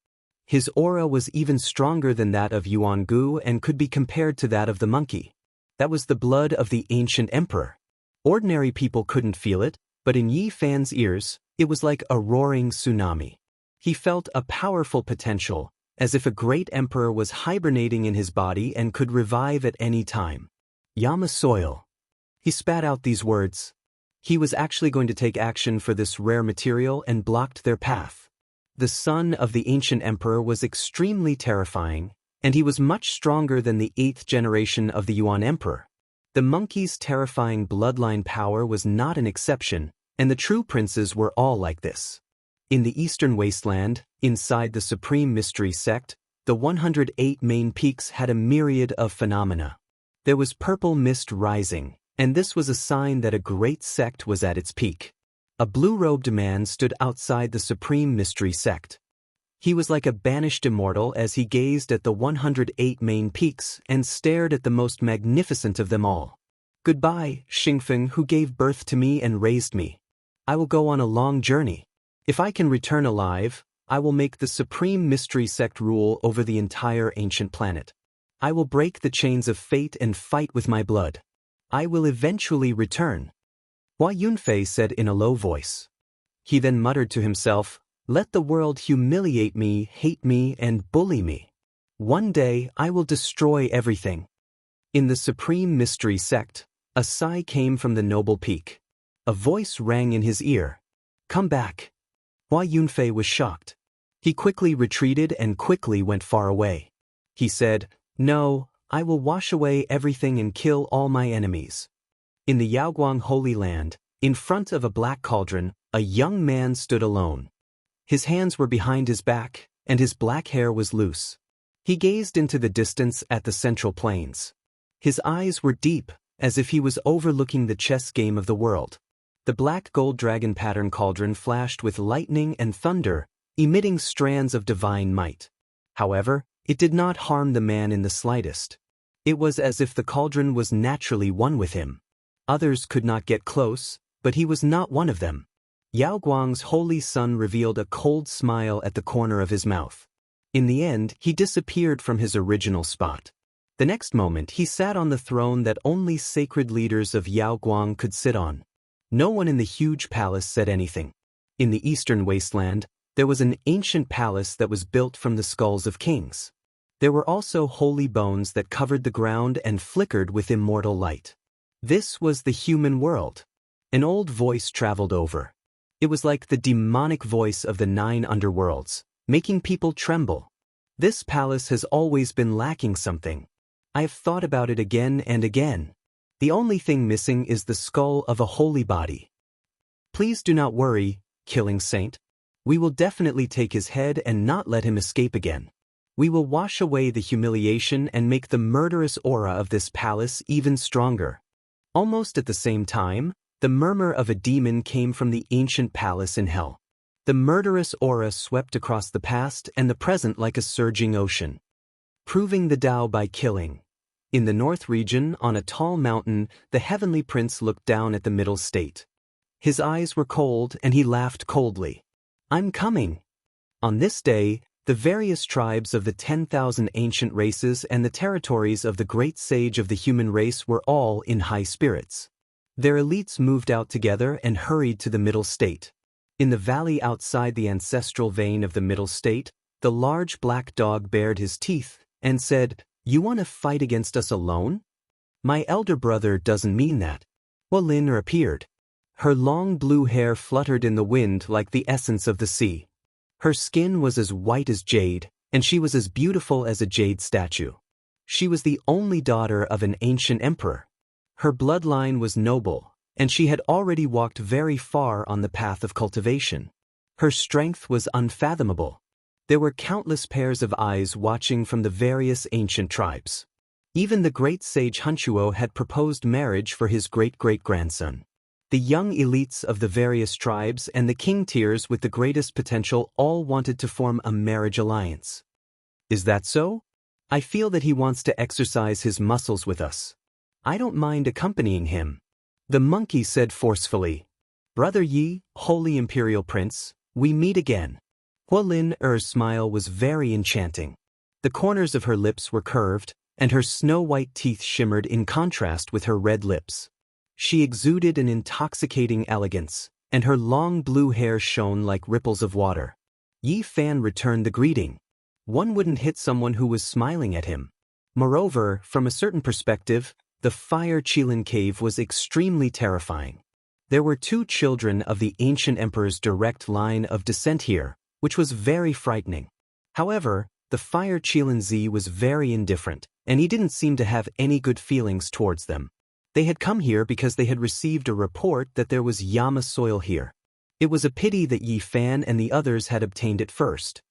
His aura was even stronger than that of Yuangu and could be compared to that of the monkey. That was the blood of the ancient emperor. Ordinary people couldn't feel it, but in Yi Fan's ears, it was like a roaring tsunami. He felt a powerful potential, as if a great emperor was hibernating in his body and could revive at any time. Yama soil. He spat out these words. He was actually going to take action for this rare material and blocked their path. The son of the ancient emperor was extremely terrifying, and he was much stronger than the 8th generation of the Yuan emperor. The monkey's terrifying bloodline power was not an exception, and the true princes were all like this. In the eastern wasteland, inside the Supreme Mystery Sect, the 108 main peaks had a myriad of phenomena. There was purple mist rising, and this was a sign that a great sect was at its peak. A blue-robed man stood outside the Supreme Mystery Sect. He was like a banished immortal as he gazed at the 108 main peaks and stared at the most magnificent of them all. Goodbye, Xingfeng, who gave birth to me and raised me. I will go on a long journey. If I can return alive, I will make the Supreme Mystery Sect rule over the entire ancient planet. I will break the chains of fate and fight with my blood. I will eventually return. Hua Yunfei said in a low voice. He then muttered to himself, "Let the world humiliate me, hate me, and bully me. One day I will destroy everything." In the Supreme Mystery Sect, a sigh came from the noble peak. A voice rang in his ear. "Come back." Hua Yunfei was shocked. He quickly retreated and quickly went far away. He said, "No, I will wash away everything and kill all my enemies." In the Yaoguang Holy Land, in front of a black cauldron, a young man stood alone. His hands were behind his back, and his black hair was loose. He gazed into the distance at the central plains. His eyes were deep, as if he was overlooking the chess game of the world. The black gold dragon pattern cauldron flashed with lightning and thunder, emitting strands of divine might. However, it did not harm the man in the slightest. It was as if the cauldron was naturally one with him. Others could not get close, but he was not one of them. Yao Guang's holy sun revealed a cold smile at the corner of his mouth. In the end, he disappeared from his original spot. The next moment, he sat on the throne that only sacred leaders of Yao Guang could sit on. No one in the huge palace said anything. In the eastern wasteland, there was an ancient palace that was built from the skulls of kings. There were also holy bones that covered the ground and flickered with immortal light. This was the human world. An old voice traveled over. It was like the demonic voice of the 9 underworlds, making people tremble. This palace has always been lacking something. I have thought about it again and again. The only thing missing is the skull of a holy body. Please do not worry, Killing Saint. We will definitely take his head and not let him escape again. We will wash away the humiliation and make the murderous aura of this palace even stronger. Almost at the same time, the murmur of a demon came from the ancient palace in hell. The murderous aura swept across the past and the present like a surging ocean. Proving the Tao by killing. In the north region, on a tall mountain, the heavenly prince looked down at the middle state. His eyes were cold and he laughed coldly. I'm coming. On this day, the various tribes of the 10,000 ancient races and the territories of the great sage of the human race were all in high spirits. Their elites moved out together and hurried to the middle state. In the valley outside the ancestral vein of the middle state, the large black dog bared his teeth and said, "You want to fight against us alone? My elder brother doesn't mean that." Hualin appeared. Her long blue hair fluttered in the wind like the essence of the sea. Her skin was as white as jade, and she was as beautiful as a jade statue. She was the only daughter of an ancient emperor. Her bloodline was noble, and she had already walked very far on the path of cultivation. Her strength was unfathomable. There were countless pairs of eyes watching from the various ancient tribes. Even the great sage Hunchuo had proposed marriage for his great-great-grandson. The young elites of the various tribes and the king tiers with the greatest potential all wanted to form a marriage alliance. Is that so? I feel that he wants to exercise his muscles with us. I don't mind accompanying him. The monkey said forcefully. Brother Yi, Holy Imperial Prince, we meet again. Hualin smile was very enchanting. The corners of her lips were curved, and her snow-white teeth shimmered in contrast with her red lips. She exuded an intoxicating elegance, and her long blue hair shone like ripples of water. Yi Fan returned the greeting. One wouldn't hit someone who was smiling at him. Moreover, from a certain perspective, the Fire Qilin cave was extremely terrifying. There were 2 children of the ancient emperor's direct line of descent here, which was very frightening. However, the Fire Qilin Z was very indifferent, and he didn't seem to have any good feelings towards them. They had come here because they had received a report that there was Yama soil here. It was a pity that Yi Fan and the others had obtained it first.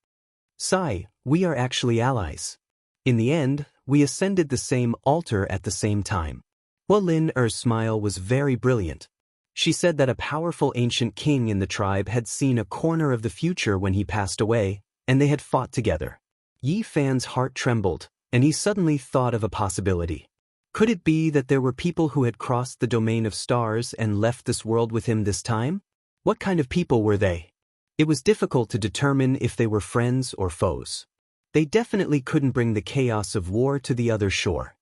Sai, we are actually allies. In the end, we ascended the same altar at the same time. Hualin's smile was very brilliant. She said that a powerful ancient king in the tribe had seen a corner of the future when he passed away, and they had fought together. Yi Fan's heart trembled, and he suddenly thought of a possibility. Could it be that there were people who had crossed the domain of stars and left this world with him this time? What kind of people were they? It was difficult to determine if they were friends or foes. They definitely couldn't bring the chaos of war to the other shore.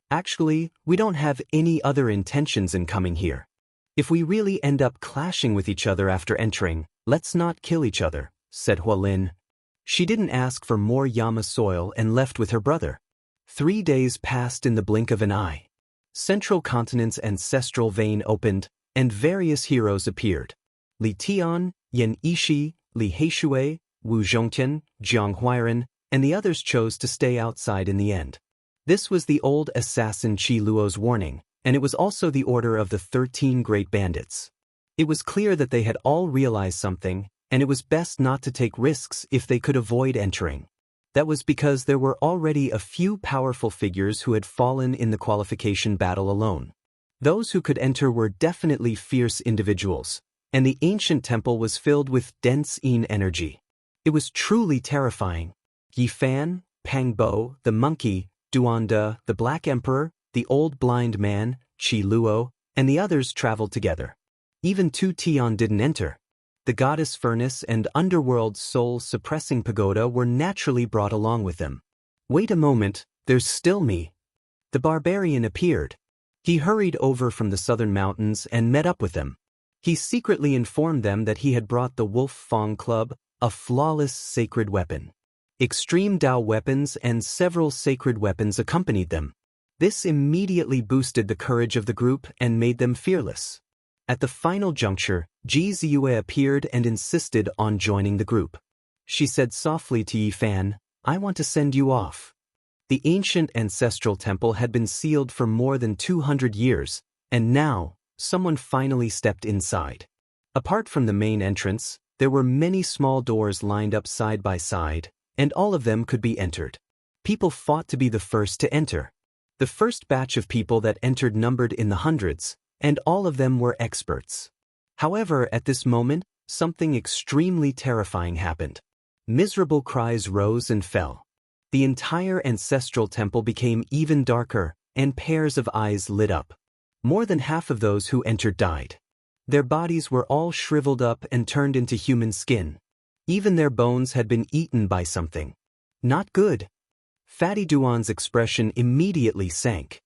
Actually, we don't have any other intentions in coming here. If we really end up clashing with each other after entering, let's not kill each other, said Hualin. She didn't ask for more Yama soil and left with her brother. 3 days passed in the blink of an eye. Central Continent's ancestral vein opened, and various heroes appeared. Li Tian, Yan Yishi, Li Heishui, Wu Zhongtian, Jiang Huiran, and the others chose to stay outside in the end. This was the old assassin Qi Luo's warning, and it was also the order of the 13 great bandits. It was clear that they had all realized something, and it was best not to take risks if they could avoid entering. That was because there were already a few powerful figures who had fallen in the qualification battle alone. Those who could enter were definitely fierce individuals, and the ancient temple was filled with dense Yin energy. It was truly terrifying. Yi Fan, Pang Bo, the monkey, Duanda, the Black Emperor, the old blind man, Qi Luo, and the others traveled together. Even Tu Tian didn't enter. The goddess furnace and underworld soul-suppressing pagoda were naturally brought along with them. Wait a moment, there's still me. The barbarian appeared. He hurried over from the southern mountains and met up with them. He secretly informed them that he had brought the Wolf Fang Club, a flawless sacred weapon. Extreme Dao weapons and several sacred weapons accompanied them. This immediately boosted the courage of the group and made them fearless. At the final juncture, Ji Ziyue appeared and insisted on joining the group. She said softly to Yi Fan, I want to send you off. The ancient ancestral temple had been sealed for more than 200 years, and now, someone finally stepped inside. Apart from the main entrance, there were many small doors lined up side by side, and all of them could be entered. People fought to be the first to enter. The first batch of people that entered numbered in the hundreds, and all of them were experts. However, at this moment, something extremely terrifying happened. Miserable cries rose and fell. The entire ancestral temple became even darker, and pairs of eyes lit up. More than half of those who entered died. Their bodies were all shriveled up and turned into human skin. Even their bones had been eaten by something. Not good. Fatty Duan's expression immediately sank.